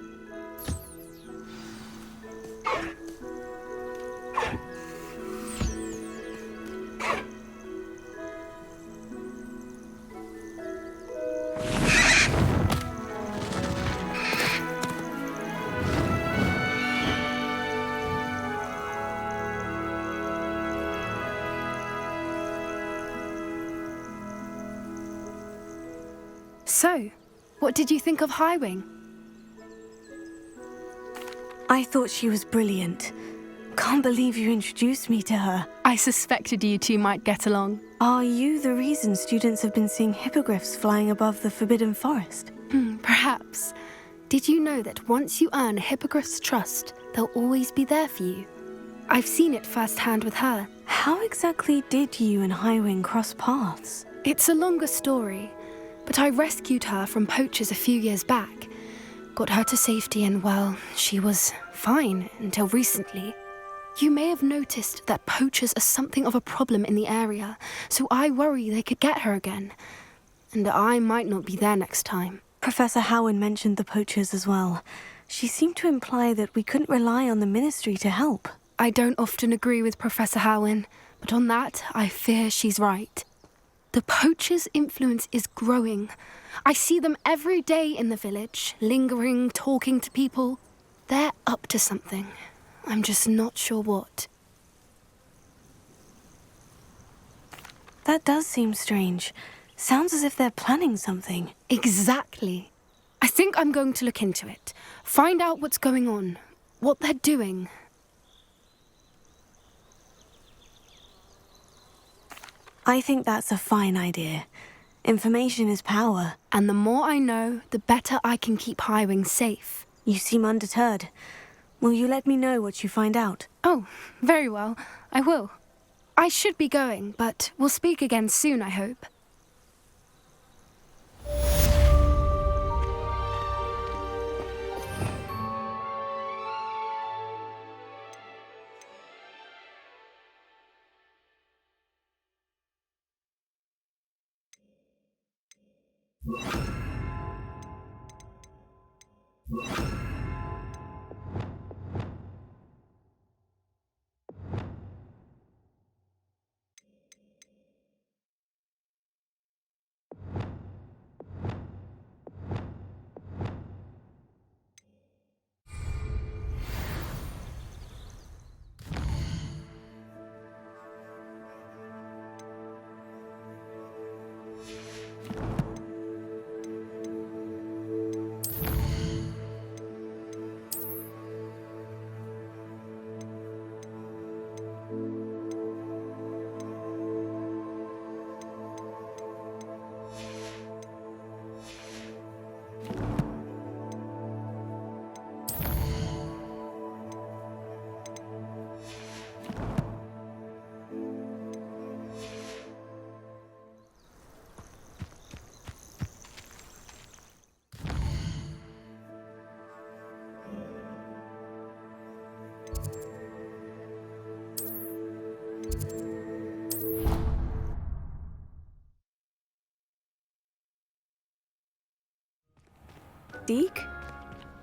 So, what did you think of Highwing? I thought she was brilliant. Can't believe you introduced me to her. I suspected you two might get along. Are you the reason students have been seeing hippogriffs flying above the Forbidden Forest? Perhaps. Did you know that once you earn a hippogriff's trust, they'll always be there for you? I've seen it firsthand with her. How exactly did you and Highwing cross paths? It's a longer story, but I rescued her from poachers a few years back. Got her to safety and, well, she was fine until recently. You may have noticed that poachers are something of a problem in the area, so I worry they could get her again. And I might not be there next time. Professor Howin mentioned the poachers as well. She seemed to imply that we couldn't rely on the ministry to help. I don't often agree with Professor Howin, but on that, I fear she's right. The poachers' influence is growing. I see them every day in the village, lingering, talking to people. They're up to something. I'm just not sure what. That does seem strange. Sounds as if they're planning something. Exactly. I think I'm going to look into it. Find out what's going on, what they're doing. I think that's a fine idea. Information is power. And the more I know, the better I can keep Highwing safe. You seem undeterred. Will you let me know what you find out? Oh, very well. I will. I should be going, but we'll speak again soon, I hope. Deke?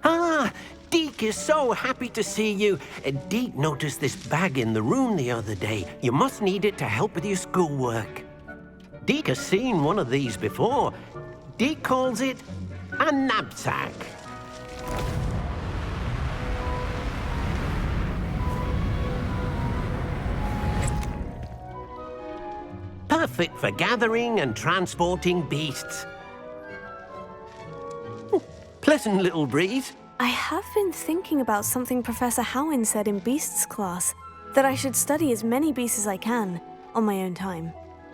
Ah, Deke is so happy to see you. Deke noticed this bag in the room the other day. You must need it to help with your schoolwork. Deke has seen one of these before. Deke calls it a knapsack. Perfect for gathering and transporting beasts. Pleasant little breeze. I have been thinking about something Professor Howin said in Beasts class, that I should study as many beasts as I can, on my own time.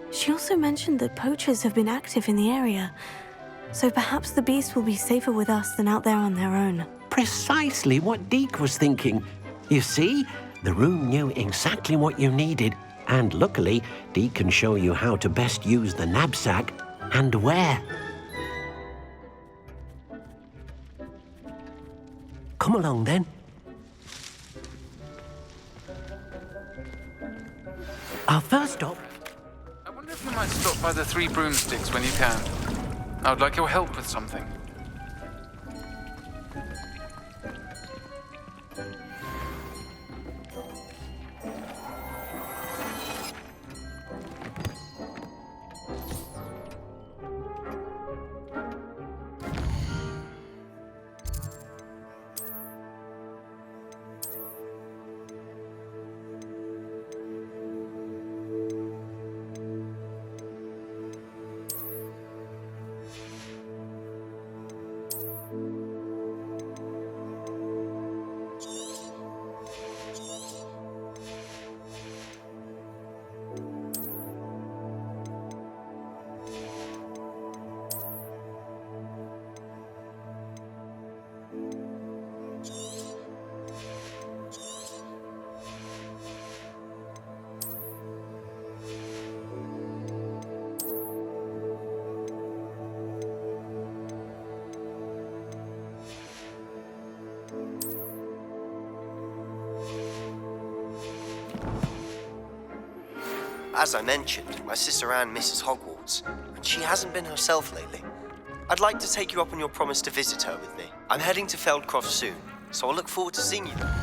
She also mentioned that poachers have been active in the area, so perhaps the beasts will be safer with us than out there on their own. Precisely what Deke was thinking. You see, the room knew exactly what you needed, and luckily, Deke can show you how to best use the knapsack and where. Come along, then. Our first stop... I wonder if you might stop by the Three Broomsticks when you can. I would like your help with something. As I mentioned, my sister Anne misses Hogwarts, and she hasn't been herself lately. I'd like to take you up on your promise to visit her with me. I'm heading to Feldcroft soon, so I'll look forward to seeing you there.